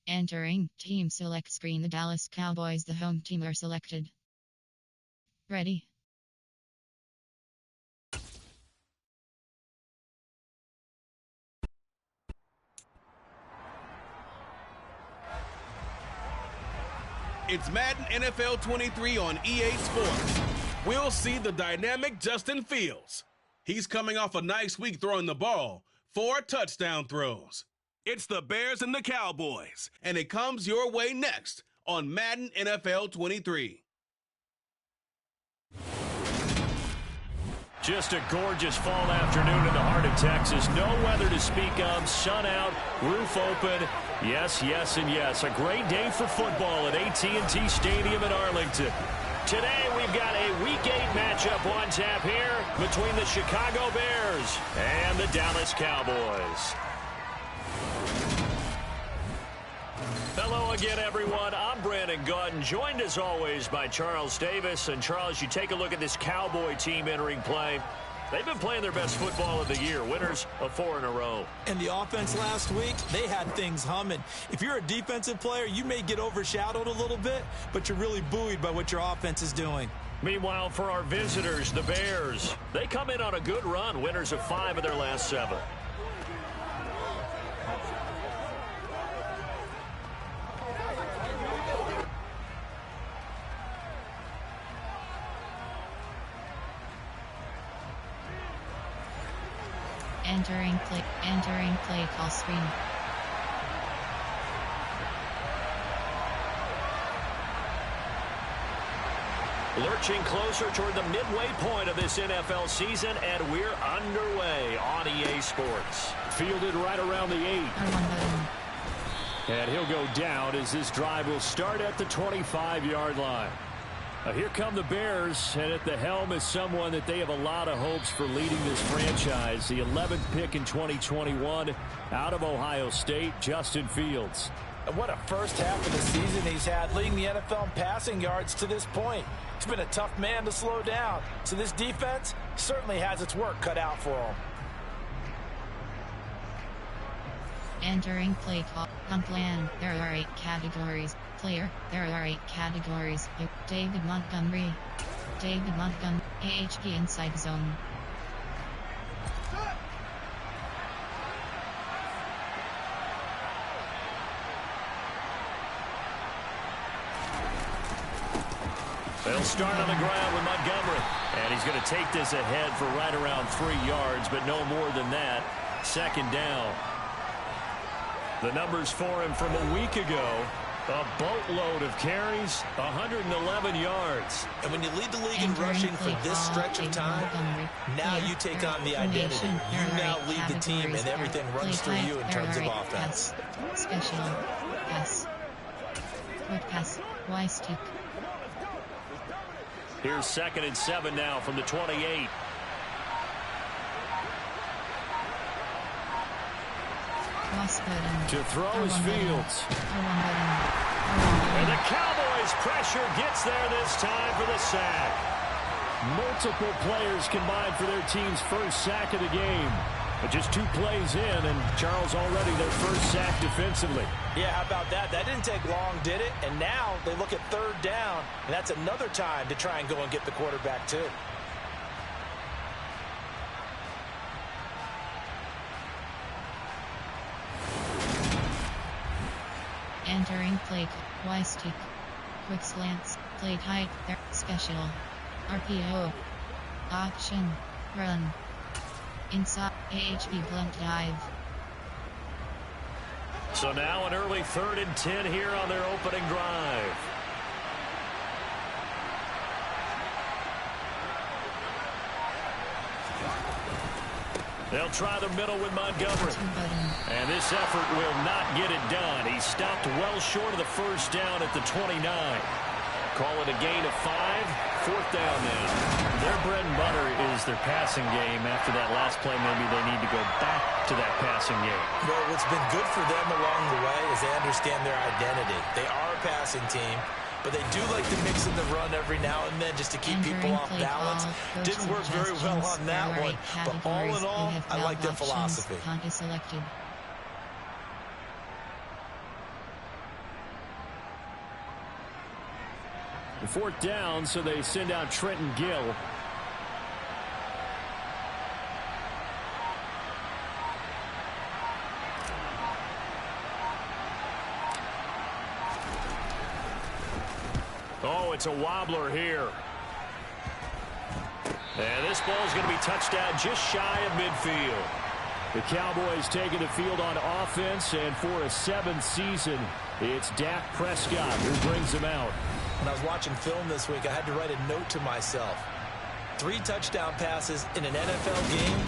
Entering team select screen. The Dallas Cowboys, the home team, are selected. Ready. It's Madden NFL 23 on EA Sports. We'll see the dynamic Justin Fields. He's coming off a nice week throwing the ball, 4 touchdown throws. It's the Bears and the Cowboys, and it comes your way next on Madden NFL 23. Just a gorgeous fall afternoon in the heart of Texas. No weather to speak of. Sun out, roof open. Yes, yes, and yes. A great day for football at AT&T Stadium in Arlington. Today we've got a Week 8 matchup on tap here between the Chicago Bears and the Dallas Cowboys. Hello again, everyone. I'm Brandon Gautin, joined as always by Charles Davis. And Charles, you take a look at this Cowboy team entering play. They've been playing their best football of the year, winners of 4 in a row. And the offense last week, they had things humming. If you're a defensive player, you may get overshadowed a little bit, but you're really buoyed by what your offense is doing. Meanwhile, for our visitors, the Bears, they come in on a good run, winners of 5 of their last 7. Entering play call screen. Lurching closer toward the midway point of this NFL season, and we're underway on EA Sports. Fielded right around the 8. And he'll go down as this drive will start at the 25-yard line. Here come the Bears, and at the helm is someone that they have a lot of hopes for leading this franchise. The 11th pick in 2021 out of Ohio State, Justin Fields. And what a first half of the season he's had, leading the NFL in passing yards to this point. He's been a tough man to slow down, so this defense certainly has its work cut out for him. Entering play call. Plan. There are 8 categories. Player. There are 8 categories. David Montgomery. AHP inside zone. They'll start on the ground with Montgomery. And he's going to take this ahead for right around 3 yards, but no more than that. Second down. The numbers for him from a week ago. A boatload of carries, 111 yards. And when you lead the league in rushing for this stretch of time, now you take on the identity. You now lead the team, and everything runs through you in terms of offense. Special pass. Quick pass. Y stick. Here's 2nd and 7 now from the 28. To throw is Fields. And the Cowboys pressure gets there this time for the sack. Multiple players combined for their team's first sack of the game. But just 2 plays in, and Charles already their first sack defensively. Yeah, how about that? That didn't take long, did it? And now they look at 3rd down, and that's another time to try and go and get the quarterback too. Entering play, Y stick, quick slants, play tight, there, special, RPO, option, run, inside, AHP blunt dive. So now an early 3rd and 10 here on their opening drive. They'll try the middle with Montgomery. And this effort will not get it done. He stopped well short of the first down at the 29. Call it a gain of 5. 4th down now. Their bread and butter is their passing game. After that last play, maybe they need to go back to that passing game. Well, what's been good for them along the way is they understand their identity. They are a passing team, but they do like to mix in the run every now and then just to keep people off balance. Didn't work very well on that one, but all in all, I like their philosophy. Fourth down, so they send out Trenton Gill. Oh, it's a wobbler here. And this ball is going to be touched down just shy of midfield. The Cowboys taking the field on offense, and for a seventh season, it's Dak Prescott who brings them out. When I was watching film this week, I had to write a note to myself. 3 touchdown passes in an NFL game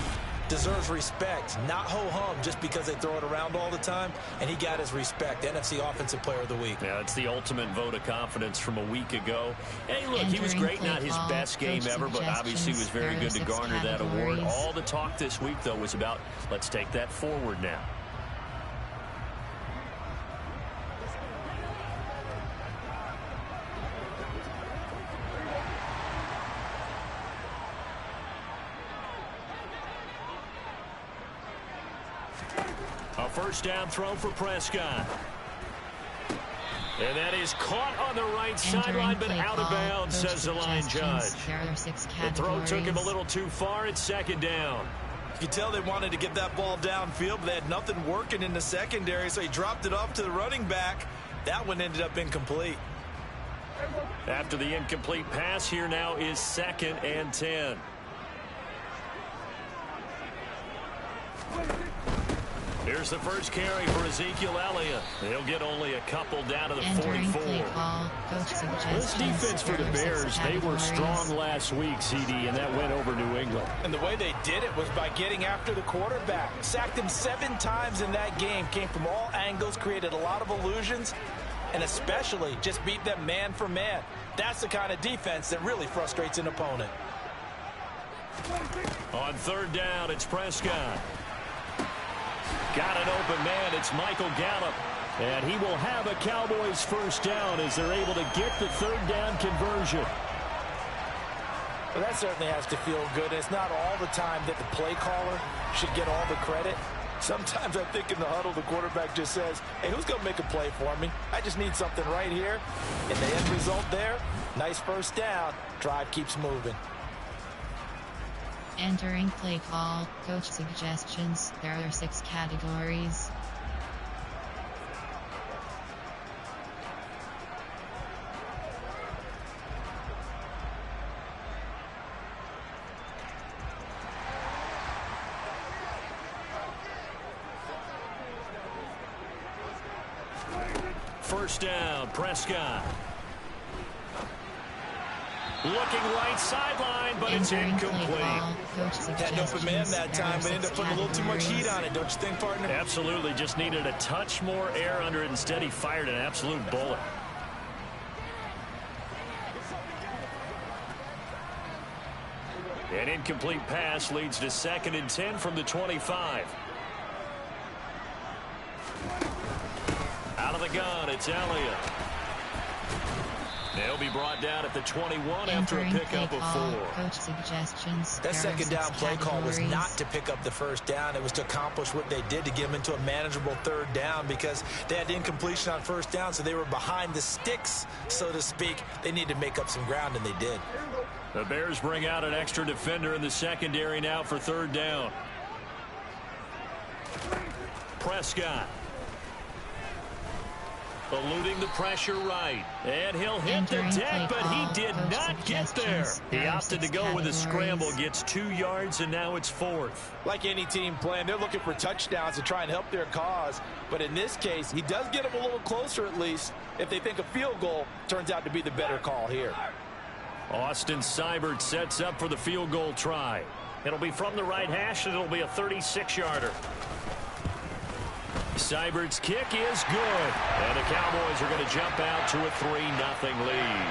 deserves respect, not ho-hum just because they throw it around all the time, and he got his respect. NFC Offensive Player of the Week. Yeah, it's the ultimate vote of confidence from a week ago. Hey, look, he was great, not his best game ever, but obviously was very good to garner that award. All the talk this week, though, was about let's take that forward now. A first down throw for Prescott. And that is caught on the right sideline, but out of bounds, says the line judge. The throw took him a little too far. It's second down. You could tell they wanted to get that ball downfield, but they had nothing working in the secondary, so he dropped it off to the running back. That one ended up incomplete. After the incomplete pass, here now is 2nd and 10. Here's the first carry for Ezekiel Elliott. He'll get only a couple down to the 44. This defense for the Bears, they were strong last week, CD, and that went over New England. And the way they did it was by getting after the quarterback. Sacked him 7 times in that game. Came from all angles, created a lot of illusions, and especially just beat them man for man. That's the kind of defense that really frustrates an opponent. On third down, it's Prescott. Got an open man. It's Michael Gallup. And he will have a Cowboys first down as they're able to get the third down conversion. Well, that certainly has to feel good. It's not all the time that the play caller should get all the credit. Sometimes I think in the huddle, the quarterback just says, hey, who's going to make a play for me? I just need something right here. And the end result there, nice first down. Drive keeps moving. Entering play call, coach suggestions. There are 6 categories. First down, Prescott. Looking right sideline, but it's incomplete. Had an open man that time, but ended up putting a little too much heat on it, don't you think, partner? Absolutely. Just needed a touch more air under it. Instead, he fired an absolute bullet. An incomplete pass leads to 2nd and 10 from the 25. Out of the gun, it's Elliott. They'll be brought down at the 21 after a pickup of 4. Coach suggestions. That second down play call was not to pick up the first down. It was to accomplish what they did to get them into a manageable third down because they had incompletion on first down, so they were behind the sticks, so to speak. They needed to make up some ground, and they did. The Bears bring out an extra defender in the secondary now for third down. Prescott. Eluding the pressure right. And he'll hit the deck, but he did not get there. He opted to go with a scramble, gets 2 yards, and now it's 4th. Like any team playing, they're looking for touchdowns to try and help their cause. But in this case, he does get them a little closer at least if they think a field goal turns out to be the better call here. Austin Seibert sets up for the field goal try. It'll be from the right hash, and it'll be a 36-yarder. Seibert's kick is good. And the Cowboys are going to jump out to a 3-0 lead.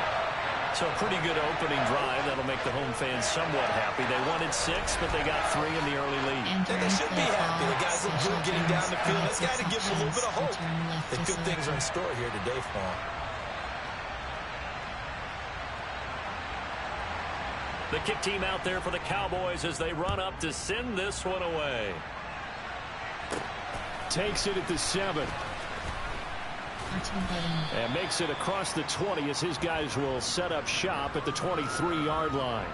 So a pretty good opening drive. That'll make the home fans somewhat happy. They wanted 6, but they got 3 in the early lead. And they should be happy. The guys look good getting down the field. That's got to give them a little bit of hope. The good things are in store here today for them. The kick team out there for the Cowboys as they run up to send this one away. Takes it at the 7. And makes it across the 20 as his guys will set up shop at the 23-yard line.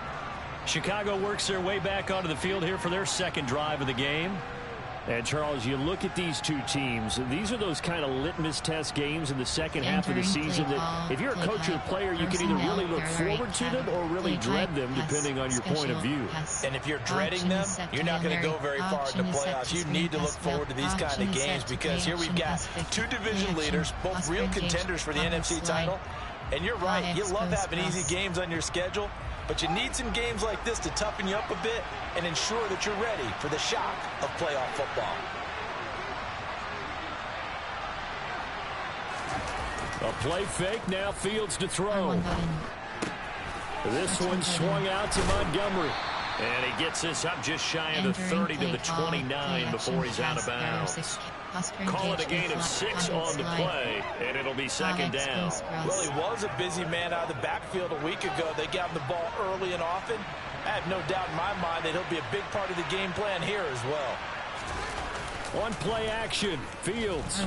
Chicago works their way back onto the field here for their second drive of the game. And, Charles, you look at these two teams, these are those kind of litmus test games in the second half of the season that if you're a coach or player, you can either really look forward to them or really dread them, depending on your point of view. And if you're dreading them, you're not going to go very far in the playoffs. You need to look forward to these kind of games because here we've got two division leaders, both real contenders for the NFC title. And you're right, you love having easy games on your schedule, but you need some games like this to toughen you up a bit and ensure that you're ready for the shock of playoff football. A play fake, now Fields to throw. This one swung out to Montgomery. And he gets this up just shy of the 30 to the 29 before he's out of bounds. Call it a gain of 6 on the play, and it'll be second down. Well, he was a busy man out of the backfield a week ago. They got him the ball early and often. I have no doubt in my mind that he'll be a big part of the game plan here as well. On play action, Fields.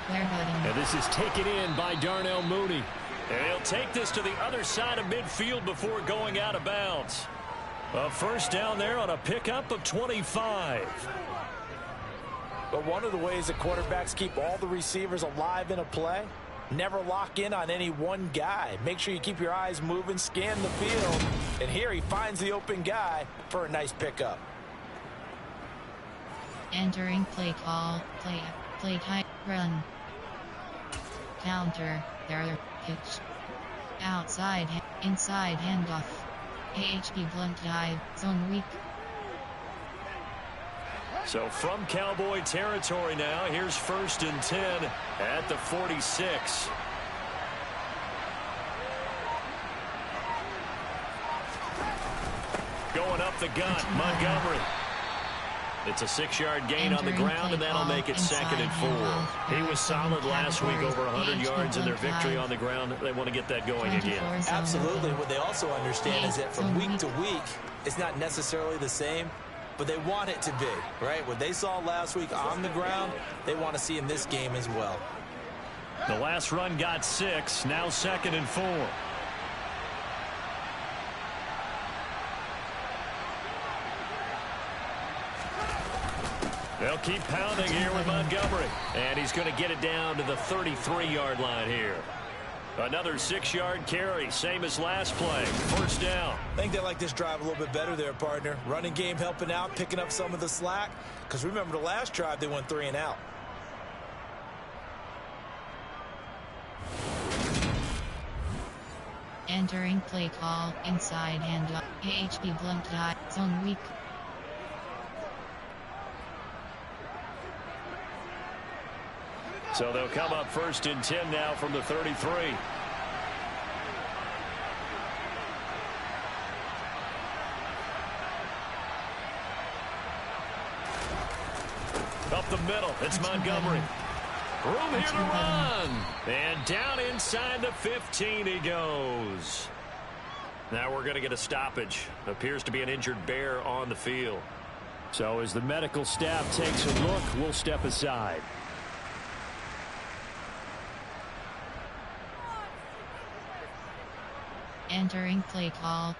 And this is taken in by Darnell Mooney. And he'll take this to the other side of midfield before going out of bounds. A first down there on a pickup of 25. But one of the ways that quarterbacks keep all the receivers alive in a play, never lock in on any one guy. Make sure you keep your eyes moving, scan the field, and here he finds the open guy for a nice pickup. Entering play call, play type, run. Counter, there, pitch. Outside, inside handoff. AHP blunt dive, zone weak. So from Cowboy territory now, here's 1st and 10 at the 46. Going up the gut, Montgomery. It's a 6-yard gain on the ground, and that'll make it 2nd and 4. He was solid last week, over 100 yards in their victory on the ground. They want to get that going again. Absolutely. What they also understand is that from week to week, it's not necessarily the same, but they want it to be, right? What they saw last week on the ground, they want to see in this game as well. The last run got 6, now 2nd and 4. They'll keep pounding here with Montgomery. And he's going to get it down to the 33-yard line here. Another 6-yard carry, same as last play. First down. I think they like this drive a little bit better there, partner. Running game helping out, picking up some of the slack. Because remember the last drive, they went 3 and out. Entering play call, inside handoff, AHP blunt dive, zone weak. So they'll come up 1st and 10 now from the 33. Up the middle, it's Montgomery. Room here to run. And down inside the 15 he goes. Now we're going to get a stoppage. Appears to be an injured bear on the field. So as the medical staff takes a look, we'll step aside. Entering play call.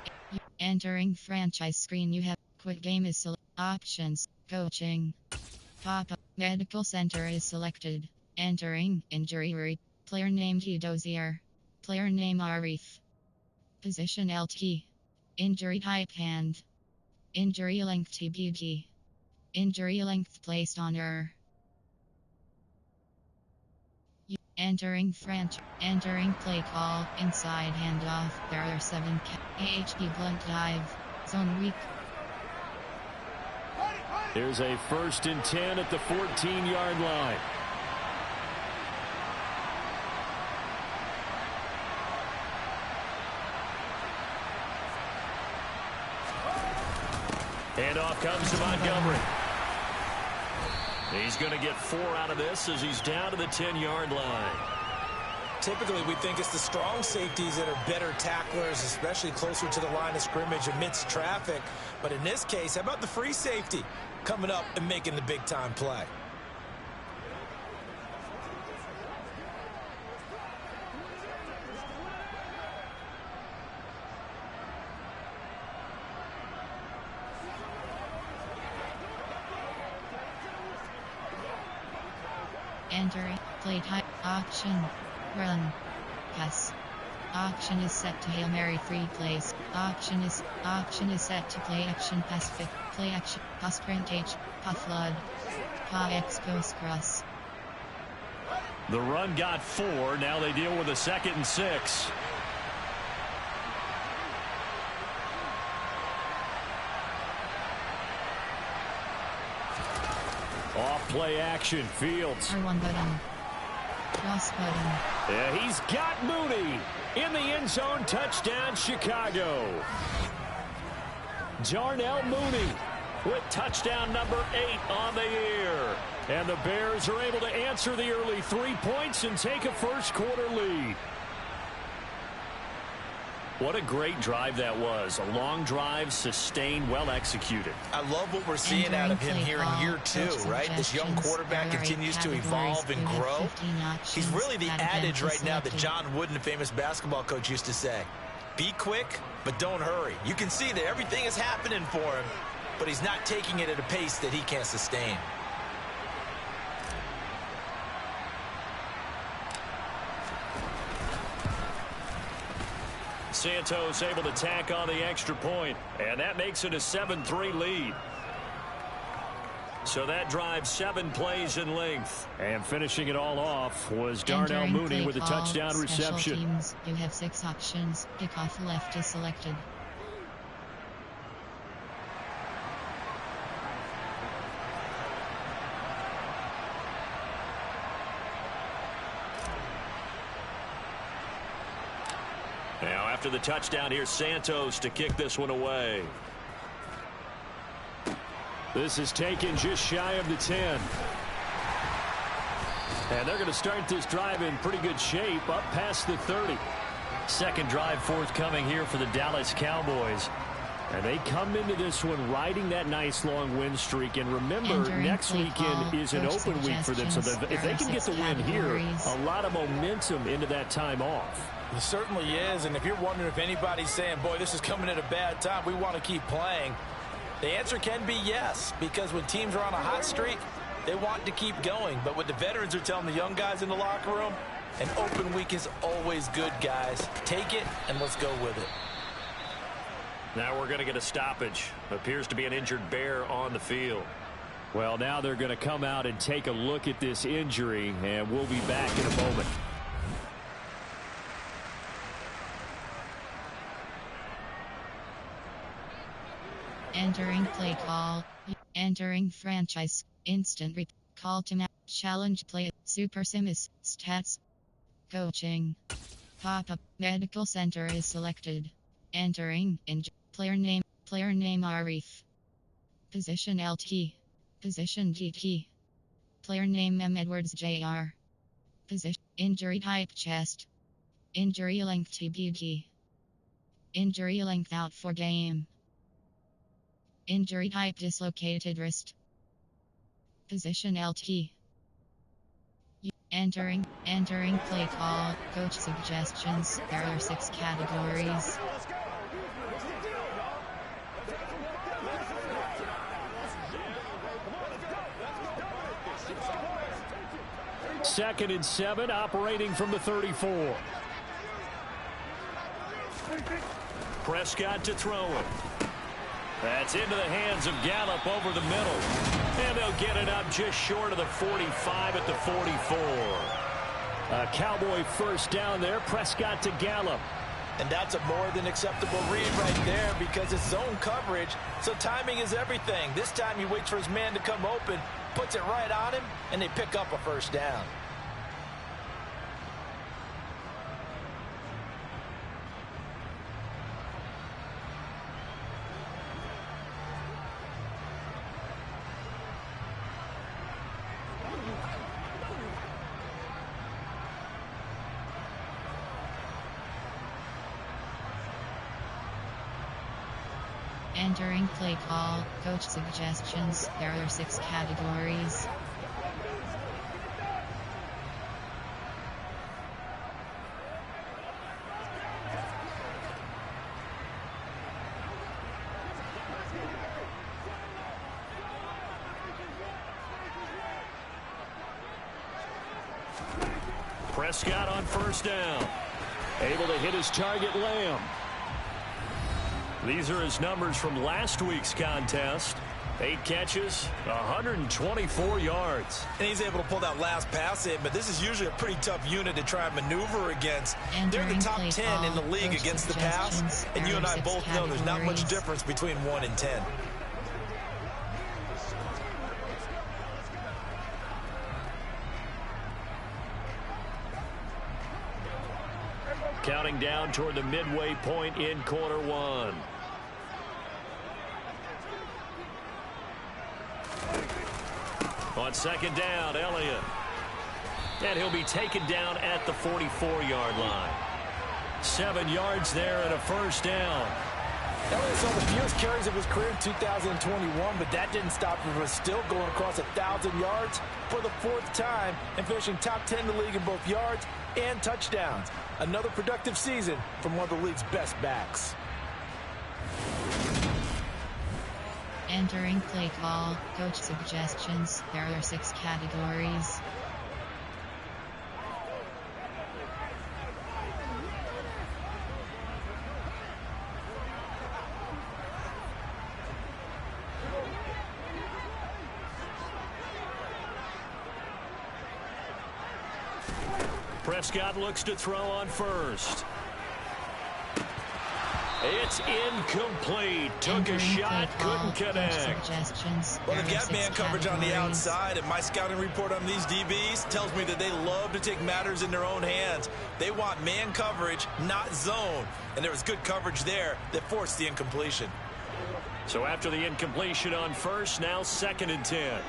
Entering franchise screen. You have quick game is selected. Options. Coaching. Pop-up. Medical center is selected. Entering injury. Player name T. Dozier. Player name Arif. Position LT. Injury type hand. Injury length TBT. Injury length placed on error. Entering play call, inside handoff, there are 7 AHP blunt dive, zone weak. There's a 1st and 10 at the 14-yard line. And off comes to Montgomery. He's going to get 4 out of this as he's down to the 10-yard line. Typically, we think it's the strong safeties that are better tacklers, especially closer to the line of scrimmage amidst traffic. But in this case, how about the free safety coming up and making the big-time play? Entering. Play type. Option. Run. Pass. Option is set to Hail Mary 3 plays. Option is set to play action pass fit. Play action. Pass sprint H. Pass flood. Pa expose cross. The run got 4. Now they deal with a 2nd and 6. Off play action. Fields. R1 button. Cross button. Yeah, he's got Mooney in the end zone. Touchdown, Chicago. Darnell Mooney with touchdown number 8 on the year. And the Bears are able to answer the early 3 points and take a first-quarter lead. What a great drive that was. A long drive, sustained, well executed. I love what we're seeing out of him here in year 2, right? This young quarterback continues to evolve and grow. He's really the adage right now that John Wooden, the famous basketball coach, used to say. Be quick, but don't hurry. You can see that everything is happening for him, but he's not taking it at a pace that he can't sustain. Santos able to tack on the extra point, and that makes it a 7-3 lead. So that drive 7 plays in length. And finishing it all off was Darnell Mooney with a touchdown reception. Teams, you have 6 options. Kickoff left is selected. Now after the touchdown, here's Santos to kick this one away. This is taken just shy of the 10. And they're going to start this drive in pretty good shape, up past the 30. Second drive forthcoming here for the Dallas Cowboys. And they come into this one riding that nice long win streak. And remember, next weekend is an open week for them. So if they can get the win here, a lot of momentum into that time off. It certainly is, and if you're wondering if anybody's saying, boy, this is coming at a bad time, we want to keep playing, the answer can be yes, because when teams are on a hot streak, they want to keep going. But what the veterans are telling the young guys in the locker room, an open week is always good, guys. Take it, and let's go with it. Now we're going to get a stoppage. Appears to be an injured Bear on the field. Well, now they're going to come out and take a look at this injury, and we'll be back in a moment. Entering play call. Entering franchise. Instant call to match. Challenge play. Super simus. Stats. Coaching. Pop-up. Medical center is selected. Entering. Player name. Player name Arif. Position LT. Position GT. Player name M. Edwards Jr. Position. Injury type chest. Injury length TBD. Injury length out for game. Injury type dislocated wrist. Position LT. Entering play call. Coach suggestions. There are 6 categories. Second and 7, operating from the 34. Prescott to throw it. That's into the hands of Gallup over the middle. And they'll get it up just short of the 45 at the 44. A Cowboy first down there. Prescott to Gallup. And that's a more than acceptable read right there because it's zone coverage, so timing is everything. This time he waits for his man to come open, puts it right on him, and they pick up a first down. Entering play call. Coach suggestions. There are 6 categories. Prescott on first down. Able to hit his target, Lamb. These are his numbers from last week's contest. 8 catches, 124 yards. And he's able to pull that last pass in, but this is usually a pretty tough unit to try and maneuver against. They're the top 10 in the league against the pass, and you and I both know there's not much difference between 1 and 10. Counting down toward the midway point in quarter one. On second down, Elliott. And he'll be taken down at the 44-yard line. 7 yards there and a first down. Elliott saw the fewest carries of his career in 2021, but that didn't stop him from still going across 1,000 yards for the 4th time and finishing top 10 in the league in both yards and touchdowns. Another productive season from one of the league's best backs. Entering play call, coach suggestions. There are 6 categories. Prescott looks to throw on first. It's incomplete. Took a shot, couldn't connect. Well, they've got man coverage on the outside, and my scouting report on these DBs tells me that they love to take matters in their own hands. They want man coverage, not zone. And there was good coverage there that forced the incompletion. So after the incompletion on first, now 2nd and 10.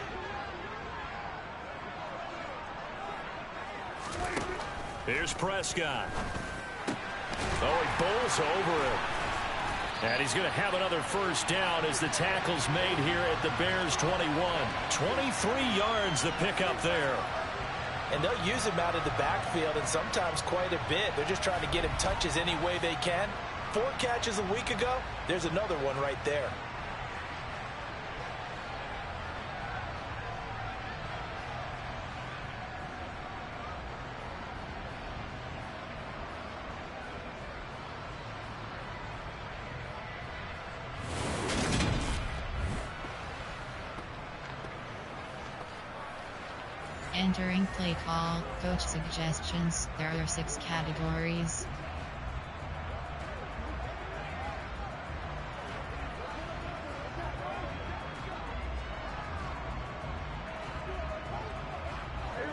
Here's Prescott. Oh, he bowls over it. And he's going to have another first down as the tackle's made here at the Bears 21. 23 yards the pickup there. And they'll use him out of the backfield, and sometimes quite a bit. They're just trying to get him touches any way they can. 4 catches a week ago. There's another one right there. Entering play call, coach suggestions. There are 6 categories.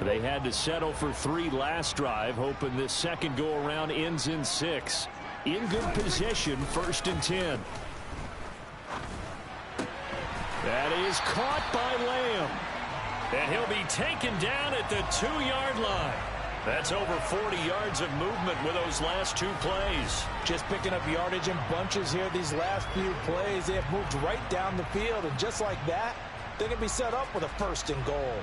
They had to settle for 3 last drive, hoping this second go-around ends in 6. In good position, 1st and 10. That is caught by Lamb. And he'll be taken down at the 2-yard line. That's over 40 yards of movement with those last 2 plays. Just picking up yardage in bunches here these last few plays. They have moved right down the field, and just like that, they can be set up with a 1st and goal.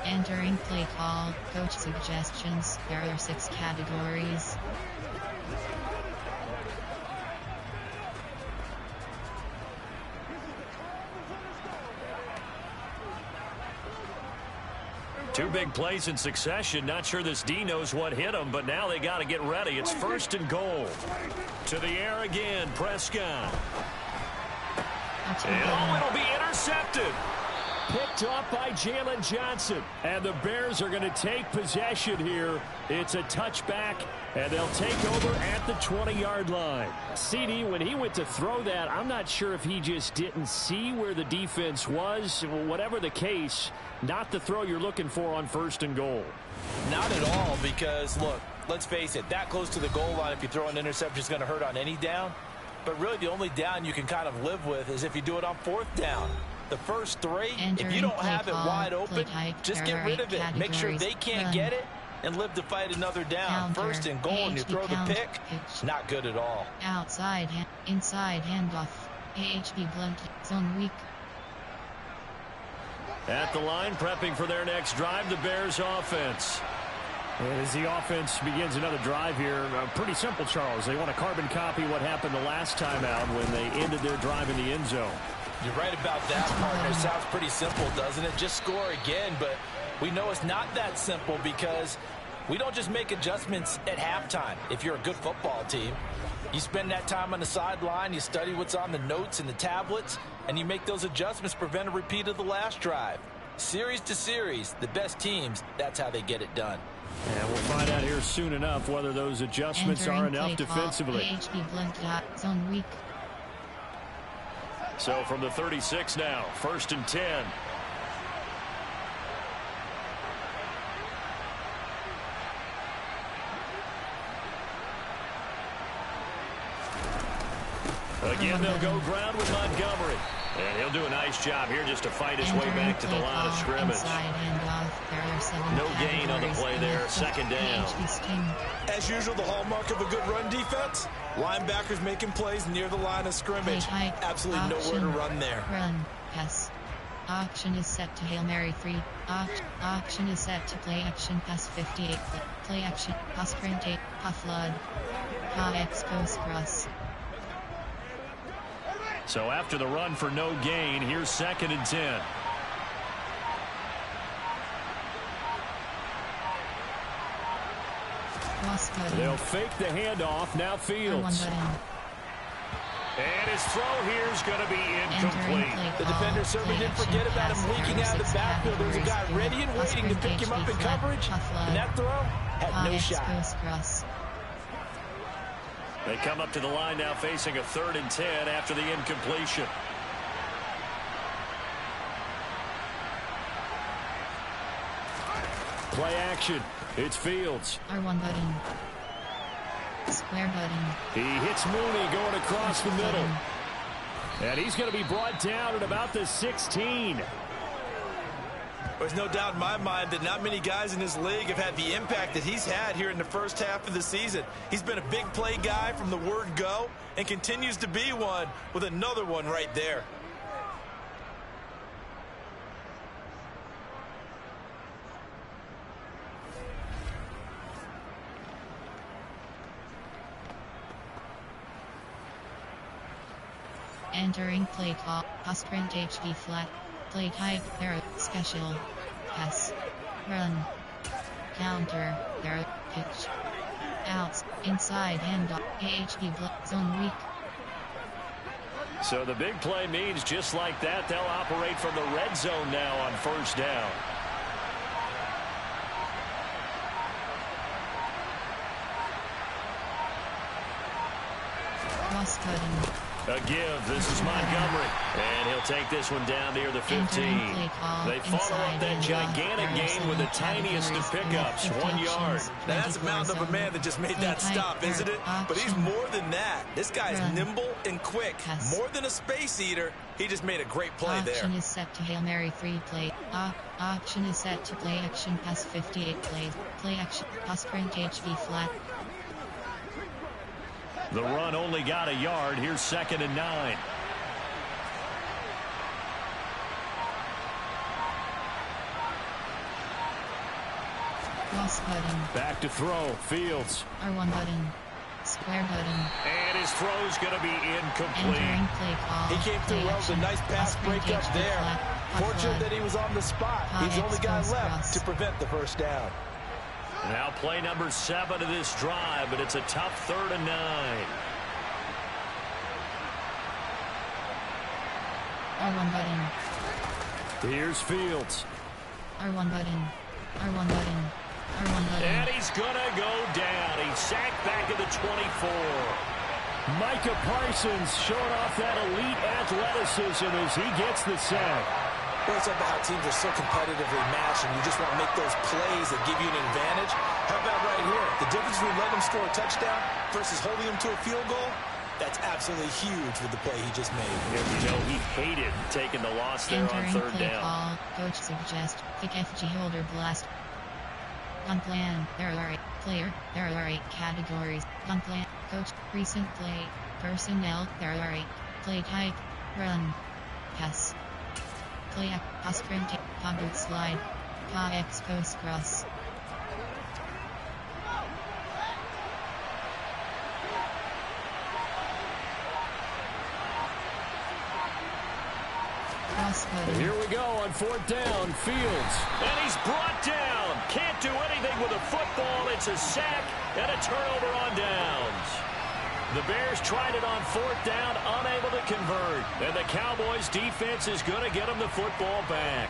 Entering play call, coach suggestions. There are 6 categories. Two big plays in succession. Not sure this D knows what hit him, but now they got to get ready. It's 1st and goal. To the air again, Prescott. And it'll be intercepted. Picked off by Jalen Johnson. And the Bears are going to take possession here. It's a touchback, and they'll take over at the 20-yard line. CD, when he went to throw that, I'm not sure if he just didn't see where the defense was. Whatever the case, not the throw you're looking for on 1st and goal. Not at all, because, look, let's face it, that close to the goal line, if you throw an interception, is going to hurt on any down. But really the only down you can kind of live with is if you do it on 4th down. The first 3, if you don't have it wide open, just get rid of it. Make sure they can't get it and live to fight another down. 1st and goal, and you throw the pick, not good at all. Outside, inside handoff. AHP blunt, zone weak. At the line, prepping for their next drive, the Bears offense. And as the offense begins another drive here, pretty simple, Charles. They want to carbon copy what happened the last time out when they ended their drive in the end zone. You're right about that, partner. Sounds pretty simple, doesn't it? Just score again, but we know it's not that simple because we don't just make adjustments at halftime. If you're a good football team, you spend that time on the sideline, you study what's on the notes and the tablets, and you make those adjustments to prevent a repeat of the last drive. Series to series, the best teams, that's how they get it done. And we'll find out here soon enough whether those adjustments are enough defensively. Zone weak. So from the 36 now, 1st and 10. Again, they'll go ground with Montgomery. And he'll do a nice job here just to fight his way back to the line of scrimmage. No gain on the play there. 2nd down. As usual, the hallmark of a good run defense, linebackers making plays near the line of scrimmage. Absolutely nowhere to run there. Run, pass. Option is set to Hail Mary 3. Option is set to play action pass 58. Play action, pass sprint 8, pass flood. X post cross. So after the run for no gain, here's 2nd and 10. They'll fake the handoff. Now Fields. And his throw here is going to be incomplete. The defender certainly didn't forget about him leaking out of the backfield. There was a guy ready and waiting to pick him up in coverage, and that throw had no shot. They come up to the line now facing a 3rd and 10 after the incompletion. Play action. It's Fields. R1 button. Square button. He hits Mooney going across the middle. And he's going to be brought down at about the 16. There's no doubt in my mind that not many guys in this league have had the impact that he's had here in the first half of the season. He's been a big play guy from the word go and continues to be one with another one right there. Entering play call, pass sprint HV flat, play type, arrow, special, pass, run, counter, arrow, pitch, outs, inside handoff, AHV block, zone weak. So the big play means just like that, they'll operate from the red zone now on 1st down. Cross cutting. A give. This is Montgomery. And he'll take this one down near the 15. They follow up that gigantic gain with the tiniest of pickups, 1 yard. Now that's a mountain of a man that just made that stop, isn't it? But he's more than that. This guy's nimble and quick. More than a space eater. He just made a great play there. Option is set to Hail Mary 3 play. Option is set to play action pass 58 plays. Play action pass sprint HV flat. The run only got a yard. Here's 2nd and 9. Cross button. Back to throw. Fields. R1 button. Square button. And his throw's going to be incomplete. Play call. He came through well with a nice pass breakup there. Fortunate that he was on the spot. He's the only guy left to prevent the 1st down. Now play number 7 of this drive, but it's a tough 3rd and 9. R1 button. Here's Fields. R1 button. R1 button. R1 button. And he's going to go down. He's sacked back at the 24. Micah Parsons showing off that elite athleticism as he gets the sack. Well, it's about how teams are so competitively matched, and you just want to make those plays that give you an advantage. How about right here? The difference between letting him score a touchdown versus holding him to a field goal, that's absolutely huge with the play he just made. Yeah, you know, he hated taking the loss there on 3rd down. Call. Coach suggest pick FG holder blast. Gun plan. There are 8 player. There are 8 categories. Gun plan. Coach. Recent play. Personnel. There are 8. Play type. Run. Pass. Play pass sprint, boot slide, X post cross. Here we go on 4th down. Fields. And he's brought down. Can't do anything with a football. It's a sack and a turnover on downs. The Bears tried it on 4th down, unable to convert. And the Cowboys defense is going to get them the football back.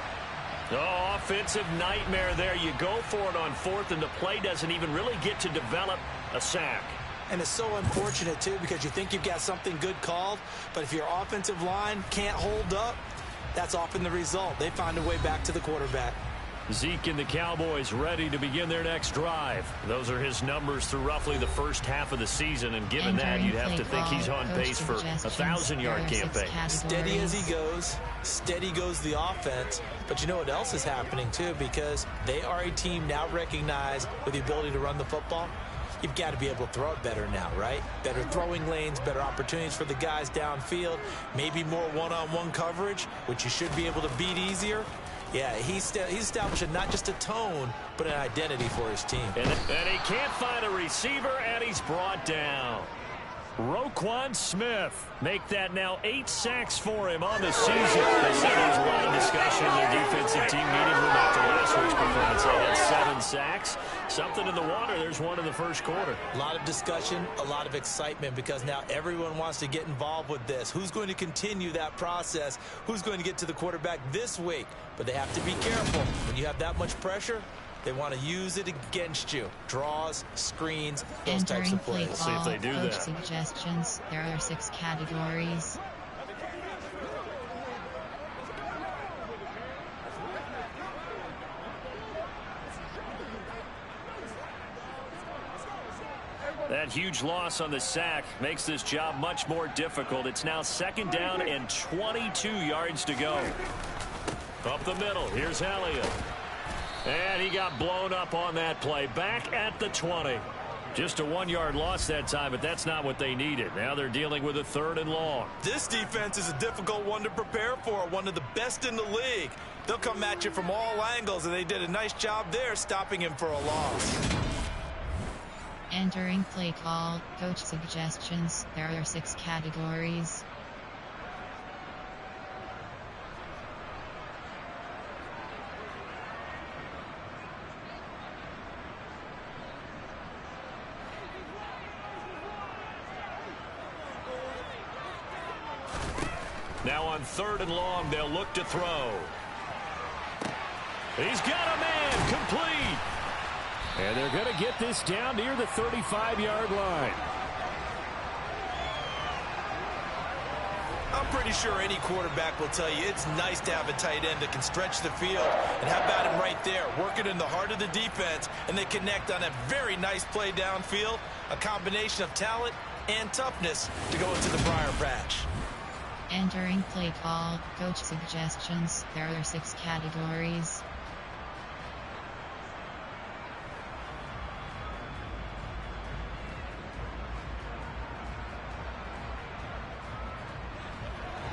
Oh, offensive nightmare there. You go for it on 4th, and the play doesn't even really get to develop a sack. And it's so unfortunate, too, because you think you've got something good called, but if your offensive line can't hold up, that's often the result. They find a way back to the quarterback. Zeke and the Cowboys ready to begin their next drive. Those are his numbers through roughly the first half of the season, and given that, you'd have to think he's on pace for a 1,000-yard campaign. Steady as he goes, steady goes the offense. But you know what else is happening, too, because they are a team now recognized with the ability to run the football. You've got to be able to throw it better now, right? Better throwing lanes, better opportunities for the guys downfield, maybe more one-on-one coverage, which you should be able to beat easier. Yeah, he's establishing not just a tone, but an identity for his team. And he can't find a receiver, and he's brought down. Roquan Smith. Make that now 8 sacks for him on the season. They said there was a lot of discussion in their defensive team meeting room after last week's performance. They had 7 sacks. Something in the water. There's one in the first quarter. A lot of discussion, a lot of excitement, because now everyone wants to get involved with this. Who's going to continue that process? Who's going to get to the quarterback this week? But they have to be careful. When you have that much pressure, they want to use it against you. Draws, screens, those types of plays. See if they do that. Suggestions. There are 6 categories. That huge loss on the sack makes this job much more difficult. It's now 2nd down and 22 yards to go. Up the middle. Here's Elliott. And he got blown up on that play. Back at the 20. Just a 1-yard loss that time, but that's not what they needed. Now they're dealing with a 3rd and long. This defense is a difficult one to prepare for, one of the best in the league. They'll come at you from all angles, and they did a nice job there stopping him for a loss. Entering play call, coach suggestions. There are 6 categories. Now on 3rd and long, they'll look to throw. He's got a man, complete. And they're going to get this down near the 35-yard line. I'm pretty sure any quarterback will tell you it's nice to have a tight end that can stretch the field. And how about him right there, working in the heart of the defense, and they connect on a very nice play downfield, a combination of talent and toughness to go into the briar patch. Entering play call, coach suggestions. There are 6 categories.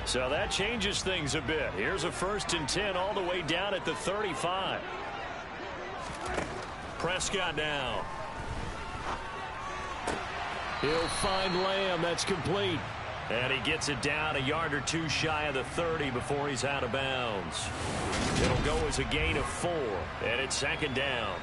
So that changes things a bit. Here's a 1st and 10 all the way down at the 35. Prescott now. He'll find Lamb. That's complete. And he gets it down a yard or 2 shy of the 30 before he's out of bounds. It'll go as a gain of 4, and it's 2nd down.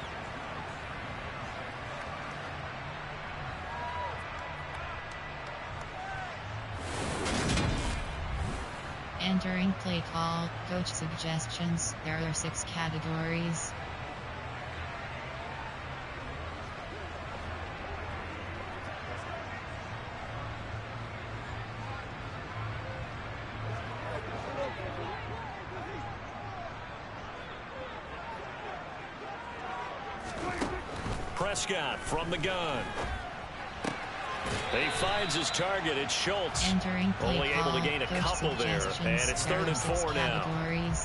Entering play call, coach suggestions. There are 6 categories. Prescott from the gun. He finds his target. It's Schultz. Only able to gain a couple there. And it's 3rd and 4 now.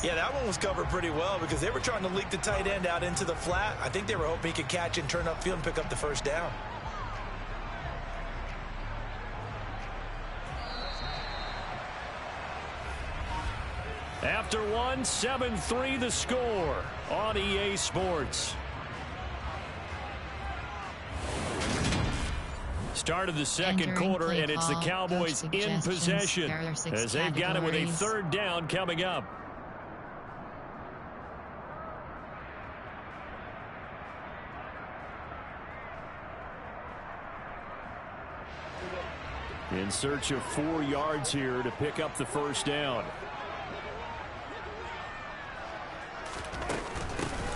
Yeah, that one was covered pretty well because they were trying to leak the tight end out into the flat. I think they were hoping he could catch and turn upfield and pick up the 1st down. After 1, 7-3 the score on EA Sports. Start of the second quarter, and it's the Cowboys in possession as they've got it with a third down coming up. In search of 4 yards here to pick up the first down.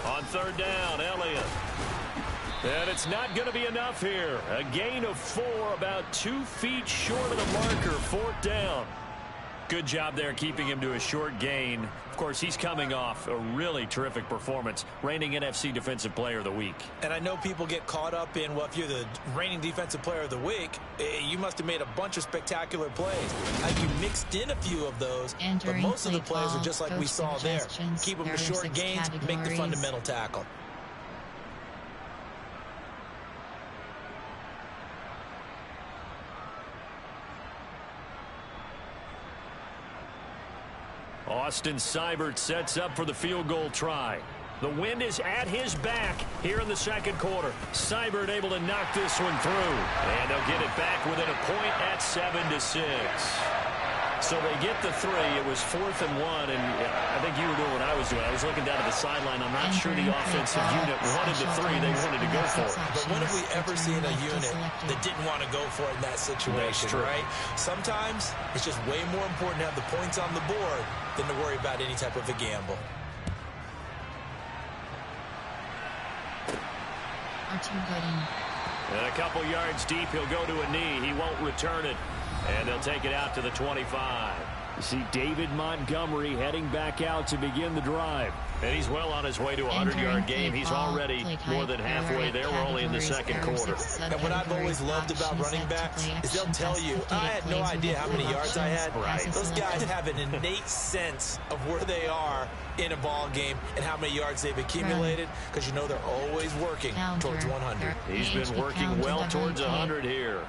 On third down, Elliott. And it's not going to be enough here. A gain of 4, about 2 feet short of the marker, fourth down. Good job there keeping him to a short gain. Of course, he's coming off a really terrific performance, reigning NFC Defensive Player of the Week. And I know people get caught up in, well, if you're the reigning Defensive Player of the Week, you must have made a bunch of spectacular plays. You mixed in a few of those, but most of the plays are just like we saw there. Keep them to short gains, make the fundamental tackle. Austin Seibert sets up for the field goal try. The wind is at his back here in the second quarter. Seibert able to knock this one through. And they'll get it back within a point at 7-6. So they get the 3. It was 4th and 1, and I think you were doing what I was doing. I was looking down at the sideline. I'm not sure the offensive unit wanted the 3. They wanted to go for it. But when have we ever seen a unit that didn't want to go for it in that situation, right? Sometimes it's just way more important to have the points on the board than to worry about any type of a gamble. And a couple yards deep, he'll go to a knee. He won't return it. And they'll take it out to the 25. You see David Montgomery heading back out to begin the drive. And he's well on his way to a 100-yard game. He's already more than halfway there. We're only in the second quarter. And what I've always loved about running backs is they'll tell you, I had no idea how many yards I had. Right. Those guys have an innate sense of where they are in a ball game and how many yards they've accumulated, because you know they're always working towards 100. He's been working well towards 100 here.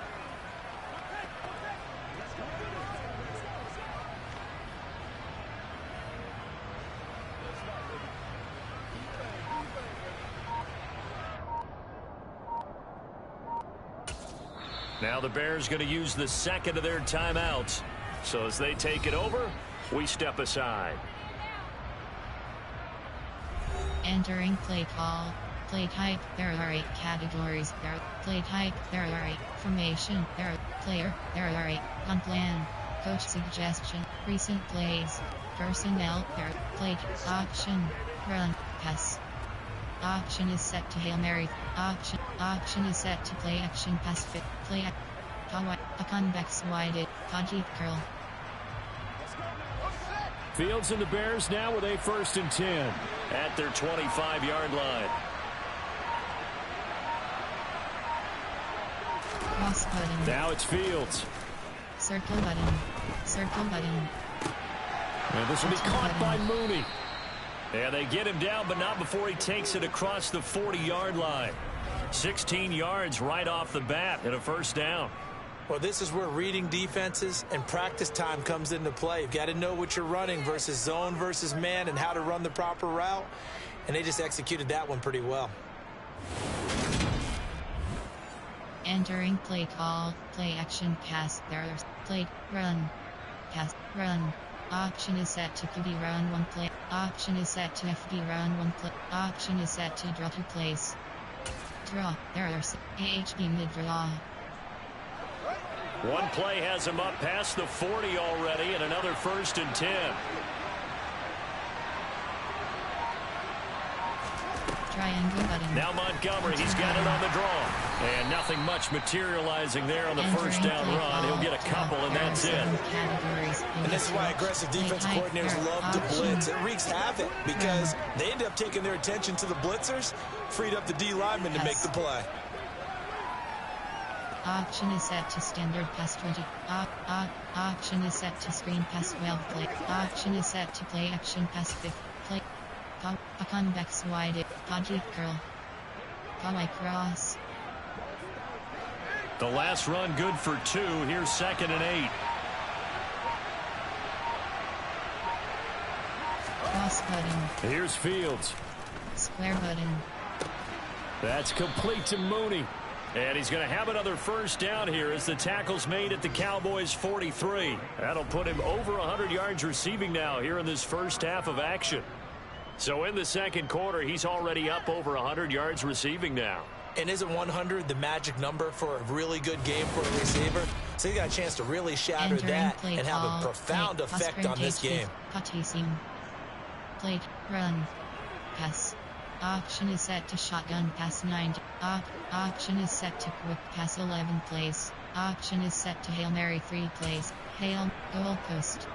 Now the Bears going to use the second of their timeouts. So as they take it over, we step aside. Entering play call. Play type. There are 8 categories. Play type. There are 8. Formation. There are player. There are 8. On plan. Coach suggestion. Recent plays. Personnel. There are play option. Run. Pass. Option is set to Hail Mary. Option is set to play action pass fit. Play a convex wide Kaji curl. Fields and the Bears now with a 1st and 10 at their 25-yard line. Cross button. Now it's Fields. Circle button. Circle button. And this will be caught by Mooney. And they get him down, but not before he takes it across the 40-yard line. 16 yards right off the bat and a first down. Well, this is where reading defenses and practice time comes into play. You've got to know what you're running versus zone versus man and how to run the proper route. And they just executed that one pretty well. Entering play call. Play action pass. There's play run. Pass run. Option is set to QB run 1 play. Option is set to FB run 1 play. Option is set to draw 2 plays. Draw. There are AHB mid-draw. One play has him up past the 40 already, and another 1st and 10. Triangle button. Now Montgomery, he's got it on the draw. And nothing much materializing there on the first down run. He'll get a couple, and that's it. And this is why aggressive defensive coordinators love to blitz. It wreaks havoc because they end up taking their attention to the blitzers, freed up the D lineman to make the play. Option is set to standard pass 20. Option is set to screen pass 12 play. Option is set to play action pass 5 play. A convex wide Kaji curl. Kawaii cross. The last run good for 2. Here's 2nd and 8. Cross button. Here's Fields. Square button. That's complete to Mooney. And he's going to have another first down here as the tackle's made at the Cowboys' 43. That'll put him over 100 yards receiving now here in this first half of action. So in the second quarter, he's already up over 100 yards receiving now. And isn't 100 the magic number for a really good game for a receiver? So you got a chance to really shatter that and have a profound effect on this game. Play, run, pass. Option is set to shotgun pass 9. Option is set to quick pass 11 plays. Option is set to Hail Mary 3 plays. Hail, goalpost.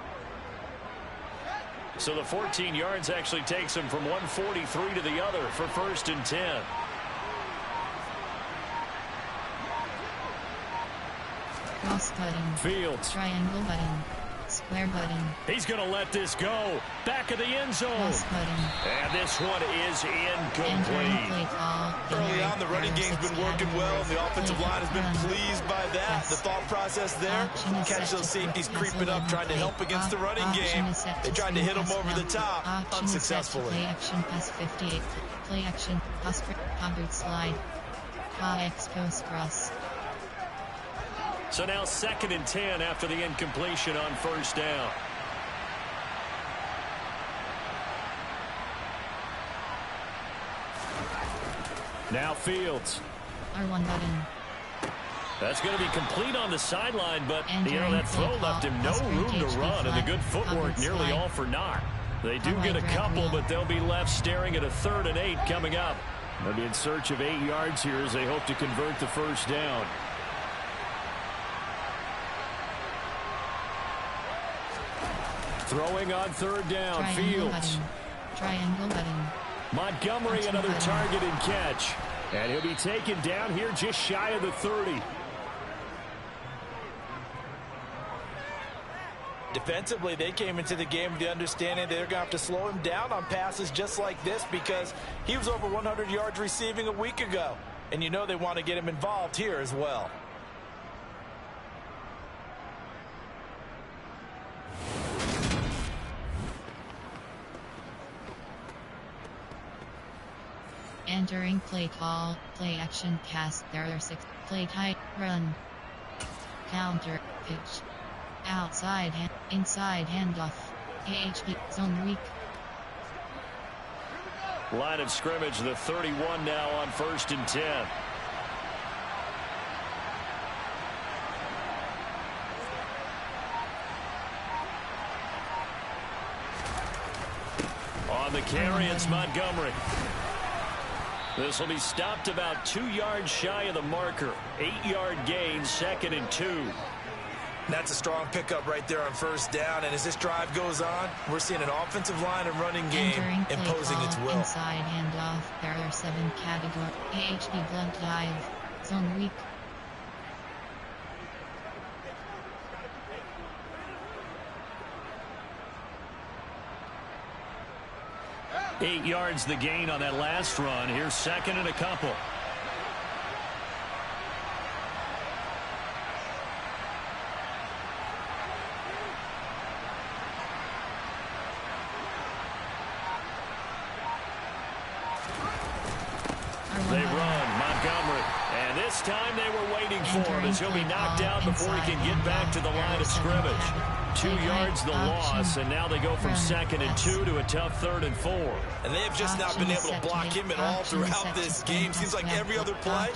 So the 14 yards actually takes him from 143 to the other for 1st and 10. Cross button. Fields. Triangle button. Square button. He's going to let this go. Back of the end zone. Cross button. And this one is incomplete. Early on, the running game's been working well, and the offensive line has been pleased by that. The thought process there, catch those safeties creeping up, trying to help against the running game. They tried to hit them over the top, unsuccessfully. Play action pass 58. Play action pass covered slide. Post cross. So now 2nd and 10 after the incompletion on first down. Now Fields. R1 button. That's going to be complete on the sideline, but that throw left him no room to run, and the good footwork nearly all for naught. They do get a couple, but they'll be left staring at a 3rd and 8 coming up. They'll be in search of 8 yards here as they hope to convert the first down. Throwing on 3rd down, Fields. Triangle button. Montgomery, another target and catch. And he'll be taken down here just shy of the 30. Defensively, they came into the game with the understanding they're going to have to slow him down on passes just like this because he was over 100 yards receiving a week ago. And you know they want to get him involved here as well. Entering play call, play action pass, there are 6, play tight, run, counter, pitch, outside hand, inside handoff, AHP, zone weak. Line of scrimmage, the 31 now on 1st and 10. On the carry, it's Montgomery. This will be stopped about 2 yards shy of the marker. 8-yard gain, 2nd and 2. That's a strong pickup right there on first down. And as this drive goes on, we're seeing an offensive line and running game imposing its will. Inside handoff, there are 7 category, AHP blunt dive, zone weak. Eight yards the gain on that last run. Here's 2nd and a couple. They run. Montgomery. And this time they were waiting for him as he'll be knocked out before he can get back to the line of scrimmage. 2 yards the loss, and now they go from 2nd and 2 to a tough 3rd and 4. And they have just not been able to block him at all throughout this game. Seems like every other play,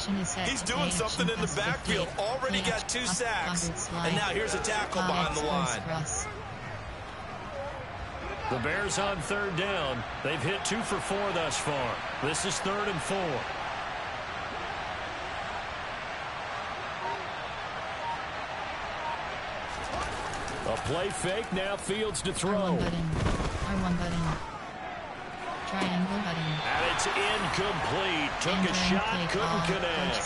he's doing something in the backfield. Already got 2 sacks, and now here's a tackle behind the line. The Bears on 3rd down. They've hit 2 for 4 thus far. This is 3rd and 4. A play fake, now Fields to throw. R1 button. Triangle button. And it's incomplete. Took a shot, couldn't connect.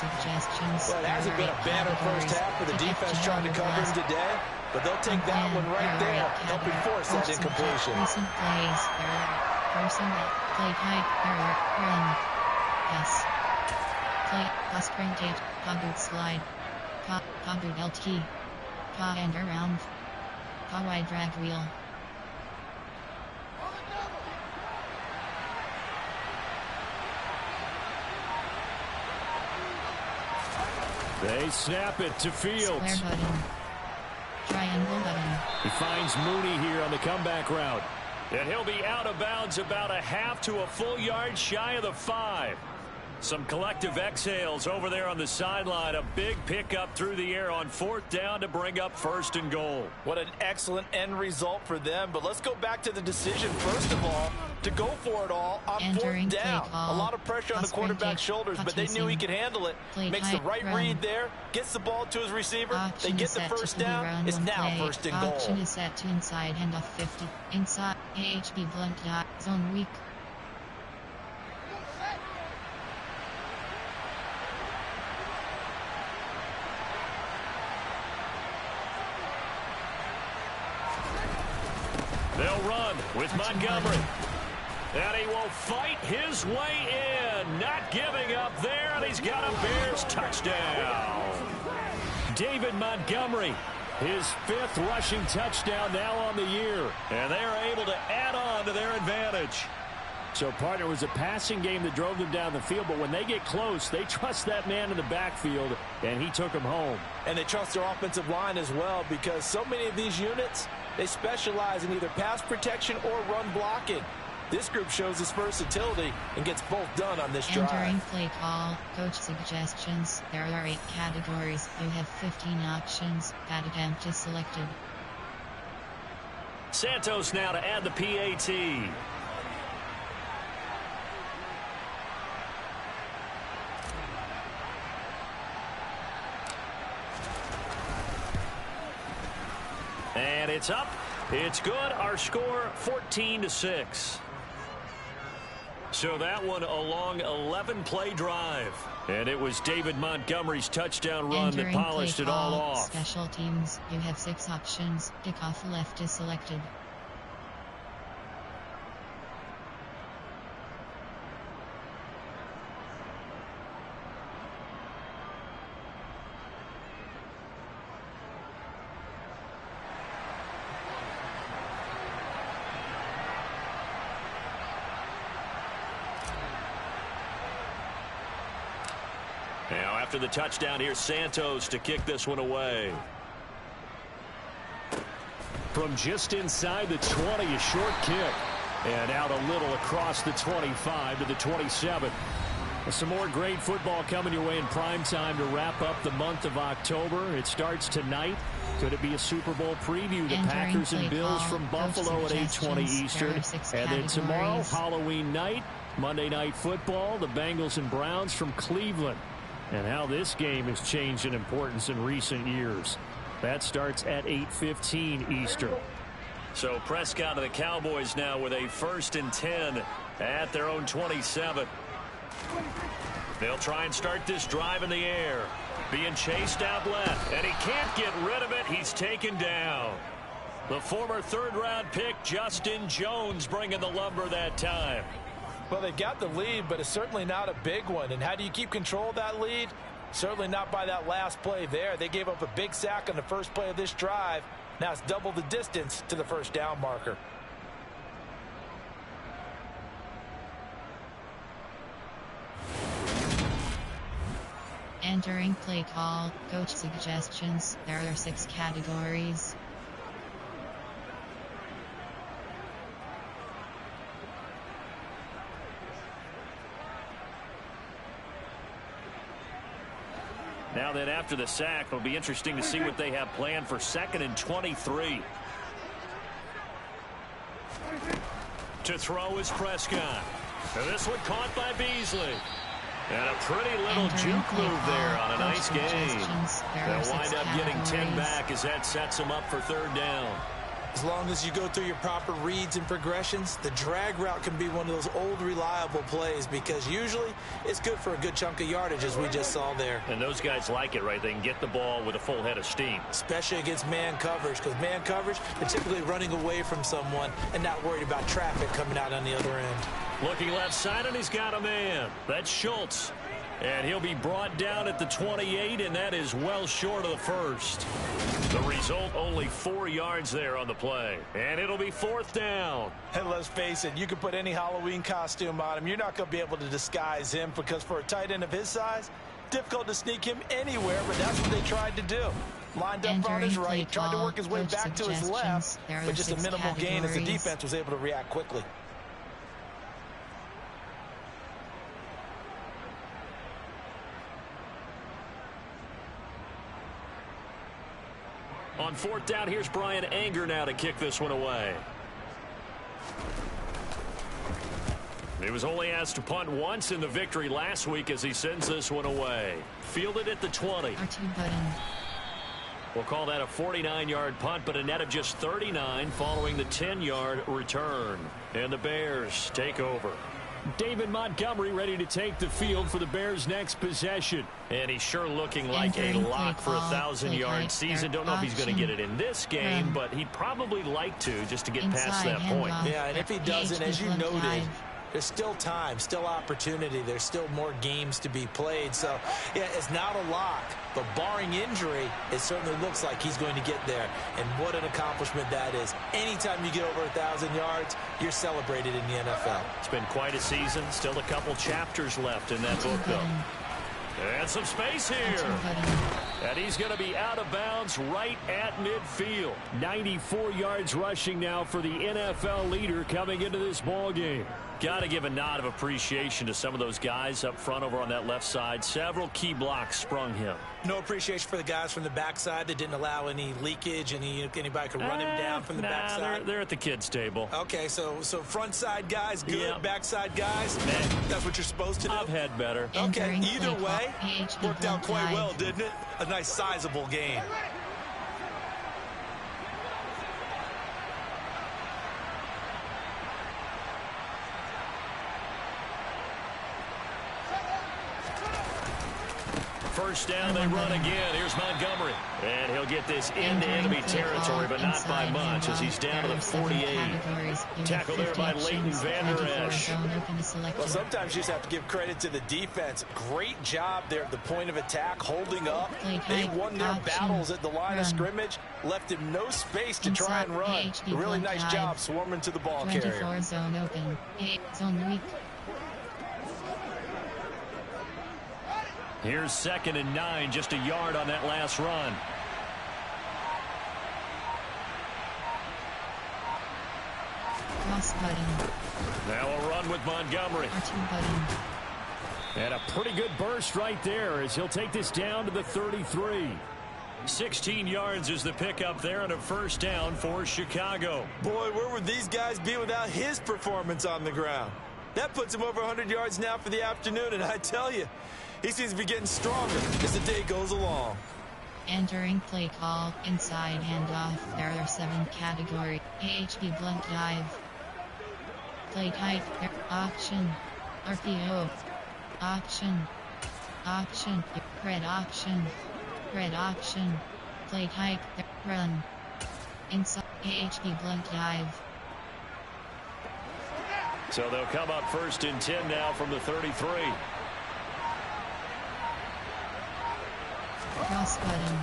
Well, it hasn't been a banner first half for the defense trying to cover him today, but they'll take that one right there, helping force that incompletion. Recent plays, person, play type, error, run, pass, play, pass printed, covered slide, covered LT, and around. Wide drag wheel. They snap it to Fields. Square button. Triangle button. He finds Mooney here on the comeback route. And he'll be out of bounds about a half to a full yard shy of the 5. Some collective exhales over there on the sideline. A big pickup through the air on 4th down to bring up 1st and goal. What an excellent end result for them. But let's go back to the decision, first of all, to go for it all on 4th down. A lot of pressure on the quarterback's shoulders, but they knew he could handle it. Makes the right read there, gets the ball to his receiver. They get the 1st down. It's now 1st and goal. Option is set to inside handoff 50. Inside AHB blunt dot zone weak. They'll run with Montgomery. And he will fight his way in. Not giving up there, and he's got a Bears touchdown. David Montgomery, his 5th rushing touchdown now on the year. And they are able to add on to their advantage. So, partner, it was a passing game that drove them down the field, but when they get close, they trust that man in the backfield, and he took them home. And they trust their offensive line as well, because so many of these units, they specialize in either pass protection or run blocking. This group shows its versatility and gets both done on this drive. Entering play call, coach suggestions. There are 8 categories. You have 15 options. That attempt is selected. Santos now to add the PAT. And it's up. It's good. Our score 14-6. So that one a long 11-play drive. And it was David Montgomery's touchdown run that polished it all off. Special teams. You have 6 options. Kickoff left is selected. Now after the touchdown, here's Santos to kick this one away. From just inside the 20, a short kick. And out a little across the 25 to the 27. Some more great football coming your way in prime time to wrap up the month of October. It starts tonight. Could it be a Super Bowl preview? The Packers and Bills from Buffalo at 8:20 Eastern. And then tomorrow, Halloween night, Monday Night Football, the Bengals and Browns from Cleveland. And how this game has changed in importance in recent years. That starts at 8:15 Eastern. So Prescott and the Cowboys now with a 1st and 10 at their own 27. They'll try and start this drive in the air. Being chased out left, and he can't get rid of it. He's taken down. The former 3rd-round pick, Justin Jones, bringing the lumber that time. Well, they got the lead, but it's certainly not a big one. And how do you keep control of that lead? Certainly not by that last play there. They gave up a big sack on the first play of this drive. Now it's double the distance to the 1st down marker. Entering play call, coach suggestions. There are 6 categories. Now then, after the sack, it'll be interesting to see what they have planned for 2nd and 23. To throw is Prescott. And this one caught by Beasley. And a pretty little juke move there on a nice gain. They'll wind up getting 10 back as that sets them up for 3rd down. As long as you go through your proper reads and progressions, the drag route can be one of those old reliable plays because usually it's good for a good chunk of yardage as we just saw there. And those guys like it, right? They can get the ball with a full head of steam. Especially against man coverage, because man coverage, they're typically running away from someone and not worried about traffic coming out on the other end. Looking left side, and he's got a man. That's Schultz. And he'll be brought down at the 28, and that is well short of the 1st. The result, only 4 yards there on the play. And it'll be 4th down. And let's face it, you can put any Halloween costume on him. You're not going to be able to disguise him because for a tight end of his size, Difficult to sneak him anywhere, but that's what they tried to do. Lined up on his right, tried to work his way back to his left, but just a minimal gain as the defense was able to react quickly. On fourth down, here's Brian Anger now to kick this one away. He was only asked to punt once in the victory last week as he sends this one away. Fielded at the 20. We'll call that a 49-yard punt, but a net of just 39 following the 10-yard return. And the Bears take over. David Montgomery ready to take the field for the Bears' next possession. And he's sure looking like a lock for a 1,000-yard season. Don't know if he's going to get it in this game, but he'd probably like to just to get past that point. Yeah, and if he doesn't, as you noted, there's still time, still opportunity. There's still more games to be played. So, yeah, it's not a lock, but barring injury, it certainly looks like he's going to get there. And what an accomplishment that is. Anytime you get over 1,000 yards, you're celebrated in the NFL. It's been quite a season. Still a couple chapters left in that book, though. And some space here. And he's going to be out of bounds right at midfield. 94 yards rushing now for the NFL leader coming into this ball game. Got to give a nod of appreciation to some of those guys up front over on that left side. Several key blocks sprung him. No appreciation for the guys from the backside that didn't allow any leakage, anybody could run him down from the backside. They're at the kids' table. Okay, so front side guys good, yep. Backside guys, that's what you're supposed to do? I've had better. Okay, either way, worked out quite well, didn't it? A nice sizable gain. First down, they run again. Here's Montgomery. And he'll get this into enemy territory, but not by much as he's down to the 48. Tackle there by Leighton Vander Esch. Well, sometimes you just have to give credit to the defense. Great job there at the point of attack, holding up. They won their battles at the line of scrimmage, left him no space to try and run. A really nice job swarming to the ball carrier. Zone open. Zone weak. Here's 2nd and 9, just a yard on that last run. Cross button. Now a run with Montgomery. R2 button. And a pretty good burst right there as he'll take this down to the 33. 16 yards is the pickup there and a first down for Chicago. Boy, where would these guys be without his performance on the ground? That puts him over 100 yards now for the afternoon, and I tell you, he seems to be getting stronger as the day goes along. Entering play call, inside handoff. There are 7 categories. AHP blunt dive. Play type, option. RPO. Option. Option. Red option. Red option. Play type, run. Inside AHP blunt dive. So they'll come up 1st and 10 now from the 33. Cross button.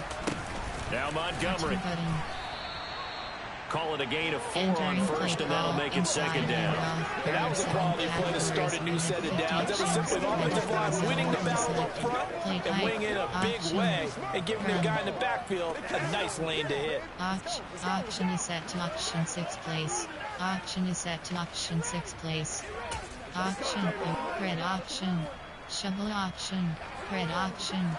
Now Montgomery. Call it a gain of 4 on first, and that'll make it 2nd down. And that was a quality play to start a new set of downs. That was simply an offensive line winning the battle up front and winning in a big way and giving the guy in the backfield a nice lane to hit. Option is set to option 6 place. Option is set to option 6 place. Option, red option. Shovel option. Red option.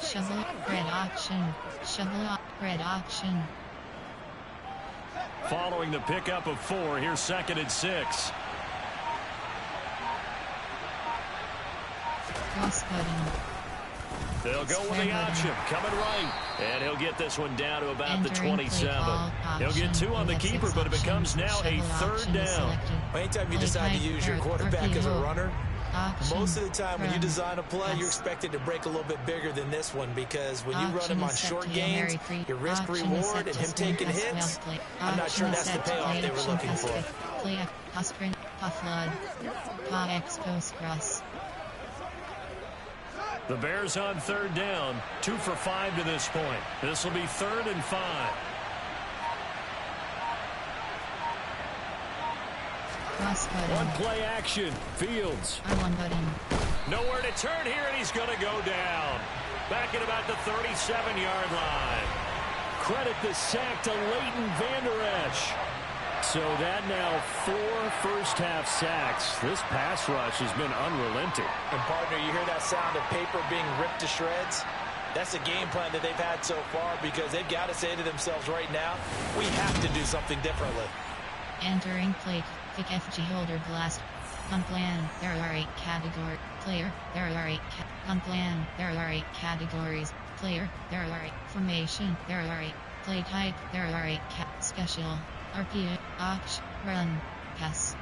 Shovel, red option. Shovel, red option. Following the pickup of 4, here's 2nd and 6. Cross button. They'll go with the option, coming right. And he'll get this one down to about the 27. He'll get 2 on the keeper, but it becomes now a 3rd down. Anytime you decide to use your quarterback as a runner, most of the time when you design a play, you're expected to break a little bit bigger than this one, because when you run him on short gains, your risk reward and him taking hits, I'm not sure that's the payoff they were looking for. Play sprint, flood, post cross. The Bears on 3rd down, 2 for 5 to this point. This will be 3rd and 5. Cross button. One play action. Fields. R1 button. Nowhere to turn here, and he's going to go down. Back at about the 37-yard line. Credit the sack to Leighton Vander Esch. So that now 4 first-half sacks. This pass rush has been unrelenting. And, partner, you hear that sound of paper being ripped to shreds? That's the game plan that they've had so far because they've got to say to themselves right now, we have to do something differently. Entering play, pick FG holder blast. On plan, there are 8 categories. Player, there are 8 on plan, there are 8 categories. Player, there are 8 formation, there are 8 play type, there are 8 special, RPA, option, run, pass,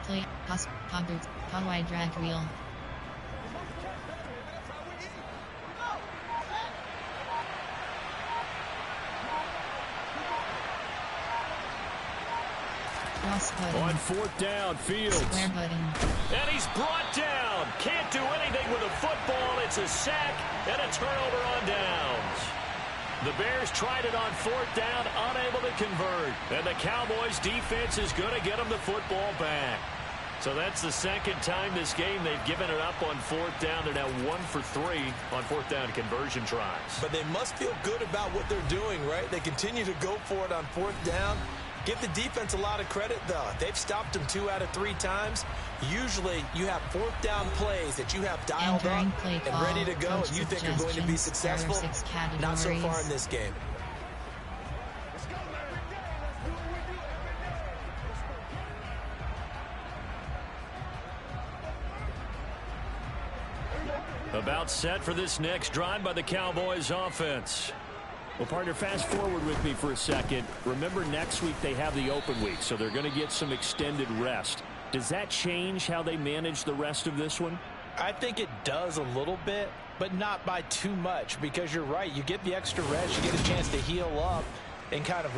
play, pass, boot, wide drag wheel. On 4th down, Fields. Square button. And he's brought down. Can't do anything with a football. It's a sack and a turnover on downs. The Bears tried it on 4th down, unable to convert. And the Cowboys defense is going to get them the football back. So that's the second time this game they've given it up on 4th down. They're now 1 for 3 on 4th down conversion tries. But they must feel good about what they're doing, right? They continue to go for it on 4th down. Give the defense a lot of credit, though. They've stopped them 2 out of 3 times. Usually, you have 4th down plays that you have dialed up and ready to go, and you think are going to be successful. Not so far in this game. About set for this next drive by the Cowboys offense. Well, partner, fast forward with me for a second. Remember, next week they have the open week, so they're going to get some extended rest. Does that change how they manage the rest of this one? I think it does a little bit, but not by too much, because you're right. You get the extra rest, you get a chance to heal up and kind of,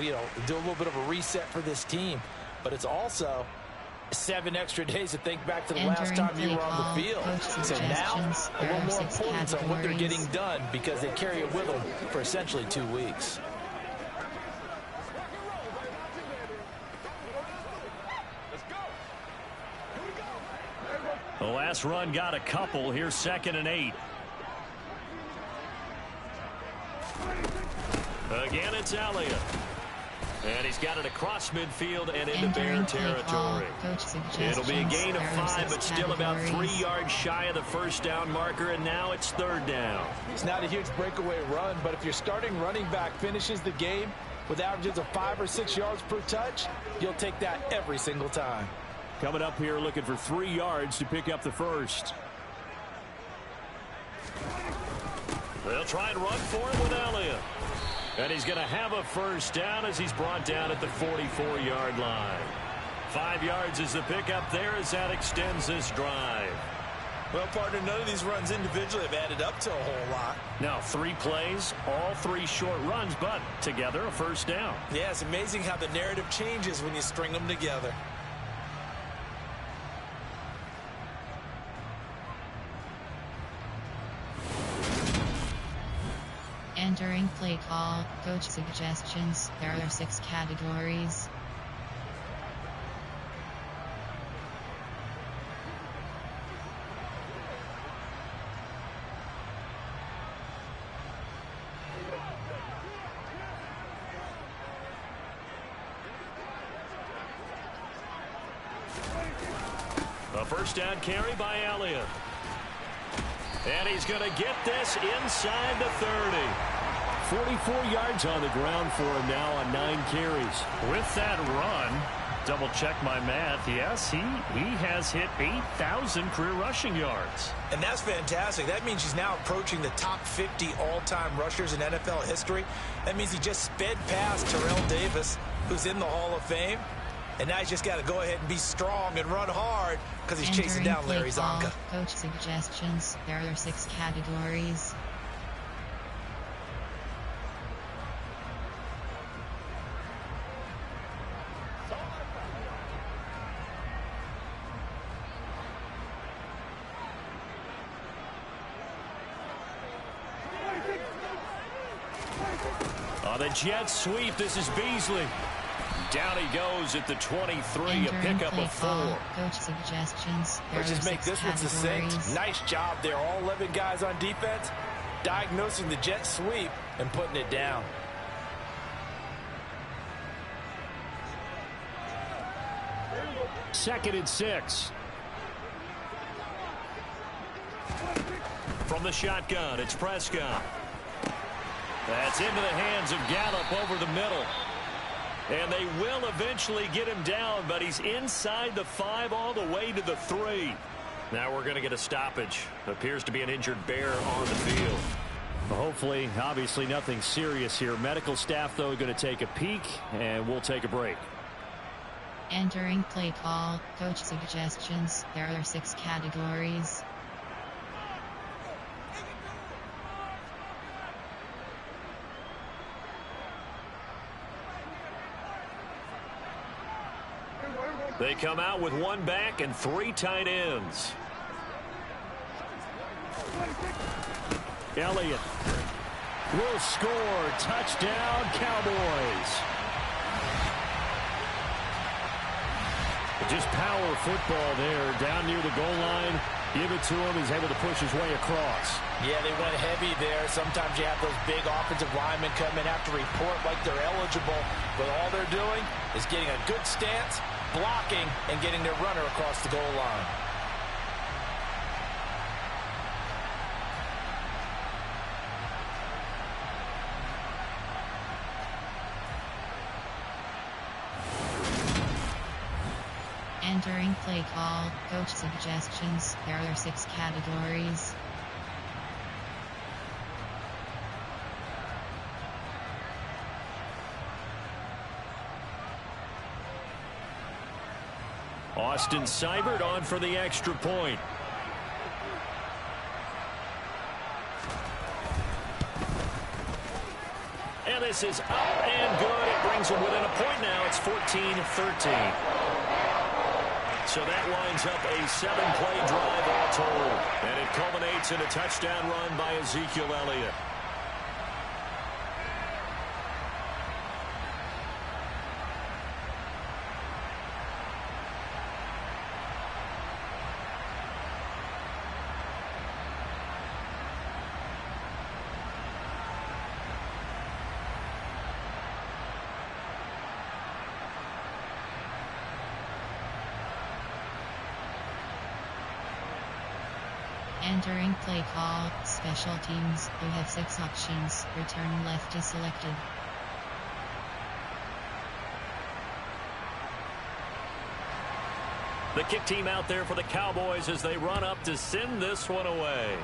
do a little bit of a reset for this team. But it's also 7 extra days to think back to the last time you were on the field. So now, a little more importance on what they're getting done because they carry it with them for essentially 2 weeks. The last run got a couple. Here's 2nd and 8. Again, it's Elliott. And he's got it across midfield and into Bear territory. It'll be a gain of 5, but still about 3 yards shy of the first down marker, and now it's 3rd down. It's not a huge breakaway run, but if your starting running back finishes the game with averages of 5 or 6 yards per touch, you'll take that every single time. Coming up here looking for 3 yards to pick up the first. They'll try and run for it with Elliott. And he's going to have a first down as he's brought down at the 44-yard line. 5 yards is the pickup there as that extends this drive. Well, partner, none of these runs individually have added up to a whole lot. Now 3 plays, all 3 short runs, but together a first down. Yeah, it's amazing how the narrative changes when you string them together. Entering play call, coach suggestions. There are 6 categories. A first down carry by Elliott. And he's going to get this inside the 30. 44 yards on the ground for him now on 9 carries. With that run, double check my math. Yes, he has hit 8,000 career rushing yards. And that's fantastic. That means he's now approaching the top 50 all-time rushers in NFL history. That means he just sped past Terrell Davis, who's in the Hall of Fame. And now he's just got to go ahead and be strong and run hard because he's chasing down Larry Zonka. Coach suggestions. There are 6 categories. On the jet sweep, this is Beasley. Down he goes at the 23, a pickup of 4. Coach suggestions. Let's just make this one succinct. Nice job there. All 11 guys on defense, diagnosing the jet sweep and putting it down. Second and 6. From the shotgun, it's Prescott. That's into the hands of Gallup over the middle. And they will eventually get him down, but he's inside the 5 all the way to the 3. Now we're going to get a stoppage. Appears to be an injured bear on the field. Well, hopefully, obviously nothing serious here. Medical staff, though, going to take a peek, and we'll take a break. Entering play call, coach suggestions. There are 6 categories. They come out with 1 back and 3 tight ends. Elliott will score. Touchdown, Cowboys. Just power football there. Down near the goal line. Give it to him. He's able to push his way across. Yeah, they went heavy there. Sometimes you have those big offensive linemen come in, have to report like they're eligible. But all they're doing is getting a good stance, blocking, and getting their runner across the goal line. Entering play call, coach suggestions. There are 6 categories. Austin Seibert on for the extra point. And this is up and good. It brings them within a point now. It's 14-13. So that winds up a 7-play drive all told. And it culminates in a touchdown run by Ezekiel Elliott. Entering play call, special teams. You have 6 options. Return left is selected. The kick team out there for the Cowboys as they run up to send this one away.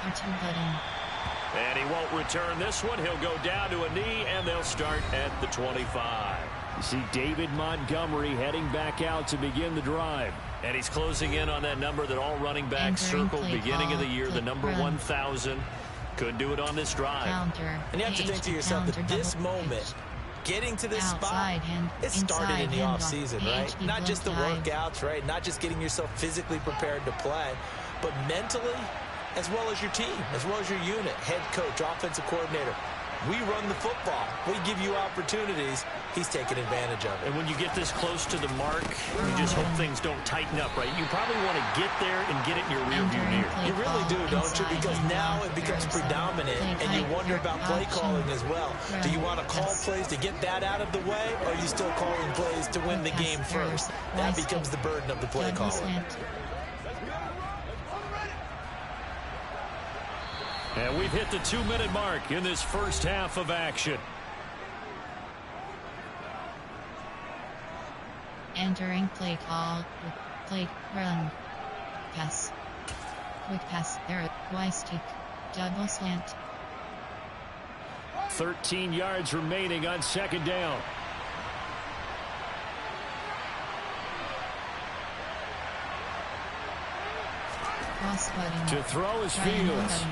R2 button. And he won't return this one. He'll go down to a knee, and they'll start at the 25. You see David Montgomery heading back out to begin the drive. And he's closing in on that number that all running backs circled beginning of the year, the number 1,000. Could do it on this drive. Counter. And you have to think to yourself that this moment, getting to this spot, it started in the offseason, right? Not just the workouts, right? Not just getting yourself physically prepared to play, but mentally, as well as your team, as well as your unit, head coach, offensive coordinator. We run the football. We give you opportunities. He's taking advantage of it. And when you get this close to the mark, you just hope things don't tighten up, right? You probably want to get there and get it in your rearview mirror. You really do, don't you? Because now it becomes predominant, and you wonder about play calling as well. Do you want to call plays to get that out of the way, or are you still calling plays to win the game first? That becomes the burden of the play caller. And we've hit the 2-minute mark in this first half of action. Entering play call, play, run, pass, quick pass, there, Y stick, double slant. 13 yards remaining on second down. Cross button. To throw is Fields.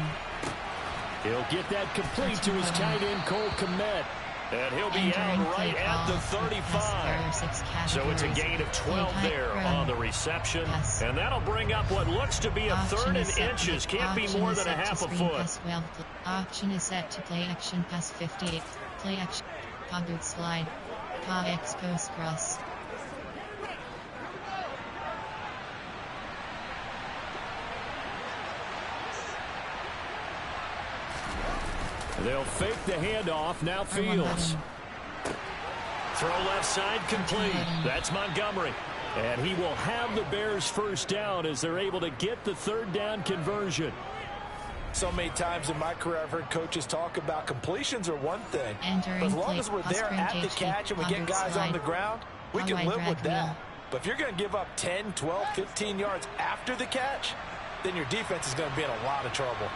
He'll get that complete to his tight end, Cole Kmet. And he'll be out right at the 35. So it's a gain of 12 there on the reception. And that'll bring up what looks to be a 3rd and inches. Can't be more than a half a foot. Option is set to play action pass 58. Play action. Pa boot slide. Pa X post cross. They'll fake the handoff. Now Fields. Throw left side complete. That's Montgomery. And he will have the Bears first down as they're able to get the third down conversion. So many times in my career I've heard coaches talk about completions are one thing. But as long as we're there at the catch and we get guys on the ground, we can live with that. But if you're going to give up 10, 12, 15 yards after the catch, then your defense is going to be in a lot of trouble.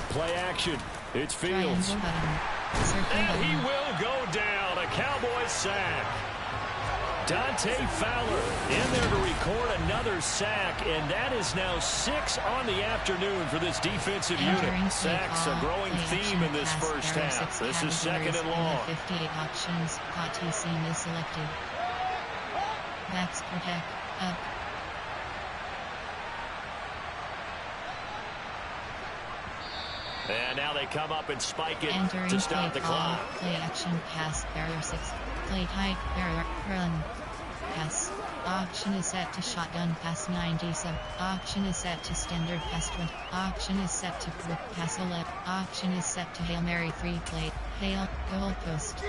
Play action. It's Fields. And he will go down. A Cowboys sack. Dante Fowler in there to record another sack, and that is now 6 on the afternoon for this defensive unit. Sacks a growing theme in this first half. This is second and long. 58 options. Hot team is selected. Backs protect. Up. And now they come up and spike it Entering to stop the clock. Play action pass. Barrier 6. Play tight. Barrier. Run. Pass. Option is set to shotgun pass 97. Option is set to standard pass 20. Option is set to quick pass 11. Option is set to Hail Mary free play. Hail. Goal post.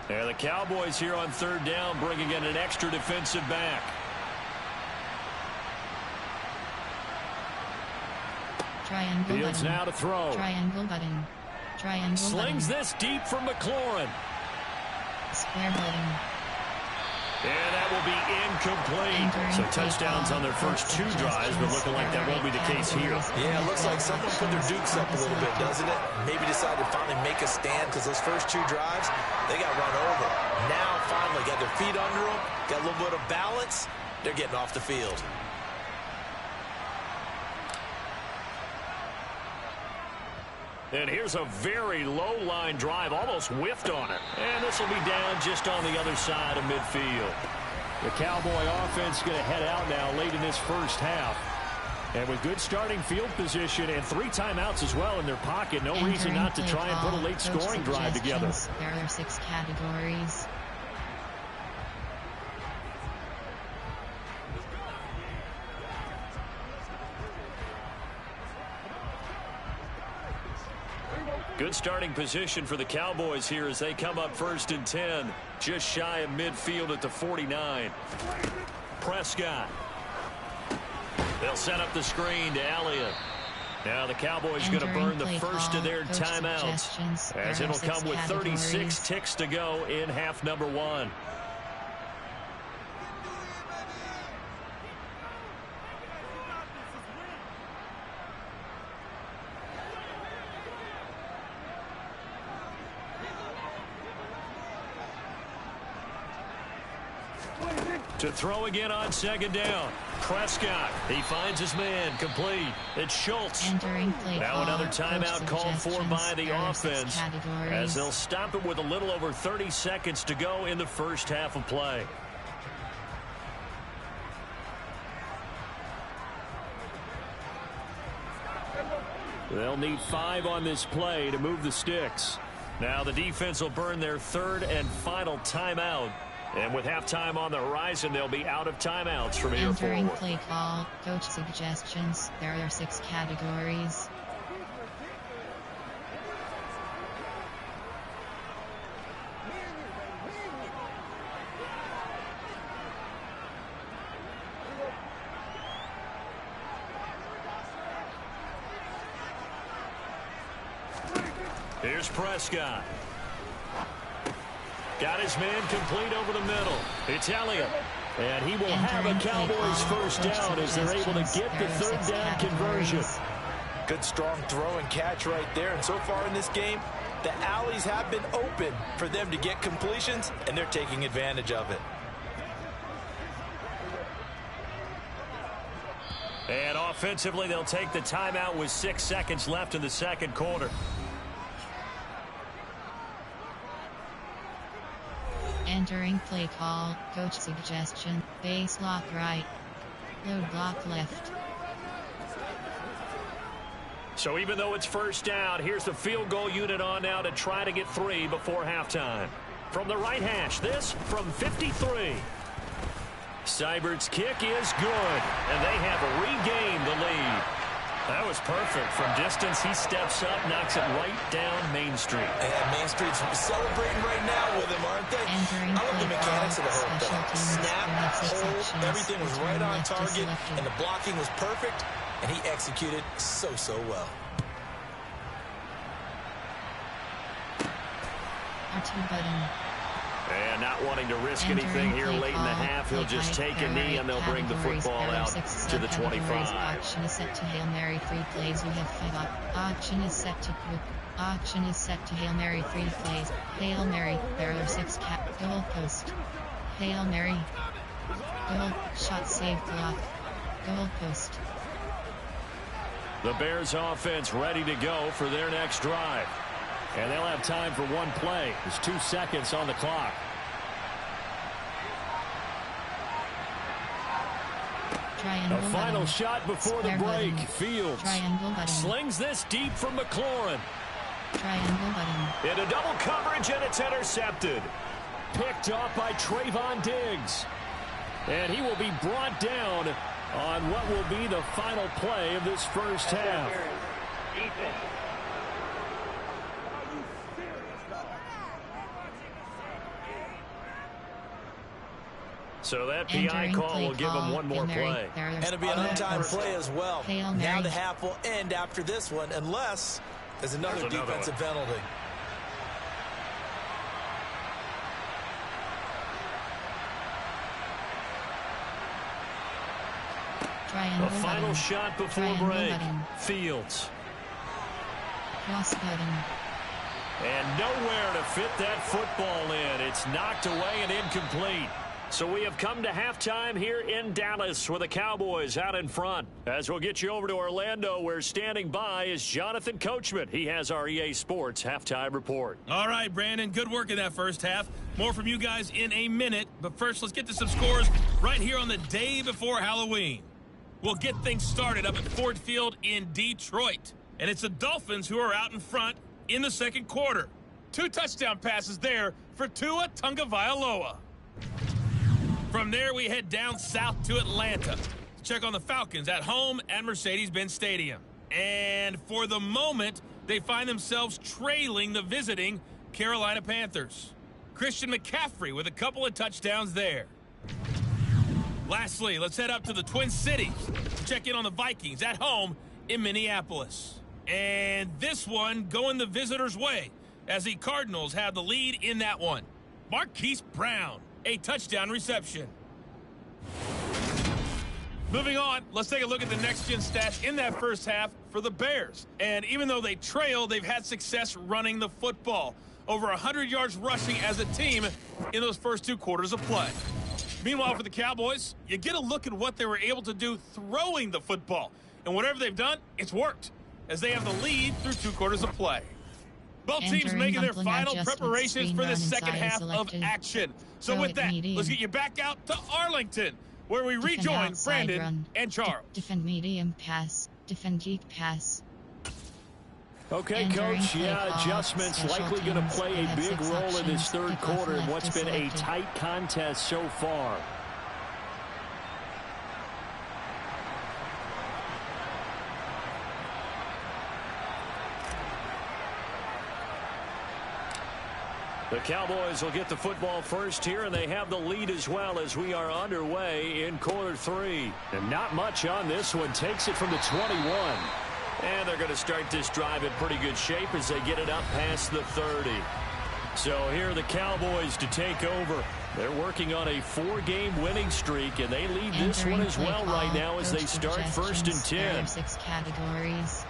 There the Cowboys here on third down, bringing in an extra defensive back. Triangle Fields button. now to throw. Triangle button. Triangle Slings button. this deep from McLaurin. Square button. And that will be incomplete. So touchdowns on their first 2 drives, but looking like that won't be the case here. Yeah, it looks like someone put their dukes up a little bit, doesn't it? Maybe decided to finally make a stand because those first 2 drives, they got run over. Now finally got their feet under them, got a little bit of balance. They're getting off the field. And here's a very low-line drive, almost whiffed on it. And this will be down just on the other side of midfield. The Cowboy offense going to head out now late in this first half. And with good starting field position and 3 timeouts as well in their pocket, no reason not to try and put a late scoring drive together. There are 6 categories. Good starting position for the Cowboys here as they come up first and 10. Just shy of midfield at the 49. Prescott. They'll set up the screen to Elliott. Now the Cowboys going to burn the first of their timeouts as it'll come with 36 ticks to go in half number 1. To throw again on second down. Prescott, he finds his man, complete. It's Schultz. Now another timeout called for by the offense as they'll stop it with a little over 30 seconds to go in the first half of play. They'll need 5 on this play to move the sticks. Now the defense will burn their third and final timeout. And with halftime on the horizon, they'll be out of timeouts from here forward. Entering play call, coach suggestions. There are 6 categories. Here's Prescott. Got his man complete over the middle. It's Elliott. And he will have a Cowboys first down as they're able to get the third down conversion. Good strong throw and catch right there. And so far in this game, the alleys have been open for them to get completions, and they're taking advantage of it. And offensively, they'll take the timeout with 6 seconds left in the second quarter. Entering play call, coach suggestion, base lock right, load block left. So even though it's first down, here's the field goal unit on now to try to get 3 before halftime. From the right hash, this from 53. Seibert's kick is good, and they have regained the lead. That was perfect. From distance, he steps up, knocks it right down Main Street. And Main Street's celebrating right now with him, aren't they? I love the mechanics of the whole thing. Snap, hold, everything was right on target, and the blocking was perfect, and he executed so well. R2 button. And not wanting to risk anything here late in the half, he'll just take a knee and they'll bring the football out to the 25. Auction is set to Hail Mary free plays. We have 5 Auction is set to quick. Auction is set to Hail Mary free plays. Hail Mary. There are 6 goal post. Hail Mary. Goal. Shot save block. Goal post. The Bears offense ready to go for their next drive. And they'll have time for one play. There's 2 seconds on the clock. Triangle a final button. shot before Square the break. button. Fields Triangle button. slings this deep from McLaurin. Triangle button. Into double coverage, and it's intercepted. Picked up by Trayvon Diggs. And he will be brought down on what will be the final play of this first half. So that PI call will give him one more play. And it'll be an untimed play as well. Now the half will end after this one, unless there's another defensive penalty. Triangle a final button. shot before Triangle break. Button. Fields. Cross button. And nowhere to fit that football in. It's knocked away and incomplete. So we have come to halftime here in Dallas with the Cowboys out in front. As we'll get you over to Orlando, where standing by is Jonathan Coachman. He has our EA Sports halftime report. All right, Brandon, good work in that first half. More from you guys in a minute. But first, let's get to some scores right here on the day before Halloween. We'll get things started up at Ford Field in Detroit. And it's the Dolphins who are out in front in the second quarter. 2 touchdown passes there for Tua Tagovailoa. From there, we head down south to Atlanta to check on the Falcons at home at Mercedes-Benz Stadium. And for the moment, they find themselves trailing the visiting Carolina Panthers. Christian McCaffrey with a couple of touchdowns there. Lastly, let's head up to the Twin Cities to check in on the Vikings at home in Minneapolis. And this one going the visitors' way as the Cardinals have the lead in that one. Marquise Brown, a touchdown reception. Moving on, let's take a look at the next-gen stats in that first half for the Bears. And even though they trail, they've had success running the football. Over 100 yards rushing as a team in those first 2 quarters of play. Meanwhile, for the Cowboys, you get a look at what they were able to do throwing the football. And whatever they've done, it's worked, as they have the lead through 2 quarters of play. Both teams making their final preparations for the second half of action. So with that, let's get you back out to Arlington, where we rejoin Brandon and Charles. Defend medium pass. Defend deep pass. Okay, Coach, adjustments likely going to play a big role in this third quarter in what's been a tight contest so far. The Cowboys will get the football first here, and they have the lead as well as we are underway in quarter 3. And not much on this one. Takes it from the 21. And they're going to start this drive in pretty good shape as they get it up past the 30. So here are the Cowboys to take over. They're working on a 4-game winning streak, and they lead this one as well right now as they start first and 10. There are 6 categories.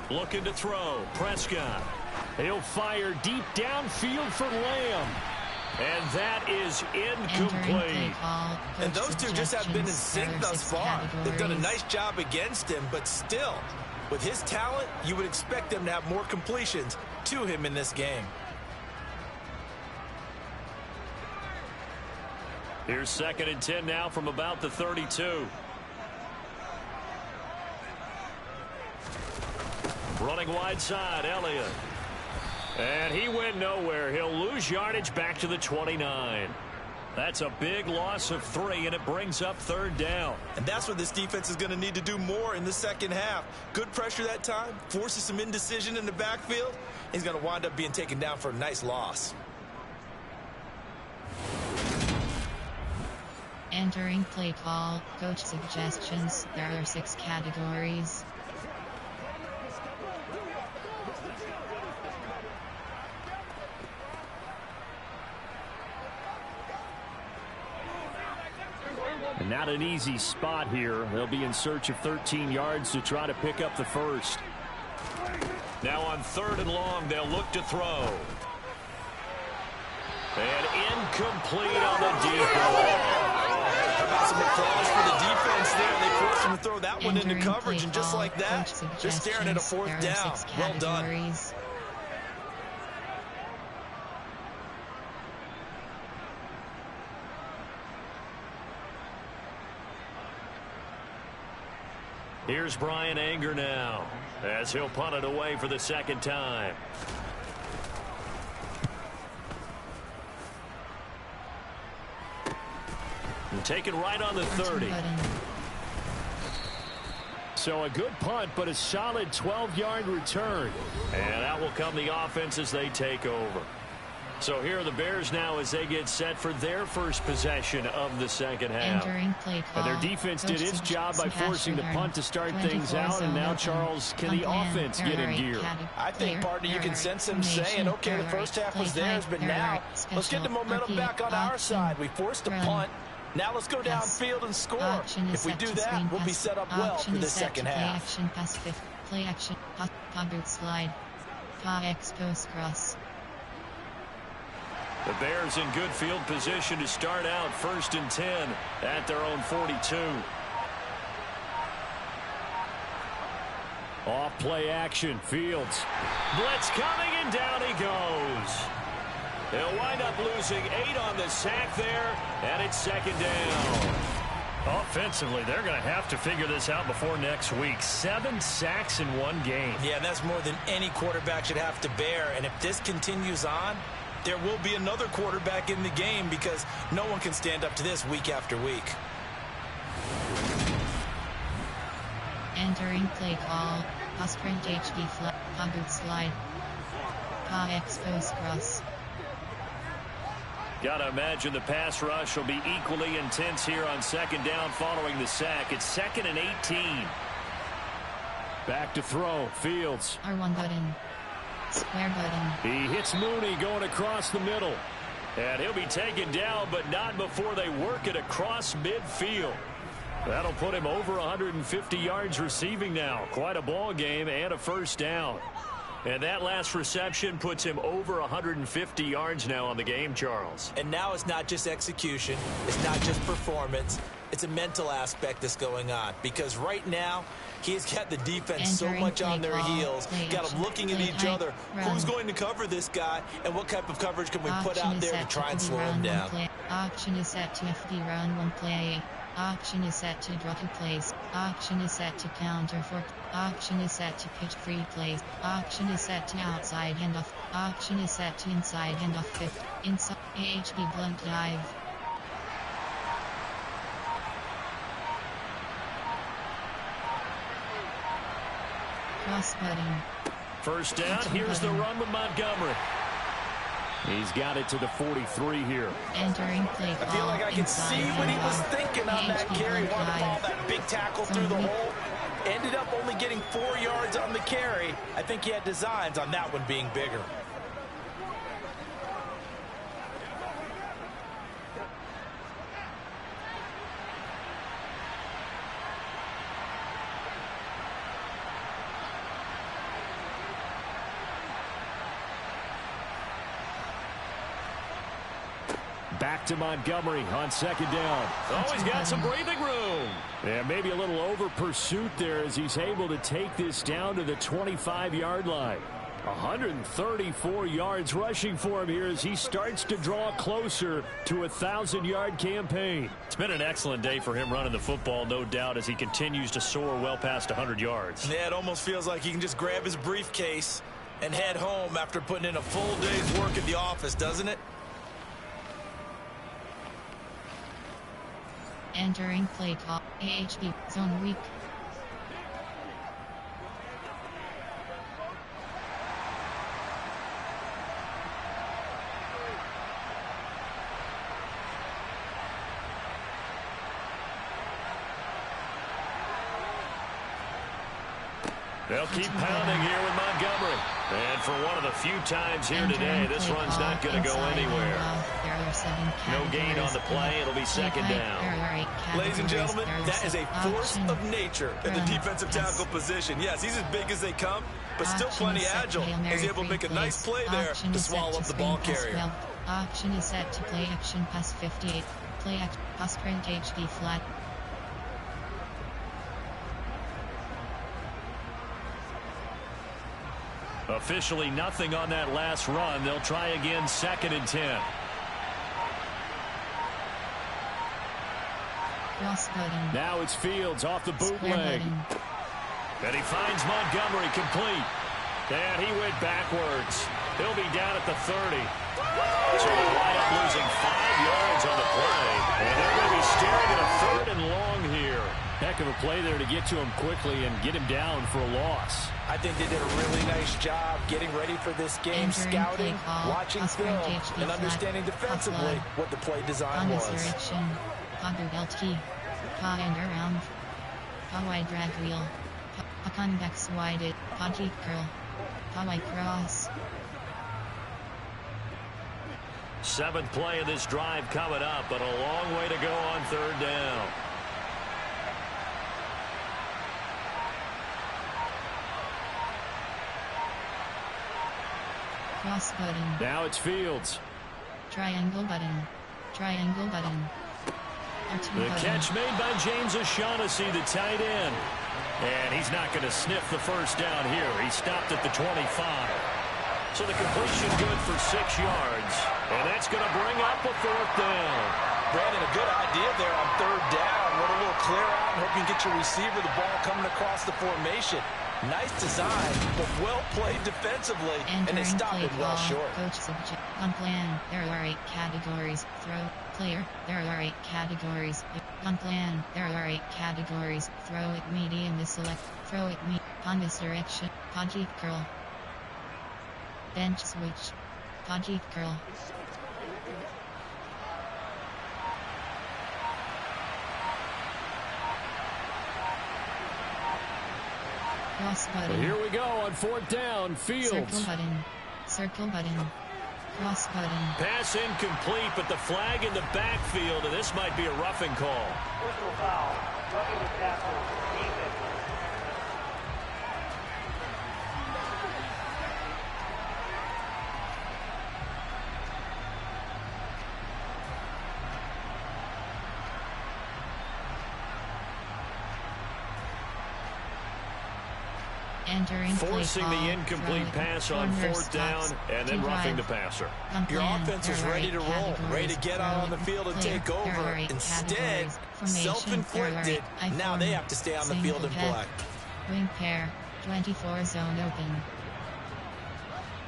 Looking to throw. Prescott. He'll fire deep downfield for Lamb. And that is incomplete. And those two just have been in sync thus far. They've done a nice job against him, but still, with his talent, you would expect them to have more completions to him in this game. Here's 2nd and 10 now from about the 32. Running wide side, Elliott. And he went nowhere. He'll lose yardage back to the 29. That's a big loss of 3, and it brings up 3rd down. And that's what this defense is going to need to do more in the second half. Good pressure that time, forces some indecision in the backfield. He's going to wind up being taken down for a nice loss. Entering play call, coach suggestions. There are 6 categories. And not an easy spot here. They'll be in search of 13 yards to try to pick up the first. Now on 3rd and long, they'll look to throw. And incomplete on the deep ball. How about some applause for the defense there? They forced him to throw that one into coverage, and just like that, they're staring at a 4th down. Well done. Here's Brian Anger now, as he'll punt it away for the 2nd time. And taken right on the 30. So a good punt, but a solid 12-yard return. And out will come the offense as they take over. So here are the Bears now as they get set for their first possession of the second half. And their defense did its job by forcing the punt to start things out. And now, Charles, can the offense get in gear? I think, partner, you can sense them saying, okay, the first half was theirs, but now let's get the momentum back on our side. We forced a punt. Now let's go downfield and score. If we do that, we'll be set up well for the second half. Play action, pass, boot slide, pass, expose cross. The Bears in good field position to start out 1st and 10 at their own 42. Off play action, Fields. Blitz coming, and down he goes. They'll wind up losing 8 on the sack there, and it's 2nd down. Offensively, they're going to have to figure this out before next week. 7 sacks in one game. Yeah, that's more than any quarterback should have to bear. And if this continues on, there will be another quarterback in the game because no one can stand up to this week after week. Entering play call, pass sprint HD flat, boot slide, pass expose cross. Got to imagine the pass rush will be equally intense here on 2nd down following the sack. It's 2nd and 18. Back to throw, Fields. R1 button. Square button. He hits Mooney going across the middle. And he'll be taken down, but not before they work it across midfield. That'll put him over 150 yards receiving now. Quite a ball game and a 1st down. And that last reception puts him over 150 yards now on the game, Charles. And now it's not just execution. It's not just performance. It's a mental aspect that's going on. Because right now, he's got the defense so much on their heels. Got them looking at each other. Who's going to cover this guy? And what type of coverage can we put out there to try and slow him down? Option is set to FD round 1 play. Option is set to drop in place. Option is set to counter for. Option is set to pitch free plays. Option is set to outside handoff. Option is set to inside handoff 5th. Inside AHB blunt dive. Cross button. 1st down. Here's the run with Montgomery. He's got it to the 43 here. Entering play call. I feel like I can see what he was thinking on that carry. Wanted to ball that big tackle through the hole. Ended up only getting 4 yards on the carry. I think he had designs on that one being bigger. Back to Montgomery on second down. Oh, he's got some breathing room. Yeah, maybe a little over pursuit there as he's able to take this down to the 25-yard line. 134 yards rushing for him here as he starts to draw closer to a 1,000-yard campaign. It's been an excellent day for him running the football, no doubt, as he continues to soar well past 100 yards. Yeah, it almost feels like he can just grab his briefcase and head home after putting in a full day's work at the office, doesn't it? Entering play call. AHB zone weak. They'll keep pounding here with Montgomery. And for one of the few times here today, this run's not going to go anywhere. No gain on the play. It'll be second down. Ladies and gentlemen, that is a force of nature at the defensive tackle position. Yes, he's as big as they come, but still plenty agile. He's able to make a nice play there to swallow up the ball carrier. Option is set to play action pass 58. Play action pass print HD flat. Officially nothing on that last run. They'll try again, second and 10. Cross button. Now it's Fields off the bootleg. And he finds Montgomery complete. And he went backwards. He'll be down at the 30. So we'll wind up losing 5 yards on the play. And they're going to be staring at a 3rd and long here. Heck of a play there to get to him quickly and get him down for a loss. I think they did a really nice job getting ready for this game, scouting, watching film, and understanding defensively what the play design was. End around. Wide drag wheel. Convex wide it. Deep curl. Wide cross. 7th play of this drive coming up, but a long way to go on 3rd down. Cross button. Now it's Fields. Triangle button. Triangle button. The catch made by James O'Shaughnessy, the tight end. And he's not going to sniff the first down here. He stopped at the 25. So the completion good for 6 yards. And that's going to bring up a 4th down. Brandon, a good idea there on 3rd down. What a little clear out. Hope you can get your receiver the ball coming across the formation. Nice design, but well played defensively, and they stopped it well short. Coach subject on plan. There are 8 categories. Throw, player. There are 8 categories. On plan. There are 8 categories. Throw it medium to select. Throw it on misdirection. Deep curl. Bench switch. Deep curl. Cross button. Well, here we go on 4th down. Fields. Circle button. Circle button. Cross button. Pass incomplete, but the flag in the backfield, and this might be a roughing call. Personal foul. Roughing the tackle. Defense. Forcing the incomplete pass on 4th down and then roughing the passer. Your offense was ready to roll, ready to get out on the field and take over. Instead, self-inflicted. Now they have to stay on the field and play. Wing pair, 24 zone open.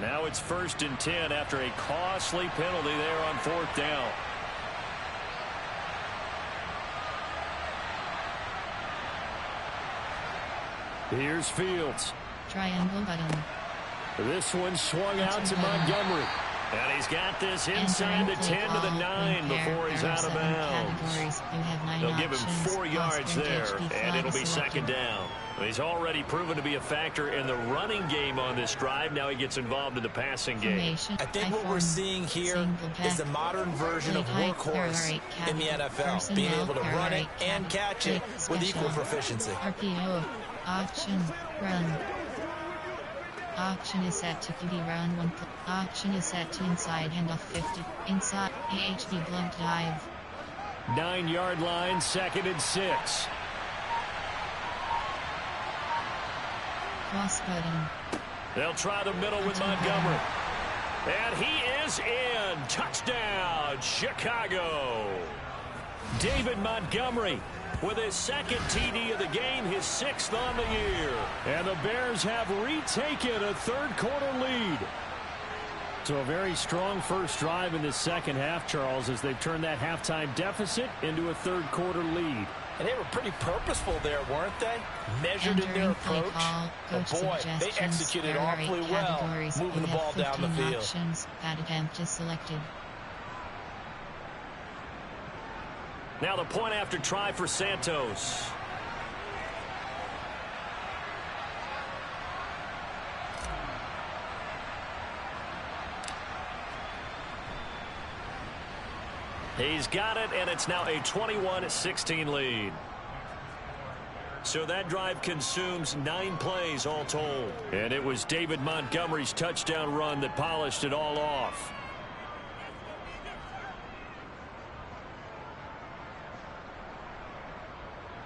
Now it's 1st and 10 after a costly penalty there on 4th down. Here's Fields. Triangle button. This one swung out to Montgomery. And he's got this inside the 10 to the 9 before he's out of bounds. They'll give him 4 yards there, and it'll be 2nd down. He's already proven to be a factor in the running game on this drive. Now he gets involved in the passing game. I think what we're seeing here is the modern version of workhorse in the NFL, being able to run it and catch it with equal proficiency. RPO, option, run. Option is set to QB round 1. Option is set to inside handoff 50. Inside AHD blunt dive. 9-yard line, 2nd and 6. Cross button. They'll try the middle with Montgomery. And he is in. Touchdown, Chicago. David Montgomery with his 2nd TD of the game, his 6th on the year. And the Bears have retaken a 3rd quarter lead. So a very strong first drive in the 2nd half, Charles, as they've turned that halftime deficit into a 3rd quarter lead. And they were pretty purposeful there, weren't they? Measured in their approach. But boy, they executed awfully well, moving the ball down the field. Options. That attempt is selected. Now the point after try for Santos. He's got it, and it's now a 21-16 lead. So that drive consumes 9 plays all told. And it was David Montgomery's touchdown run that polished it all off.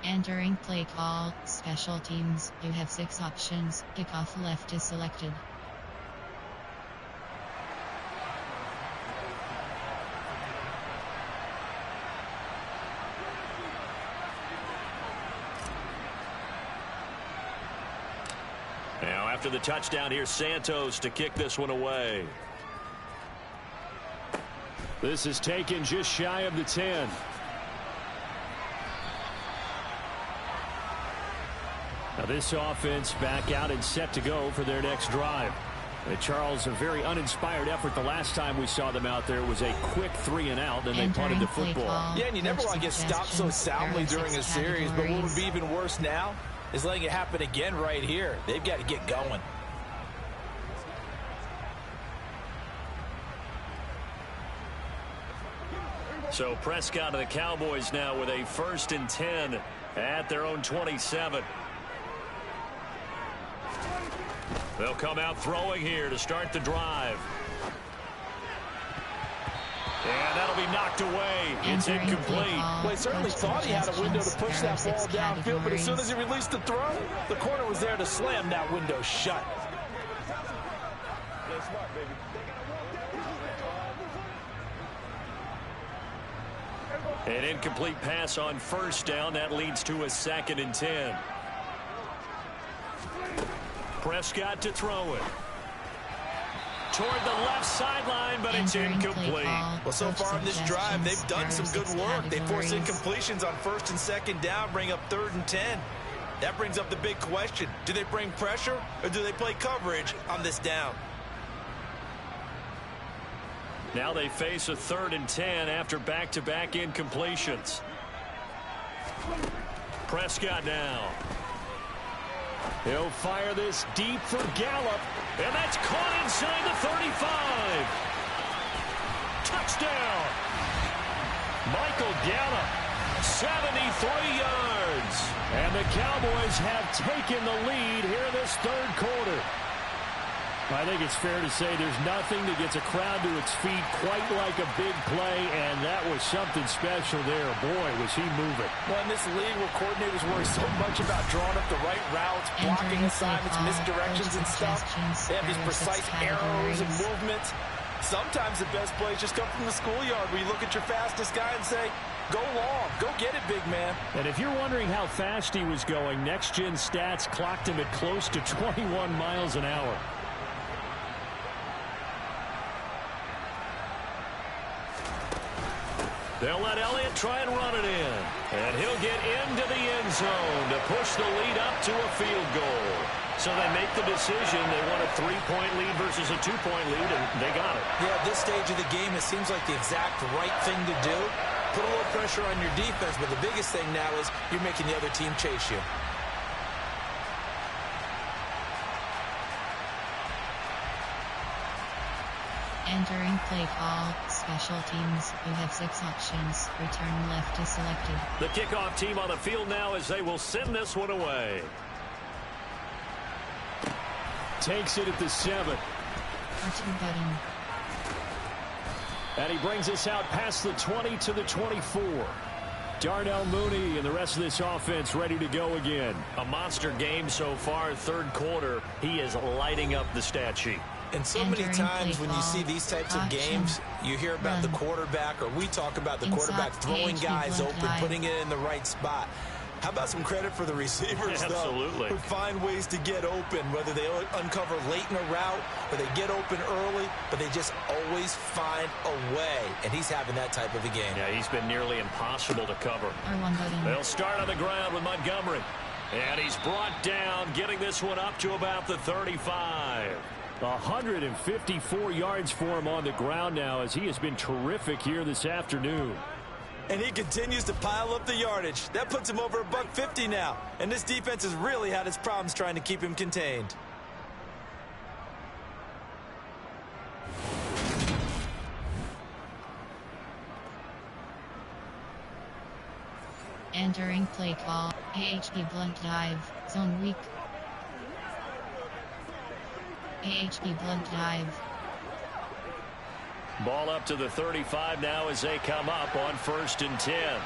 Entering play call, special teams. You have 6 options. Kickoff left is selected. Now after the touchdown, here's Santos to kick this one away. This is taken just shy of the 10. Now this offense back out and set to go for their next drive. Charles, a very uninspired effort the last time we saw them out there. It was a quick 3 and out, then they punted the football. Yeah, and you never want to get stopped so soundly during a series, but what would be even worse now is letting it happen again right here. They've got to get going. So Prescott of the Cowboys now with a 1st and 10 at their own 27. They'll come out throwing here to start the drive. And that'll be knocked away. It's incomplete. Well, he certainly thought he had a window to push that ball downfield, but as soon as he released the throw, the corner was there to slam that window shut. An incomplete pass on 1st down. That leads to a 2nd and 10. Prescott to throw it. Toward the left sideline, but it's incomplete. Well, so far in this drive, they've done some good work. They force incompletions on 1st and 2nd down, bring up 3rd and 10. That brings up the big question. Do they bring pressure, or do they play coverage on this down? Now they face a 3rd and 10 after back-to-back incompletions. Prescott now. He'll fire this deep for Gallup. And that's caught inside the 35. Touchdown. Michael Gallup, 73 yards. And the Cowboys have taken the lead here this 3rd quarter. I think it's fair to say there's nothing that gets a crowd to its feet quite like a big play, and that was something special there. Boy, was he moving. Well, in this league where coordinators worry so much about drawing up the right routes, blocking assignments, misdirections and stuff, they have these precise arrows and movements. Sometimes the best plays just come from the schoolyard where you look at your fastest guy and say, go long, go get it, big man. And if you're wondering how fast he was going, Next Gen Stats clocked him at close to 21 miles an hour. They'll let Elliott try and run it in. And he'll get into the end zone to push the lead up to a field goal. So they make the decision. They want a 3-point lead versus a 2-point lead, and they got it. Yeah, at this stage of the game, it seems like the exact right thing to do. Put a little pressure on your defense, but the biggest thing now is you're making the other team chase you. Entering play call, special teams. You have 6 options. Return left is selected. The kickoff team on the field now as they will send this one away. takes it at the 7. R2 button. And he brings us out past the 20 to the 24. Darnell Mooney and the rest of this offense ready to go again. A monster game so far. Third quarter, he is lighting up the stat sheet. And so many times when you see these types of games, you hear about the quarterback, or we talk about the quarterback throwing guys open, putting it in the right spot. How about some credit for the receivers, though? Absolutely. Who find ways to get open, whether they uncover late in a route or they get open early, but they just always find a way. And he's having that type of a game. Yeah, he's been nearly impossible to cover. They'll start on the ground with Montgomery. And he's brought down, getting this one up to about the 35. 154 yards for him on the ground now, as he has been terrific here this afternoon. And he continues to pile up the yardage. That puts him over $150 now. And this defense has really had its problems trying to keep him contained. Entering play call. AHP blunt dive. Zone weak. AHP blunt dive. Ball up to the 35 now as they come up on 1st and 10.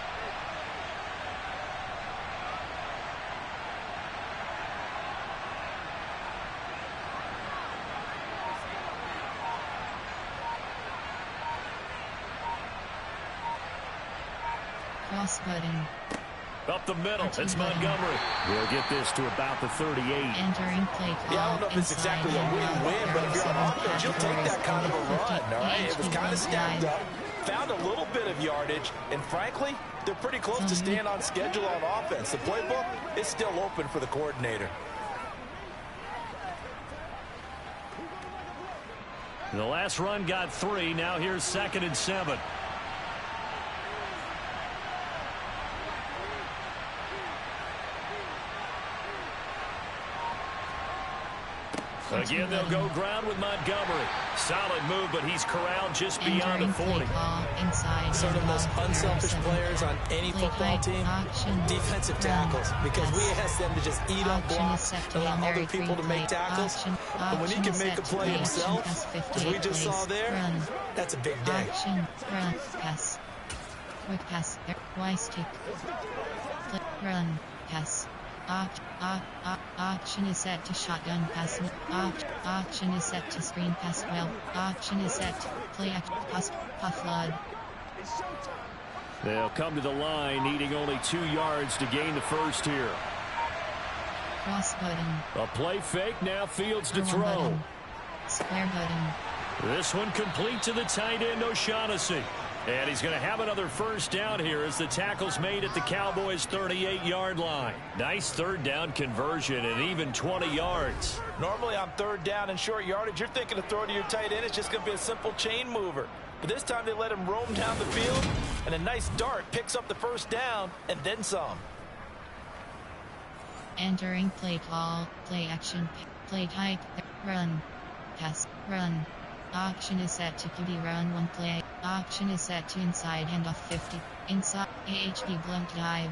Cross button. Up the middle, it's Montgomery. We'll get this to about the 38. Entering play call. Yeah, I don't know if it's exactly a win-win, but if you're on offense, you'll take that kind of a run, all right? It was kind of stacked up, found a little bit of yardage, and frankly, they're pretty close to staying on schedule on offense. The playbook is still open for the coordinator. The last run got 3. Now here's 2nd and 7. Again, they'll go ground with Montgomery. Solid move, but he's corralled just beyond the 40. Some of the most unselfish players on any football team, defensive tackles, because we ask them to just eat up blocks, allow other people to make tackles. But when he can make a play himself, as we just saw there, that's a big day. Pass. Quick pass. Y stick. Run. Pass. Option is set to shotgun pass. Option is set to screen pass. Option is set to play pass. Flood. They'll come to the line, needing only 2 yards to gain the first here. Cross button. A play fake, now Fields to throw. Button. Square button. This one complete to the tight end, O'Shaughnessy. And he's going to have another first down here as the tackle's made at the Cowboys' 38-yard line. Nice third down conversion and even 20 yards. Normally on third down and short yardage, you're thinking to throw to your tight end. It's just going to be a simple chain mover. But this time they let him roam down the field, and a nice dart picks up the first down and then some. Entering play call. Play action. Play type. Run. Pass. Run. Option is set to QB run 1 play. Option is set to inside handoff 50. Inside AHP blunt dive.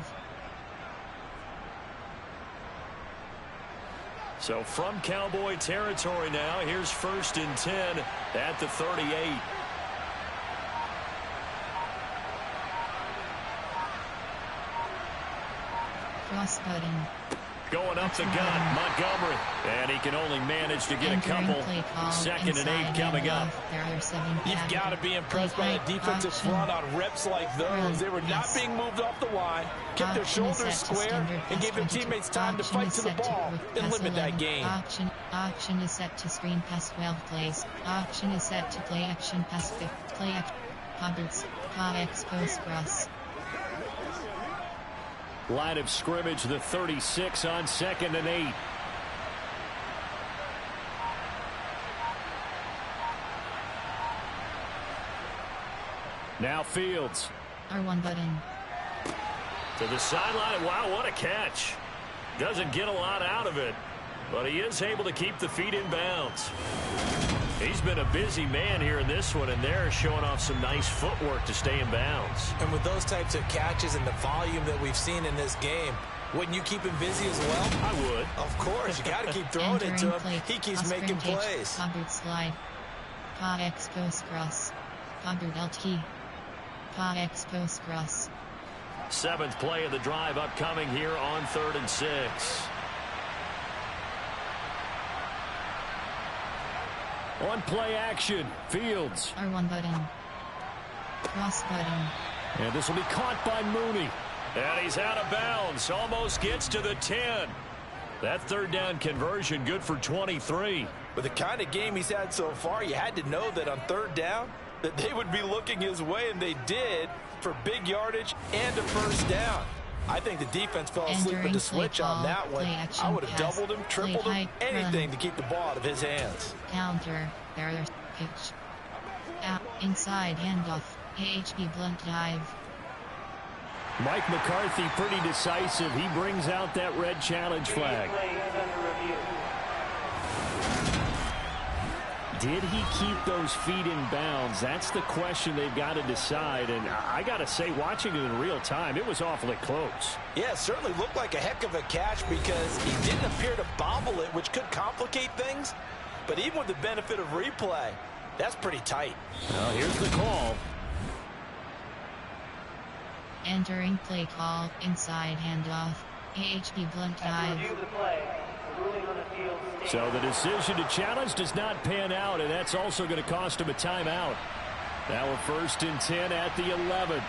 So from Cowboy territory now, here's 1st and 10 at the 38. Cross button. Going up the gut, Montgomery. And he can only manage to get a couple. 2nd and 8 coming up. You've got to be impressed by the defensive front on reps like those. They were not being moved off the line, kept their shoulders square, and gave their teammates time to fight to the ball and limit that game. Option is set to screen pass 12 plays. Option is set to play action pass 5. Play action. Hobbits. Post cross. Line of scrimmage, the 36 on 2nd and 8. Now Fields. R1 button. To the sideline. Wow, what a catch. Doesn't get a lot out of it, but he is able to keep the feet in bounds. He's been a busy man here in this one, and they're showing off some nice footwork to stay in bounds. And with those types of catches and the volume that we've seen in this game, Wouldn't you keep him busy as well? I would. Of course. You got to keep throwing it to him. He keeps making plays. Boot slide. Pa expose cross. Boot LT. Pa expose cross. 7th play of the drive upcoming here on 3rd and 6. On play action, Fields. R1 button. Cross button. And this will be caught by Mooney. And he's out of bounds. Almost gets to the 10. That 3rd down conversion good for 23. With the kind of game he's had so far, you had to know that on 3rd down that they would be looking his way, and they did, for big yardage and a 1st down. I think the defense fell asleep with the switch on that one. I would have doubled him, tripled him, anything to keep the ball out of his hands. Counter, barrier, pitch. Out, inside handoff, AHP blunt dive. Mike McCarthy pretty decisive. He brings out that red challenge flag. Did he keep those feet in bounds? That's the question they've got to decide. And I got to say, watching it in real time, it was awfully close. Yeah, it certainly looked like a heck of a catch because he didn't appear to bobble it, which could complicate things. But even with the benefit of replay, that's pretty tight. Well, here's the call. Entering play call, inside handoff, AHP blunt dive. So the decision to challenge does not pan out, and that's also going to cost him a timeout. Now we're 1st and 10 at the 11.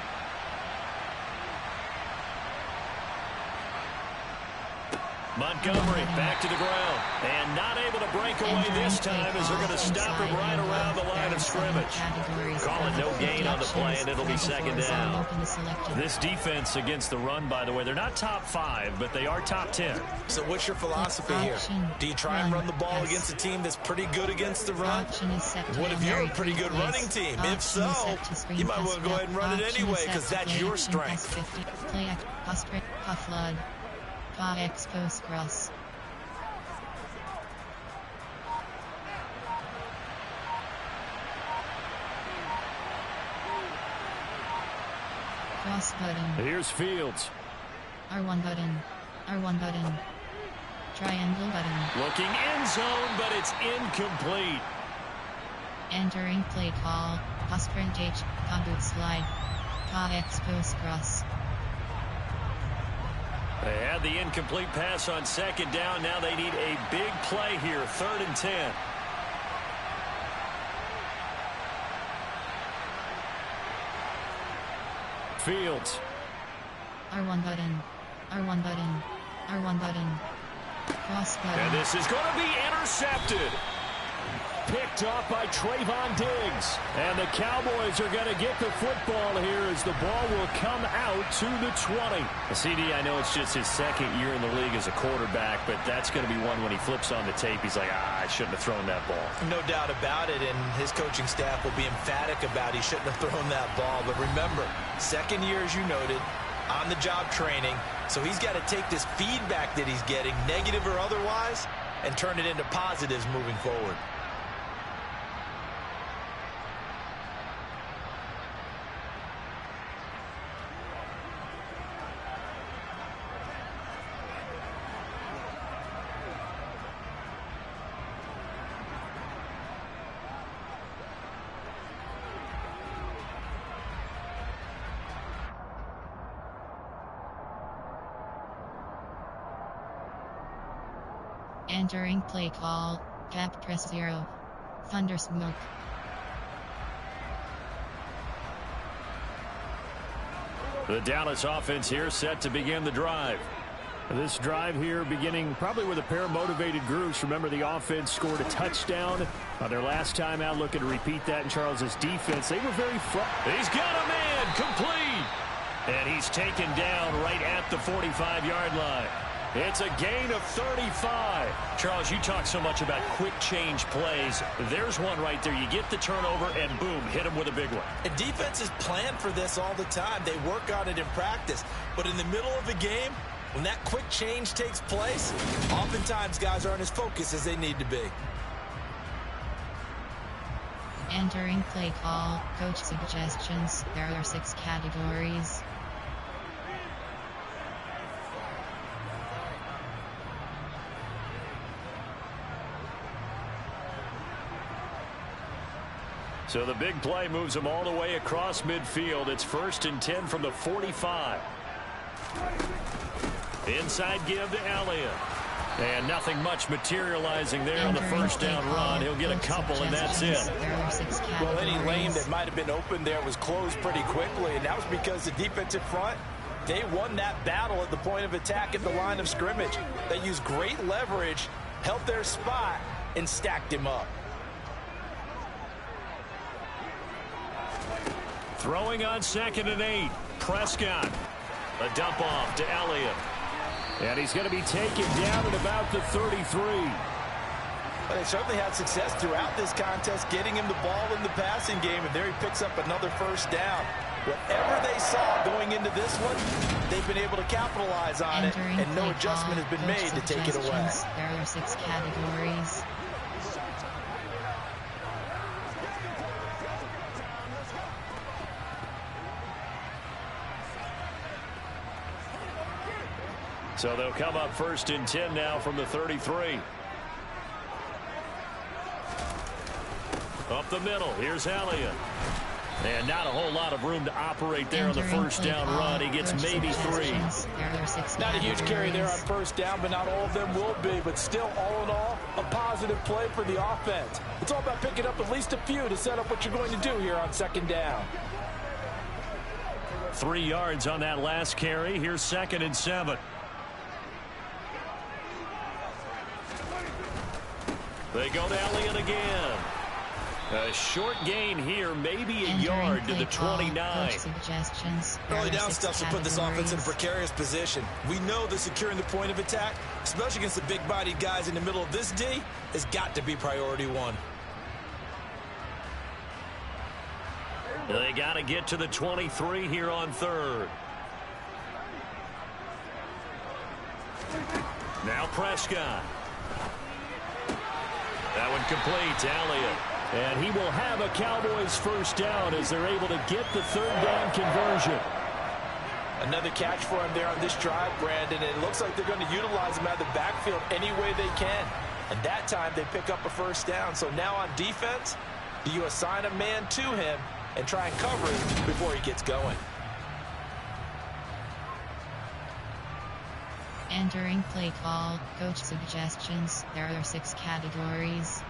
Montgomery back to the ground. And not able to break away this time as they're going to stop him right around the line of scrimmage. Call it no gain on the play, and it'll be 2nd down. This defense against the run, by the way, they're not top 5, but they are top 10. So what's your philosophy here? Do you try and run the ball against a team that's pretty good against the run? What if you're a pretty good running team? If so, you might want to go ahead and run it anyway because that's your strength. Flood. Pa expose cross. Cross button. Here's Fields. R1 button. R1 button. Triangle button. Looking end zone, but it's incomplete. Entering play call. Pa sprint H. Pa boot slide. Pa expose cross. They had the incomplete pass on 2nd down. Now they need a big play here. 3rd and 10. Fields. R1 button. R1 button. R1 button. Cross button. And this is going to be intercepted. Picked off by Trayvon Diggs. And the Cowboys are going to get the football here as the ball will come out to the 20. CD, I know it's just his 2nd year in the league as a quarterback, but that's going to be one when he flips on the tape, he's like, I shouldn't have thrown that ball. No doubt about it, and his coaching staff will be emphatic about he shouldn't have thrown that ball. But remember, 2nd year, as you noted, on-the-job training, so he's got to take this feedback that he's getting, negative or otherwise, and turn it into positives moving forward. Entering play call. Cap press 0. Thunder smoke. The Dallas offense here set to begin the drive. This drive here beginning probably with a pair of motivated groups. Remember, the offense scored a touchdown on their last time out. Looking to repeat that in Charles's defense. They were very He's got a man complete. And he's taken down right at the 45-yard line. It's a gain of 35. Charles, you talk so much about quick change plays. There's one right there. You get the turnover, and boom, hit him with a big one. And defenses plan for this all the time. They work on it in practice. But in the middle of a game, when that quick change takes place, oftentimes guys aren't as focused as they need to be. Entering play call. Coach suggestions. There are 6 categories. So the big play moves them all the way across midfield. It's 1st and 10 from the 45. Inside give to Elliott. And nothing much materializing there on the first down run. He'll get a couple, and that's it. Well, any lane that might have been open there was closed pretty quickly, and that was because the defensive front, they won that battle at the point of attack at the line of scrimmage. They used great leverage, held their spot, and stacked him up. Throwing on 2nd and 8. Prescott. A dump off to Elliott. And he's going to be taken down at about the 33. But they certainly had success throughout this contest, getting him the ball in the passing game, and there he picks up another first down. Whatever they saw going into this one, they've been able to capitalize on it, and no adjustment has been made to take it away. There are 6 categories. So they'll come up 1st and 10 now from the 33. Up the middle. Here's Elliott. And not a whole lot of room to operate there on the first down run. He gets maybe 3. Not a huge carry there on first down, but not all of them will be. But still, all in all, a positive play for the offense. It's all about picking up at least a few to set up what you're going to do here on 2nd down. 3 yards on that last carry. Here's 2nd and 7. They go to Elliott again. A short gain here, maybe a yard to the 29. Early down stuff should put this offense in a precarious position. We know that securing the point of attack, especially against the big-bodied guys in the middle of this D, has got to be priority 1. They got to get to the 23 here on 3rd. Now Prescott. That one complete to Elliott. And he will have a Cowboys first down as they're able to get the 3rd down conversion. Another catch for him there on this drive, Brandon. It looks like they're going to utilize him out of the backfield any way they can. And that time they pick up a first down. So now on defense, do you assign a man to him and try and cover him before he gets going? Entering play call, coach suggestions. There are 6 categories.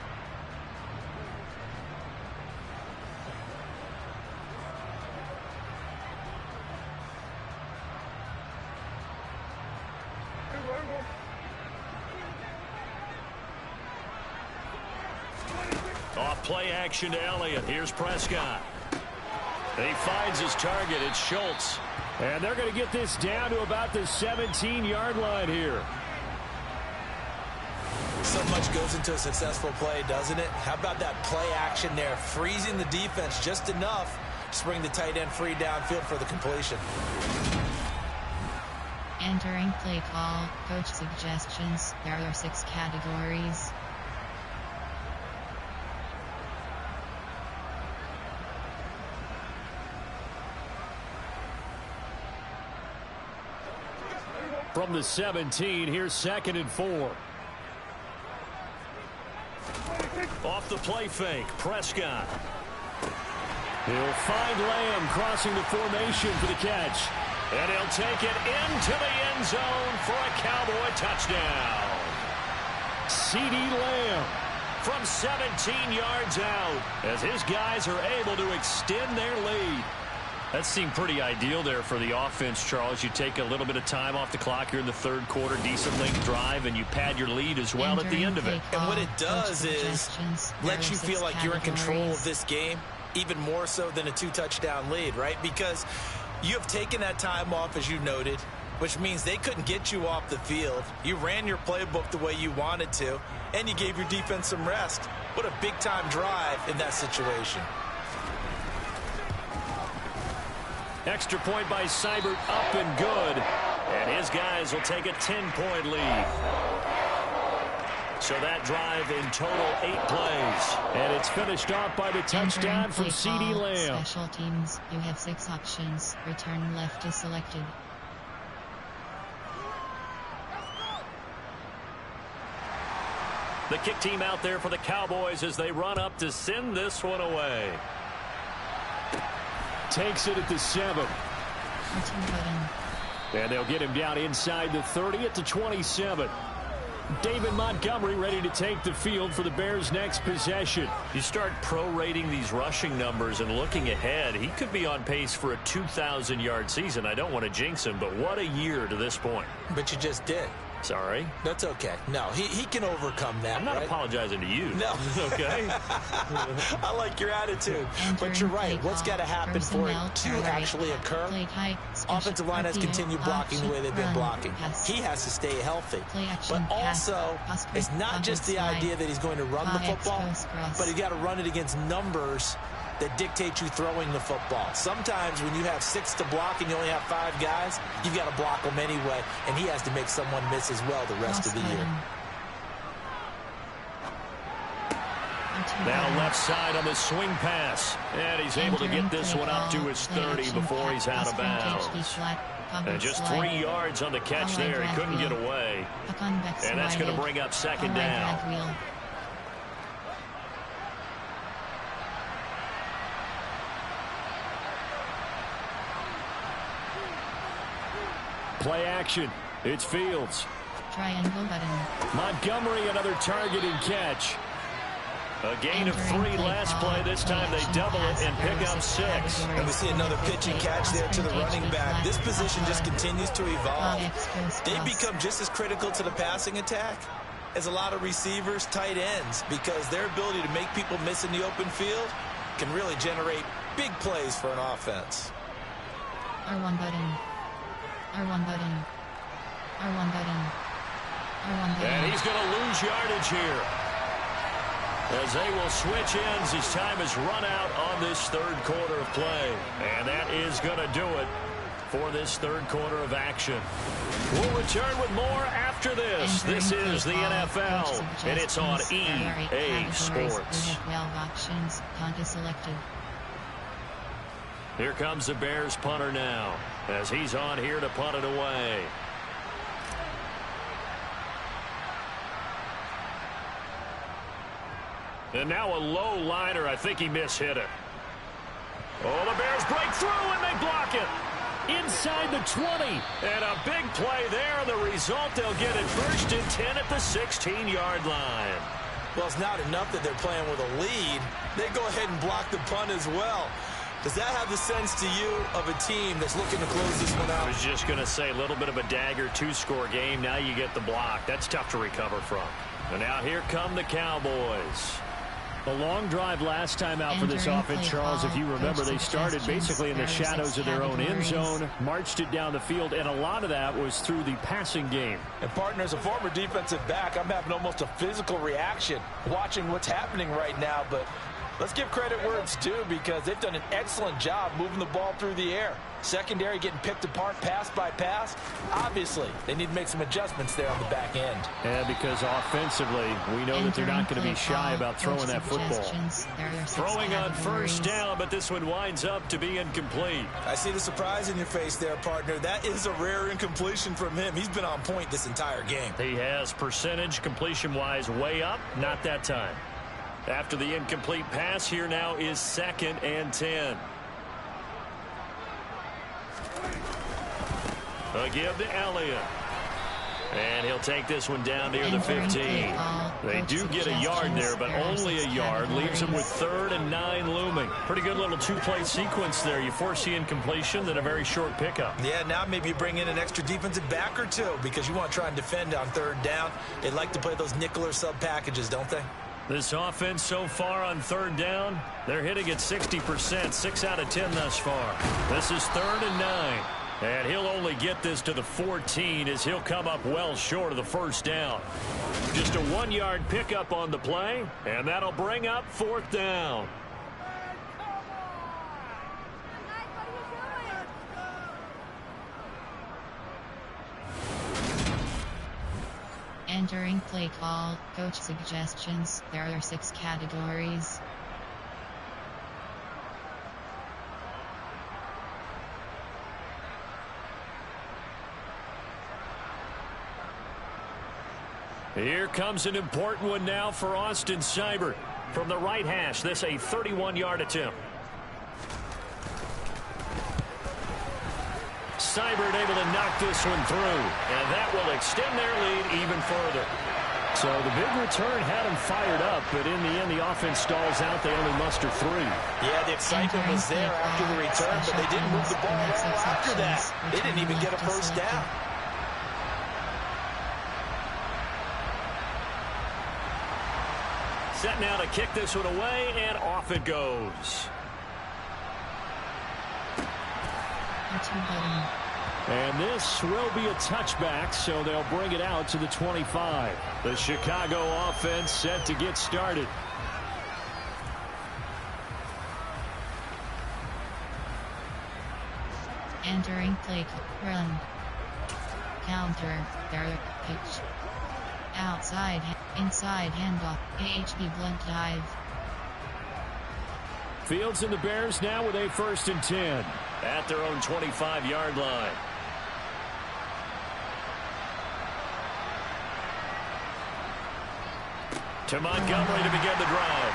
Off play action to Elliott. Here's Prescott. He finds his target. It's Schultz. And they're going to get this down to about the 17-yard line here. So much goes into a successful play, doesn't it? How about that play action there, freezing the defense just enough to bring the tight end free downfield for the completion. Entering play call, coach suggestions. There are 6 categories. From the 17, here's 2nd and 4. Off the play fake, Prescott. He'll find Lamb crossing the formation for the catch. And he'll take it into the end zone for a Cowboy touchdown. CeeDee Lamb from 17 yards out as his guys are able to extend their lead. That seemed pretty ideal there for the offense, Charles. You take a little bit of time off the clock here in the 3rd quarter, decent length drive, and you pad your lead as well at the end of it. And what it does is let you feel like you're in control of this game, even more so than a 2-touchdown lead, right? Because you have taken that time off, as you noted, which means they couldn't get you off the field. You ran your playbook the way you wanted to, and you gave your defense some rest. What a big-time drive in that situation. Extra point by Seibert, up and good. And his guys will take a 10-point lead. So that drive in total 8 plays. And it's finished off by the touchdown from CeeDee Lamb. Special teams, you have 6 options. Return left is selected. The kick team out there for the Cowboys as they run up to send this one away. Takes it at the 7. And they'll get him down inside the 30 at the 27. David Montgomery ready to take the field for the Bears' next possession. You start prorating these rushing numbers and looking ahead, he could be on pace for a 2,000-yard season. I don't want to jinx him, but what a year to this point. But you just did. Sorry? That's okay. No, he can overcome that. I'm not apologizing to you. No. Okay? I like your attitude. But you're right. What's got to happen for it to actually occur? Offensive line has continued blocking the way they've been blocking. He has to stay healthy. But also, it's not just the idea that he's going to run the football, but he's got to run it against numbers that dictate you throwing the football. Sometimes when you have 6 to block and you only have 5 guys, you've got to block them anyway, and he has to make someone miss as well the rest of the year. Now left side on the swing pass, and he's able to get this one up to his 30 before he's out of bounds. And just 3 yards on the catch there. He couldn't get away. And that's going to bring up second down. Play action. It's Fields. Triangle button. Montgomery, another target and catch. A gain of 3 last play. This time they double it and pick up 6. And we see another pitch and catch there to the running back. This position just continues to evolve. They become just as critical to the passing attack as a lot of receivers, tight ends, because their ability to make people miss in the open field can really generate big plays for an offense. R1 button. R1 button. R1 button. R1 button. And he's going to lose yardage here, as they will switch ends. His time has run out on this third quarter of play. And that is going to do it for this third quarter of action. We'll return with more after this. This is the NFL, and it's on EA Sports. Here comes the Bears punter now, as he's on here to punt it away. And now a low liner. I think he mishit it. Oh, the Bears break through and they block it. Inside the 20. And a big play there. And the result, they'll get it first and 10 at the 16-yard line. Well, it's not enough that they're playing with a lead. They go ahead and block the punt as well. Does that have the sense to you of a team that's looking to close this one out? I was just going to say, a little bit of a dagger 2-score game. Now you get the block. That's tough to recover from. And now here come the Cowboys. A long drive last time out for this offense, Charles. If you remember, they started basically in the shadows of their own end zone, marched it down the field, and a lot of that was through the passing game. And, partner, as a former defensive back, I'm having almost a physical reaction watching what's happening right now. But let's give credit where it's due, because they've done an excellent job moving the ball through the air. Secondary getting picked apart pass by pass. Obviously, they need to make some adjustments there on the back end. Yeah, because offensively, we know that they're not going to be shy about throwing that football. Throwing on first down, but this one winds up to be incomplete. I see the surprise in your face there, partner. That is a rare incompletion from him. He's been on point this entire game. He has percentage completion-wise way up. Not that time. After the incomplete pass, here now is 2nd and 10. A give to Elliott. And he'll take this one down near the 15. They do get a yard there, but only a yard. Leaves them with 3rd and 9 looming. Pretty good little 2-play sequence there. You force the incompletion, then a very short pickup. Yeah, now maybe you bring in an extra defensive back or two, because you want to try and defend on 3rd down. They like to play those nickel or sub packages, don't they? This offense so far on 3rd down, they're hitting at 60%, 6 out of 10 thus far. This is 3rd and 9. And he'll only get this to the 14 as he'll come up well short of the first down. Just a 1-yard pickup on the play, and that'll bring up 4th down. Entering play call, coach suggestions. There are 6 categories. Here comes an important one now for Austin Seibert. From the right hash, this a 31-yard attempt. Seibert able to knock this one through, and that will extend their lead even further. So the big return had them fired up, but in the end, the offense stalls out. They only muster 3. Yeah, the excitement was there after the return, but they didn't move the ball after that. They didn't even get a first down. Set now to kick this one away, and off it goes. And this will be a touchback, so they'll bring it out to the 25. The Chicago offense set to get started. Entering play, run, counter, their pitch, outside, inside handoff, AHB blunt dive. Fields and the Bears now with a 1st and 10. At their own 25-yard line. To Montgomery to begin the drive.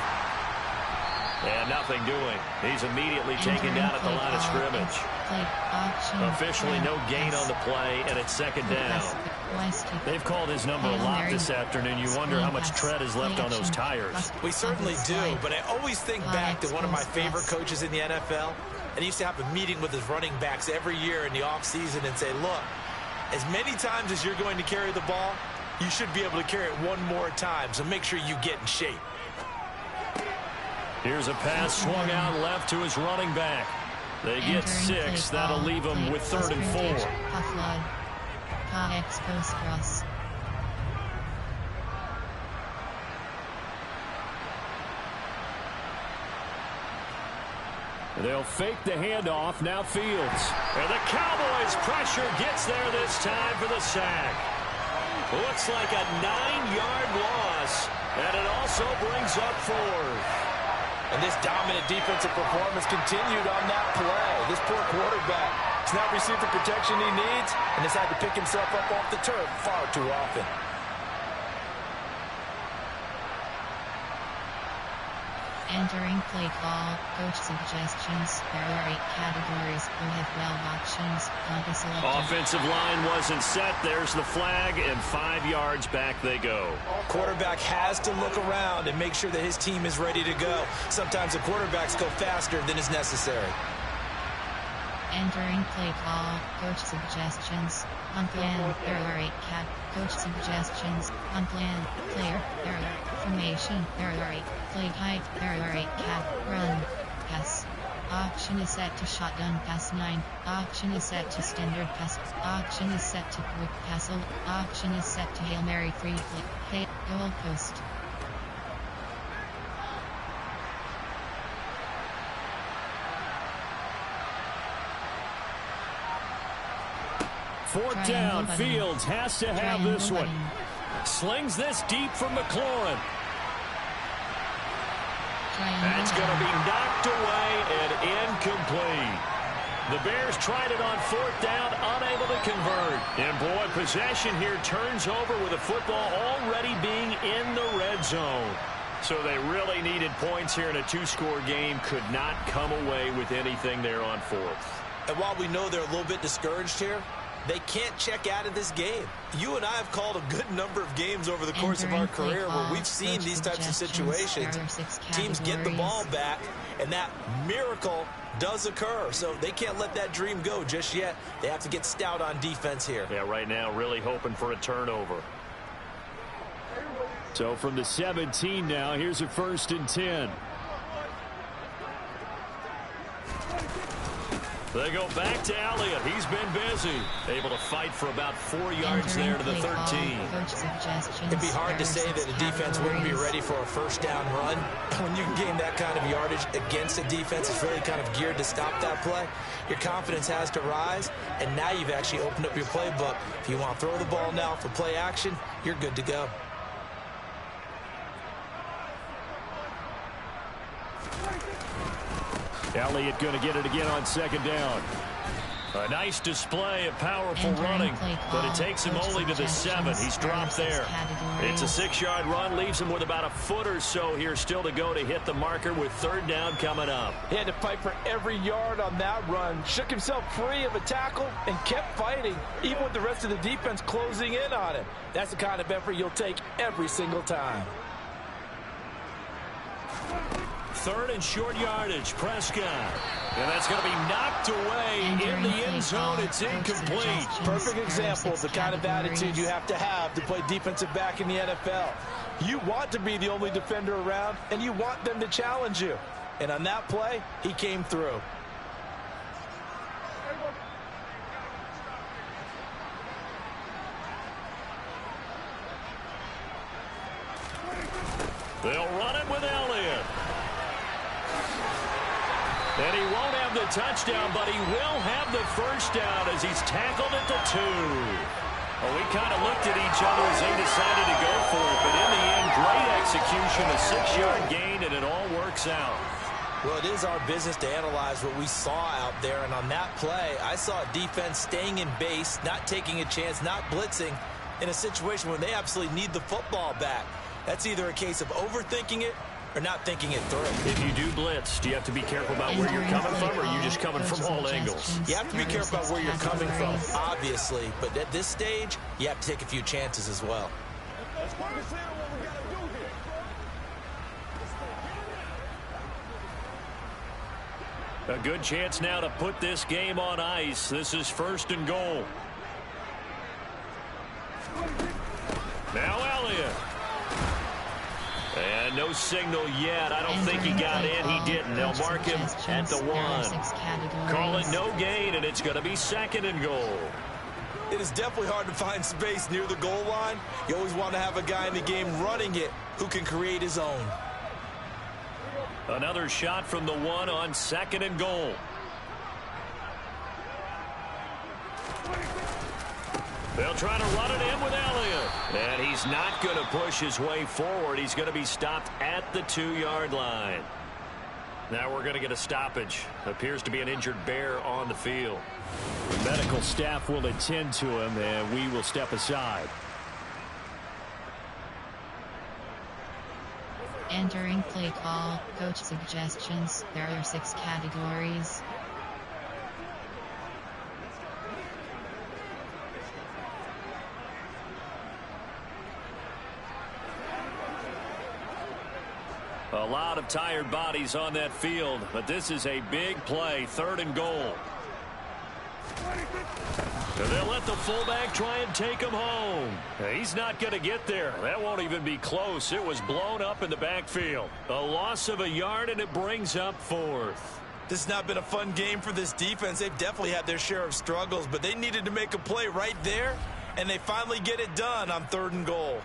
And nothing doing. He's immediately taken down at the line of scrimmage. Officially no gain on the play, and it's 2nd down. They've called his number a lot this afternoon. You wonder how much tread is left on those tires. We certainly do, but I always think back to one of my favorite coaches in the NFL. And he used to have a meeting with his running backs every year in the offseason and say, look, as many times as you're going to carry the ball, you should be able to carry it one more time, so make sure you get in shape. Here's a pass swung out left to his running back. They get 6. That'll leave them with 3rd and 4. They'll fake the handoff. Now Fields. And the Cowboys pressure gets there this time for the sack. Looks like a 9-yard loss. And it also brings up 4th. And this dominant defensive performance continued on that play. This poor quarterback has not received the protection he needs and has had to pick himself up off the turf far too often. Entering play call, coach suggestions. There are 8 categories. We have 12 options. Offensive line wasn't set. There's the flag, and 5 yards back they go. Quarterback has to look around and make sure that his team is ready to go. Sometimes the quarterbacks go faster than is necessary. Entering play call, coach suggestions. Unplan, there are 8 coach suggestions. Unplan, player, there are formation, there are 8. Play type, there are 8 run, pass. Option is set to shotgun pass 9. Option is set to standard pass. Option is set to quick pass. Option is set to Hail Mary free flip. Hey, goal post. Fourth down, Fields has to have this one. Slings this deep from McLaurin. That's going to be knocked away and incomplete. The Bears tried it on 4th down, unable to convert. And boy, possession here turns over with the football already being in the red zone. So they really needed points here in a 2-score game. Could not come away with anything there on 4th. And while we know they're a little bit discouraged here, they can't check out of this game. You and I have called a good number of games over the course of our career where we've seen these types of situations. Teams get the ball back, and that miracle does occur. So they can't let that dream go just yet. They have to get stout on defense here. Yeah, right now really hoping for a turnover. So from the 17 now, here's a 1st and 10. They go back to Elliott. He's been busy. Able to fight for about 4 yards there to the 13. It'd be hard to say that a defense wouldn't be ready for a 1st down run. When you can gain that kind of yardage against a defense that's really kind of geared to stop that play, your confidence has to rise, and now you've actually opened up your playbook. If you want to throw the ball now for play action, you're good to go. Elliott going to get it again on 2nd down. A nice display of powerful running, but it takes him only to the 7. He's dropped there. It's a 6-yard run, leaves him with about a foot or so here still to go to hit the marker with 3rd down coming up. He had to fight for every yard on that run, shook himself free of a tackle, and kept fighting, even with the rest of the defense closing in on him. That's the kind of effort you'll take every single time. 3rd and short yardage, Prescott. And that's going to be knocked away in the end zone. It's incomplete. Perfect example of the kind of attitude you have to play defensive back in the NFL. You want to be the only defender around, and you want them to challenge you. And on that play, he came through. They'll run it with Elliott. And he won't have the touchdown, but he will have the 1st down as he's tackled at the 2. Well, we kind of looked at each other as they decided to go for it, but in the end, great execution, a 6-yard gain, and it all works out. Well, it is our business to analyze what we saw out there, and on that play, I saw a defense staying in base, not taking a chance, not blitzing, in a situation where they absolutely need the football back. That's either a case of overthinking it or not thinking it through. If you do blitz, do you have to be careful about where you're coming from, or are you just coming from all angles? You have to be careful about where you're coming from, obviously, but at this stage, you have to take a few chances as well. A good chance now to put this game on ice. This is 1st and goal. Now Elliott. And no signal yet. I don't think he got in. He didn't. They'll mark him at the 1. Call it no gain, and it's going to be 2nd and goal. It is definitely hard to find space near the goal line. You always want to have a guy in the game running it who can create his own. Another shot from the 1 on 2nd and goal. They'll try to run it in with Elliott. And he's not going to push his way forward. He's going to be stopped at the 2-yard line. Now we're going to get a stoppage. Appears to be an injured Bear on the field. The medical staff will attend to him, and we will step aside. Entering play call, coach suggestions. There are 6 categories. A lot of tired bodies on that field, but this is a big play, 3rd and goal. And they'll let the fullback try and take him home. He's not going to get there. That won't even be close. It was blown up in the backfield. A loss of a yard, and it brings up 4th. This has not been a fun game for this defense. They've definitely had their share of struggles, but they needed to make a play right there, and they finally get it done on 3rd and goal.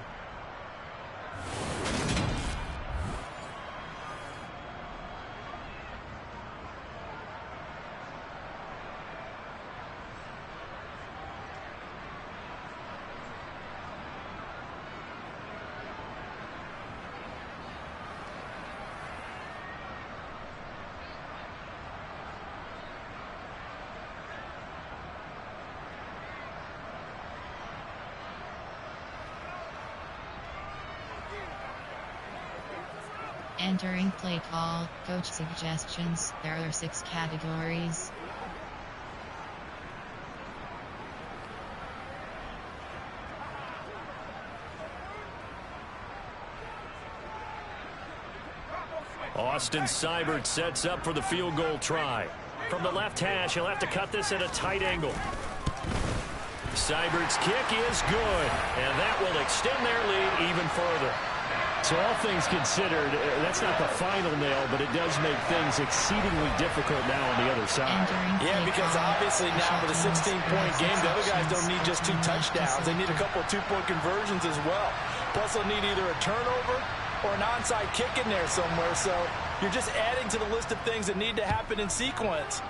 Entering play call, coach suggestions. There are 6 categories. Austin Seibert sets up for the field goal try. From the left hash, he'll have to cut this at a tight angle. Seibert's kick is good, and that will extend their lead even further. So all things considered, that's not the final nail, but it does make things exceedingly difficult now on the other side. Yeah, because obviously now with a 16-point game, the other guys don't need just 2 touchdowns. They need a couple of 2-point conversions as well. Plus, they'll need either a turnover or an onside kick in there somewhere. So you're just adding to the list of things that need to happen in sequence.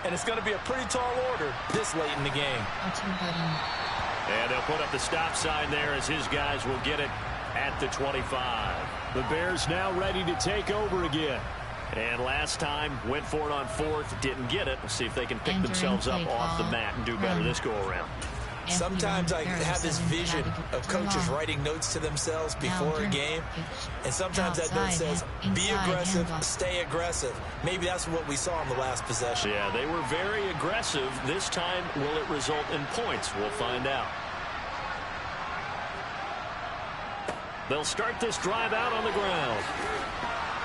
And it's going to be a pretty tall order this late in the game. And they'll put up the stop sign there as his guys will get it at the 25. The Bears now ready to take over again. And last time, went for it on fourth, didn't get it. We'll see if they can pick themselves up off the mat and do better this go-around. Sometimes I have this vision of coaches writing notes to themselves before a game, and sometimes that note says, be aggressive, stay aggressive. Maybe that's what we saw in the last possession. Yeah, they were very aggressive. This time, will it result in points? We'll find out. They'll start this drive out on the ground.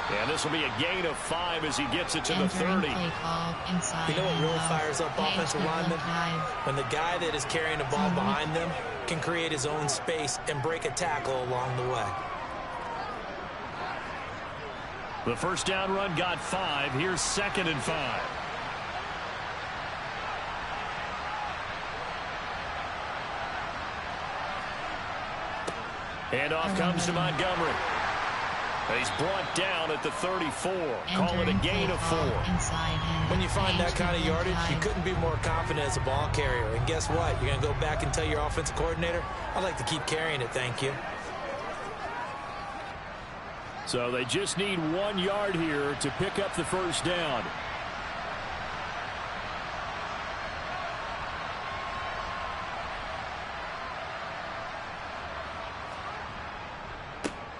And this will be a gain of 5 as he gets it to the 30. You know what really fires up offensive linemen? When the guy that is carrying the ball behind them can create his own space and break a tackle along the way. The first down run got 5. Here's 2nd and 5. And off comes to Montgomery. He's brought down at the 34. Call it a gain of 4. When you find that kind of yardage, you couldn't be more confident as a ball carrier. And guess what? You're going to go back and tell your offensive coordinator, I'd like to keep carrying it, thank you. So they just need 1 yard here to pick up the first down.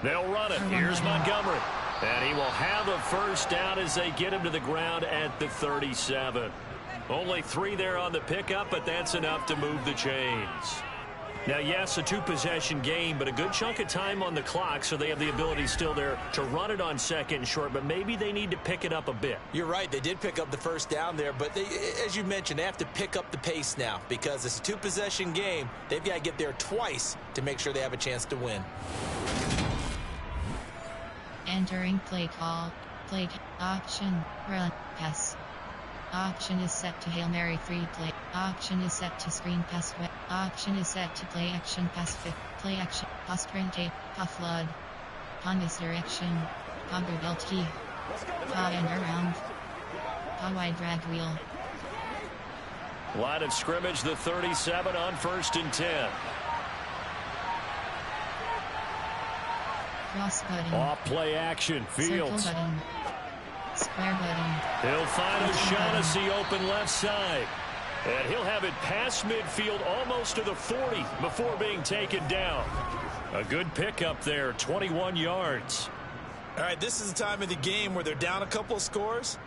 They'll run it. Here's Montgomery. And he will have a first down as they get him to the ground at the 37. Only 3 there on the pickup, but that's enough to move the chains. Now, yes, a 2-possession game, but a good chunk of time on the clock, so they have the ability still there to run it on 2nd and short, but maybe they need to pick it up a bit. You're right. They did pick up the first down there, but as you mentioned, they have to pick up the pace now because it's a 2-possession game. They've got to get there twice to make sure they have a chance to win. Entering play call. Play option. Run. Pass. Option is set to Hail Mary free play. Option is set to screen pass. Option is set to play action pass. Play action. Pass sprint tape. Pass flood. On this direction. Congo belt key. Pa and around. Pa wide drag wheel. Line of scrimmage, the 37 on 1st and 10. Cross button. Off play action. Fields. Circle button. Square button. He'll find O'Shaughnessy open left side. And he'll have it past midfield almost to the 40 before being taken down. A good pickup there, 21 yards. All right, this is the time of the game where they're down a couple of scores,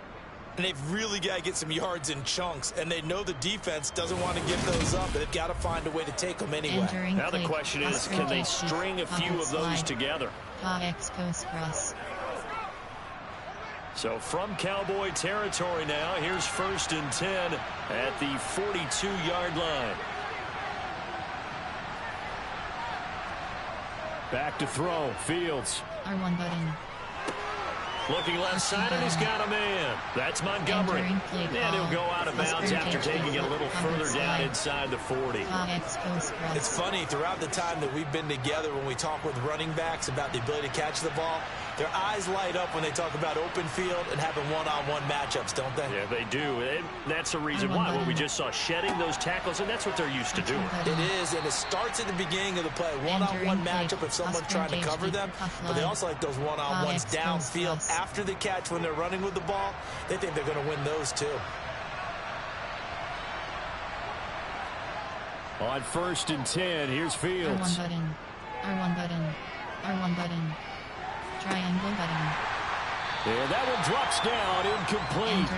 and they've really got to get some yards in chunks, and they know the defense doesn't want to give those up, but they've got to find a way to take them anyway. Now the question is, can they string a few of those together? Cross. So from Cowboy territory now, here's 1st and 10 at the 42-yard line. Back to throw. Fields. R1 button. Looking left side, and he's got a man. That's Montgomery. And he'll go out of bounds after taking it a little further down inside the 40. It's funny, throughout the time that we've been together, when we talk with running backs about the ability to catch the ball, their eyes light up when they talk about open field and having one-on-one matchups, don't they? Yeah, they do. And that's the reason why. Well, we just saw shedding those tackles, and that's what they're used to doing. It is, and it starts at the beginning of the play. One-on-one matchup if someone's trying to cover them, but they also like those one-on-ones downfield after the catch when they're running with the ball. They think they're going to win those too. On 1st and 10, here's Fields. R1 button. R1 button. R1 button. Triangle button. Yeah, that one drops down, incomplete.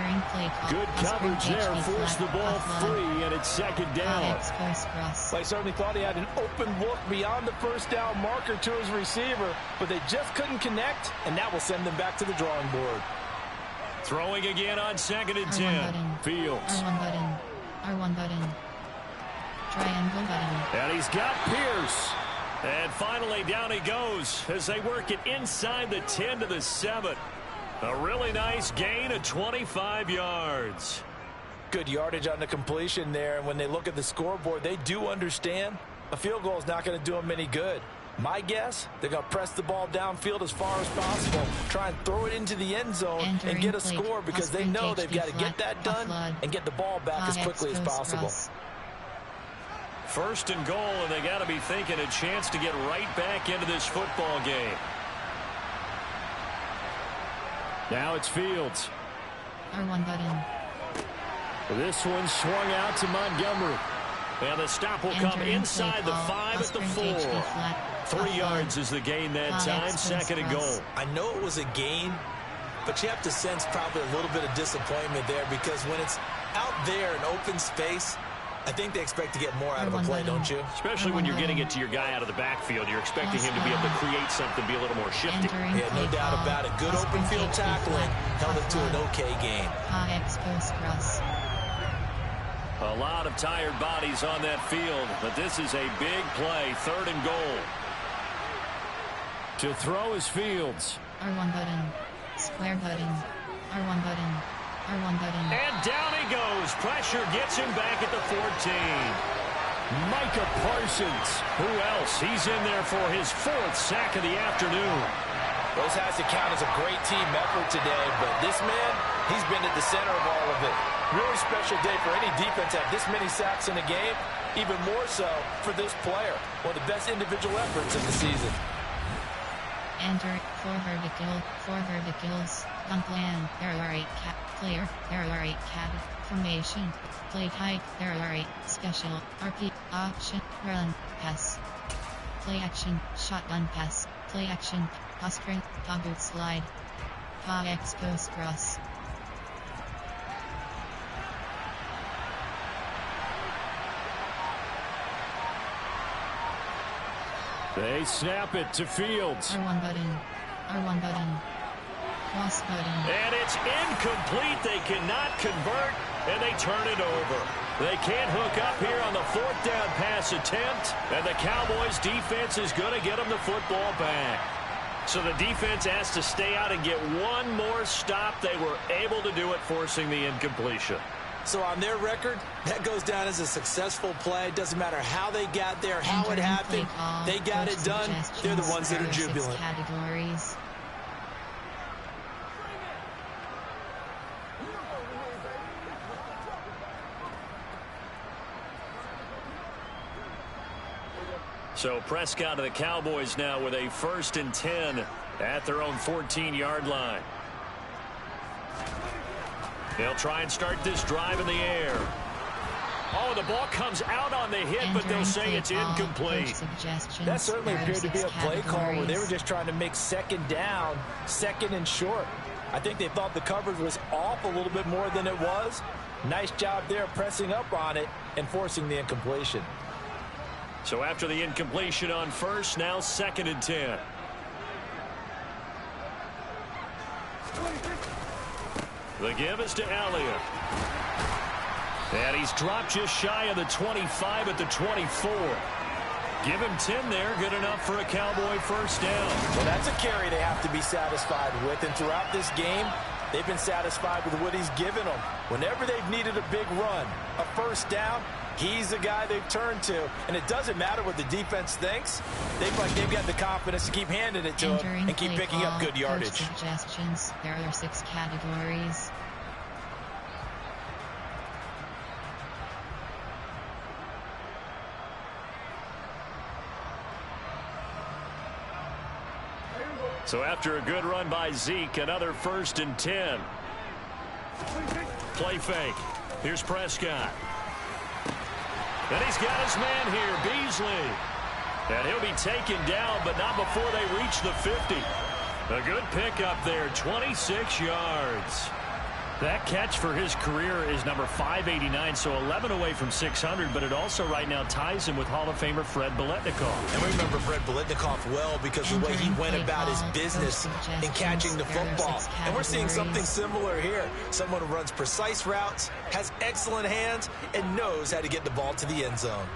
Good coverage there, forced the ball free, and it's 2nd down. They certainly thought he had an open look beyond the first down marker to his receiver, but they just couldn't connect, and that will send them back to the drawing board. Throwing again on 2nd and 10. Fields. R1 button. R1 button. Triangle button. And he's got Pierce. And finally down he goes as they work it inside the 10 to the 7. A really nice gain of 25 yards. Good yardage on the completion there, and when they look at the scoreboard, they do understand a field goal is not going to do them any good. My guess, they're going to press the ball downfield as far as possible, try and throw it into the end zone and get a score because they know they've got to get that done and get the ball back as quickly as possible. 1st and goal, and they got to be thinking a chance to get right back into this football game. Now it's Fields. R1 button. This one swung out to Montgomery. And the stop will come inside the 5 at the 4. 3 yards is the gain that time. 2nd and goal. I know it was a gain, but you have to sense probably a little bit of disappointment there because when it's out there in open space, I think they expect to get more out of a play, don't you? Especially when you're getting it to your guy out of the backfield. You're expecting him to be able to create something, be a little more shifty. Yeah, no doubt about it. Good open field tackling. Held it to an okay gain. A lot of tired bodies on that field, but this is a big play. 3rd and goal. To throw is Fields. R1 button. Square button. R1 button. R1 button. And down he goes. Pressure gets him back at the 14. Micah Parsons. Who else? He's in there for his 4th sack of the afternoon. Those has to count as a great team effort today, but this man, he's been at the center of all of it. Really special day for any defense to have this many sacks in a game, even more so for this player. One of the best individual efforts of the season. Enter 4 verticals. Gun plan. There are 8 cat. Clear. There are 8 cat. Formation. Play type. There are 8. Special. RP. Option. Run. Pass. Play action. Shotgun pass. Play action. Pass sprint. Paw boot slide. Paw X post cross. They snap it to Fields. R1 button. R1 button. Cross button. And it's incomplete. They cannot convert, and they turn it over. They can't hook up here on the 4th down pass attempt, and the Cowboys defense is going to get them the football back. So the defense has to stay out and get one more stop. They were able to do it, forcing the incompletion. So on their record, that goes down as a successful play. Doesn't matter how they got there, how it happened. They got it done. They're the ones that are jubilant. Categories. So Prescott of the Cowboys now with a 1st and 10 at their own 14-yard line. They'll try and start this drive in the air. Oh, the ball comes out on the hit, but they'll say it's incomplete. That certainly appeared to be a play call where they were just trying to make 2nd down, 2nd and short. I think they thought the coverage was off a little bit more than it was. Nice job there pressing up on it and forcing the incompletion. So after the incompletion on 1st, now 2nd and 10. The give is to Elliott. And he's dropped just shy of the 25 at the 24. Give him 10 there. Good enough for a Cowboy 1st down. Well, that's a carry they have to be satisfied with. And throughout this game, they've been satisfied with what he's given them. Whenever they've needed a big run, a 1st down, he's the guy they've turned to. And it doesn't matter what the defense thinks. They've got the confidence to keep handing it to him and keep picking up good yardage. Suggestions. There are 6 categories. So after a good run by Zeke, another 1st and 10. Play fake. Here's Prescott. And he's got his man here, Beasley. And he'll be taken down, but not before they reach the 50. A good pickup there, 26 yards. That catch for his career is number 589, so 11 away from 600, but it also right now ties him with Hall of Famer Fred Biletnikoff. And we remember Fred Biletnikoff well because of the way he went about his business in catching the football. And we're seeing something similar here. Someone who runs precise routes, has excellent hands, and knows how to get the ball to the end zone.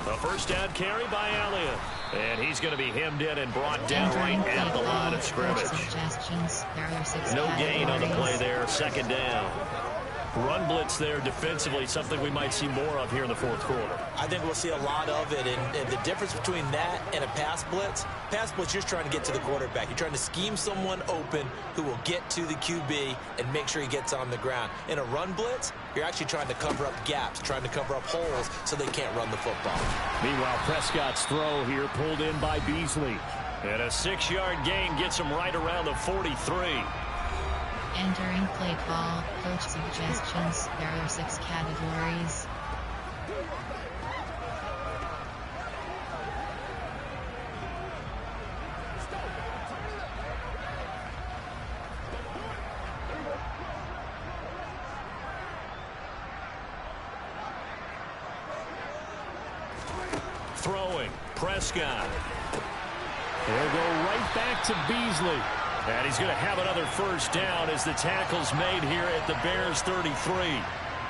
A 1st down carry by Elliott. And he's going to be hemmed in and brought down right at the line of scrimmage. No gain on the play there, 2nd down. run blitz there defensively, something we might see more of here in the fourth quarter. I think we'll see a lot of it, and the difference between that and a pass blitz, you're just trying to get to the quarterback. You're trying to scheme someone open who will get to the QB and make sure he gets on the ground. In a run blitz, you're actually trying to cover up gaps, trying to cover up holes so they can't run the football. Meanwhile, Prescott's throw here pulled in by Beasley. And a 6-yard gain gets him right around the 43. Entering play call, coach suggestions. There are 6 categories. Throwing, Prescott. They'll go right back to Beasley. And he's going to have another first down as the tackle's made here at the Bears 33.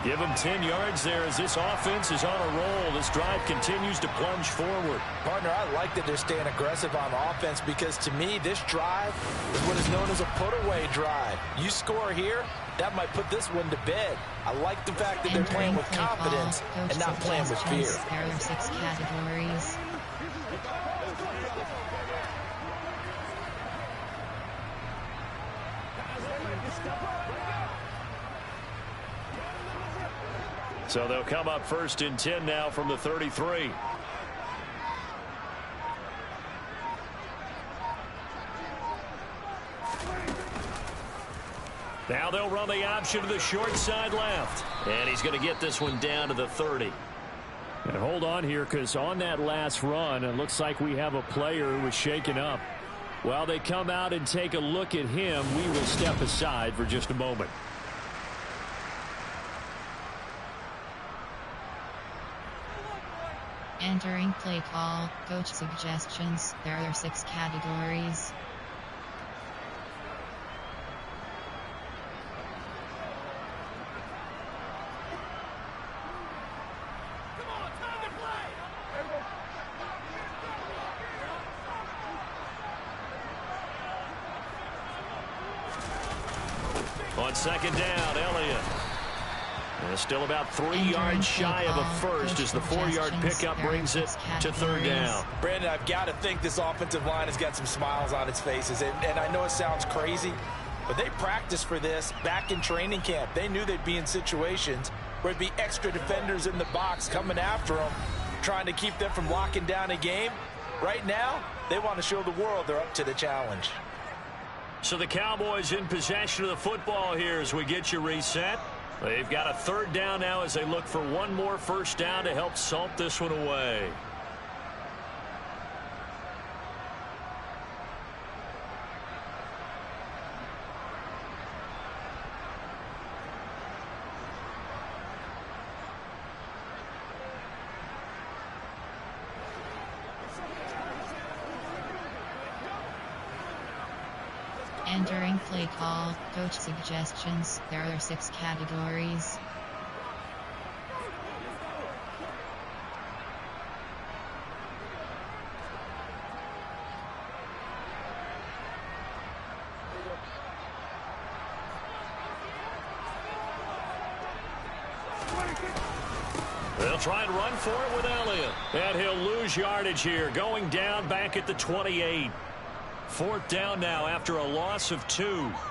Give him 10 yards there as this offense is on a roll. This drive continues to plunge forward. Partner, I like that they're staying aggressive on offense because to me, this drive is what is known as a put-away drive. You score here, that might put this one to bed. I like the fact that they're playing with confidence and not playing with fear. There are 6 categories. So they'll come up 1st and 10 now from the 33. Now they'll run the option to the short side left. And he's going to get this one down to the 30. And hold on here, because on that last run, it looks like we have a player who was shaken up. While they come out and take a look at him, we will step aside for just a moment. Entering play call, coach suggestions. There are 6 categories. On 2nd down, Elliott. And still about 3 yards shy of a first as the 4-yard pickup brings it to 3rd down. Brandon, I've got to think this offensive line has got some smiles on its faces. And I know it sounds crazy, but they practiced for this back in training camp. They knew they'd be in situations where it'd be extra defenders in the box coming after them, trying to keep them from locking down a game. Right now, they want to show the world they're up to the challenge. So the Cowboys in possession of the football here as we get you reset. They've got a 3rd down now as they look for one more first down to help salt this one away. Entering play call, coach suggestions. There are 6 categories. They'll try and run for it with Elliott. And he'll lose yardage here, going down back at the 28. 4th down now after a loss of 2.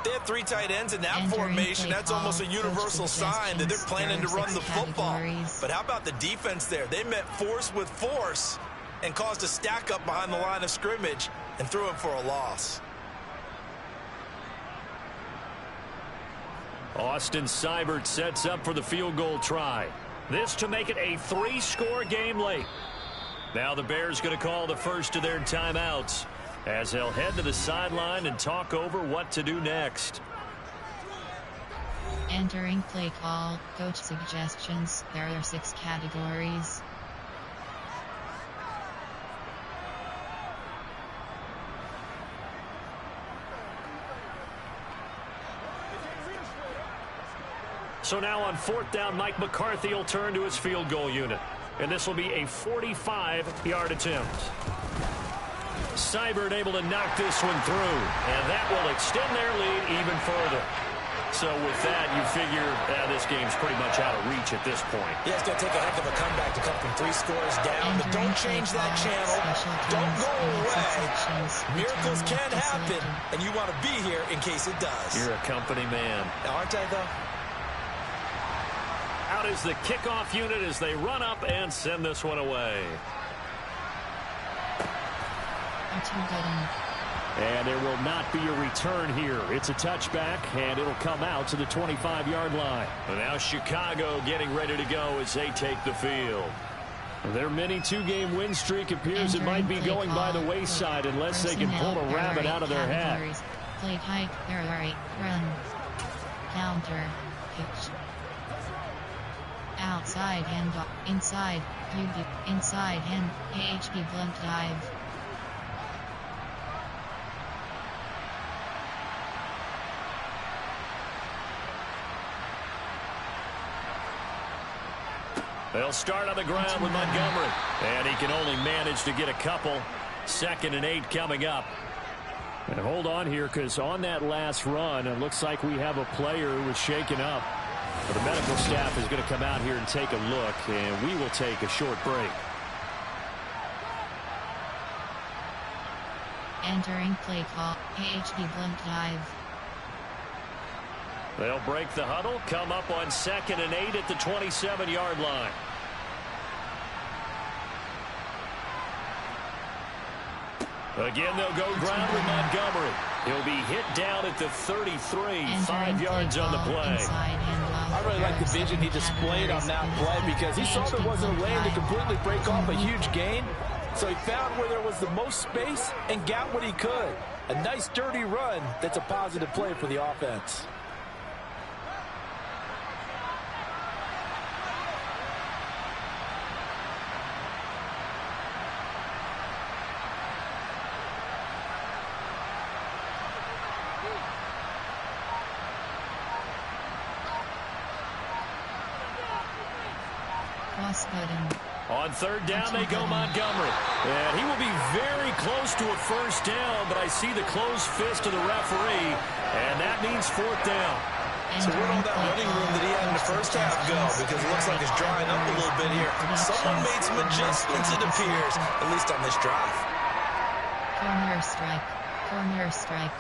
They have 3 tight ends in that formation. That's almost a universal sign that they're planning to run the football. But how about the defense there? They met force with force and caused a stack up behind the line of scrimmage and threw him for a loss. Austin Seibert sets up for the field goal try. This to make it a 3-score game late. Now the Bears going to call the first of their timeouts as they'll head to the sideline and talk over what to do next. Entering play call, coach suggestions. There are 6 categories. So now on 4th down, Mike McCarthy will turn to his field goal unit. And this will be a 45-yard attempt. Seibert able to knock this one through. And that will extend their lead even further. So with that, you figure this game's pretty much out of reach at this point. Yeah, it's going to take a heck of a comeback to come from 3 scores down, but don't change that channel. Don't go away. Miracles can happen, and you want to be here in case it does. You're a company man. Aren't I, though? Out is the kickoff unit as they run up and send this one away. And there will not be a return here. It's a touchback, and it'll come out to the 25-yard line. And now Chicago getting ready to go as they take the field. Their mini 2-game win streak appears it might be going by the wayside unless they can pull a rabbit out of their hat. Play high, run, counter, pitch, outside handoff, inside, inside hand, AHP blunt dive. They'll start on the ground with Montgomery. And he can only manage to get a couple. 2nd and 8 coming up. And hold on here, because on that last run, it looks like we have a player who was shaken up. But the medical staff is going to come out here and take a look, and we will take a short break. Entering play call, AHP blunt dive. They'll break the huddle, come up on 2nd and 8 at the 27-yard line. Again, they'll go ground with Montgomery. He'll be hit down at the 33, 5 yards on the play. I really like the vision he displayed on that play because he saw there wasn't a lane to completely break off a huge gain. So he found where there was the most space and got what he could. A nice, dirty run that's a positive play for the offense. On 3rd down, they go Montgomery. And he will be very close to a 1st down, but I see the closed fist of the referee, and that means 4th down. So where'd all that running room that he had in the first half go? Because it looks like it's drying up a little bit here. Someone made some adjustments, it appears, at least on this drive. Corner strike,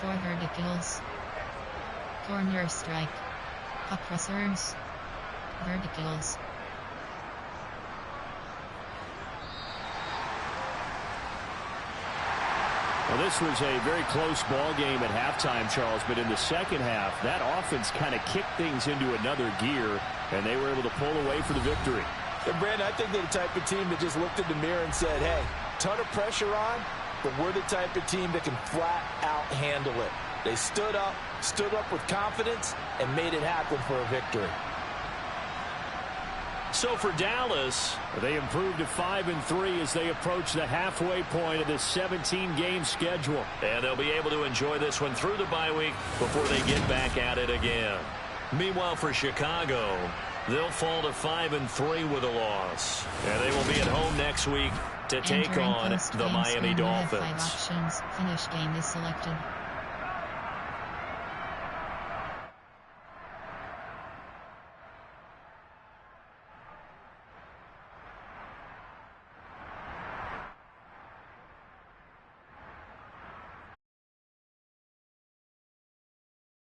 4 verticals. Corner strike, puck pressers, verticals. Well, this was a very close ball game at halftime, Charles, but in the second half, that offense kind of kicked things into another gear, and they were able to pull away for the victory. And Brandon, I think they're the type of team that just looked in the mirror and said, hey, ton of pressure on, but we're the type of team that can flat out handle it. They stood up with confidence, and made it happen for a victory. So for Dallas, they improved to 5-3 as they approach the halfway point of this 17-game schedule. And they'll be able to enjoy this one through the bye week before they get back at it again. Meanwhile, for Chicago, they'll fall to 5-3 with a loss. And they will be at home next week to take on the Miami Dolphins. Finish game is selected.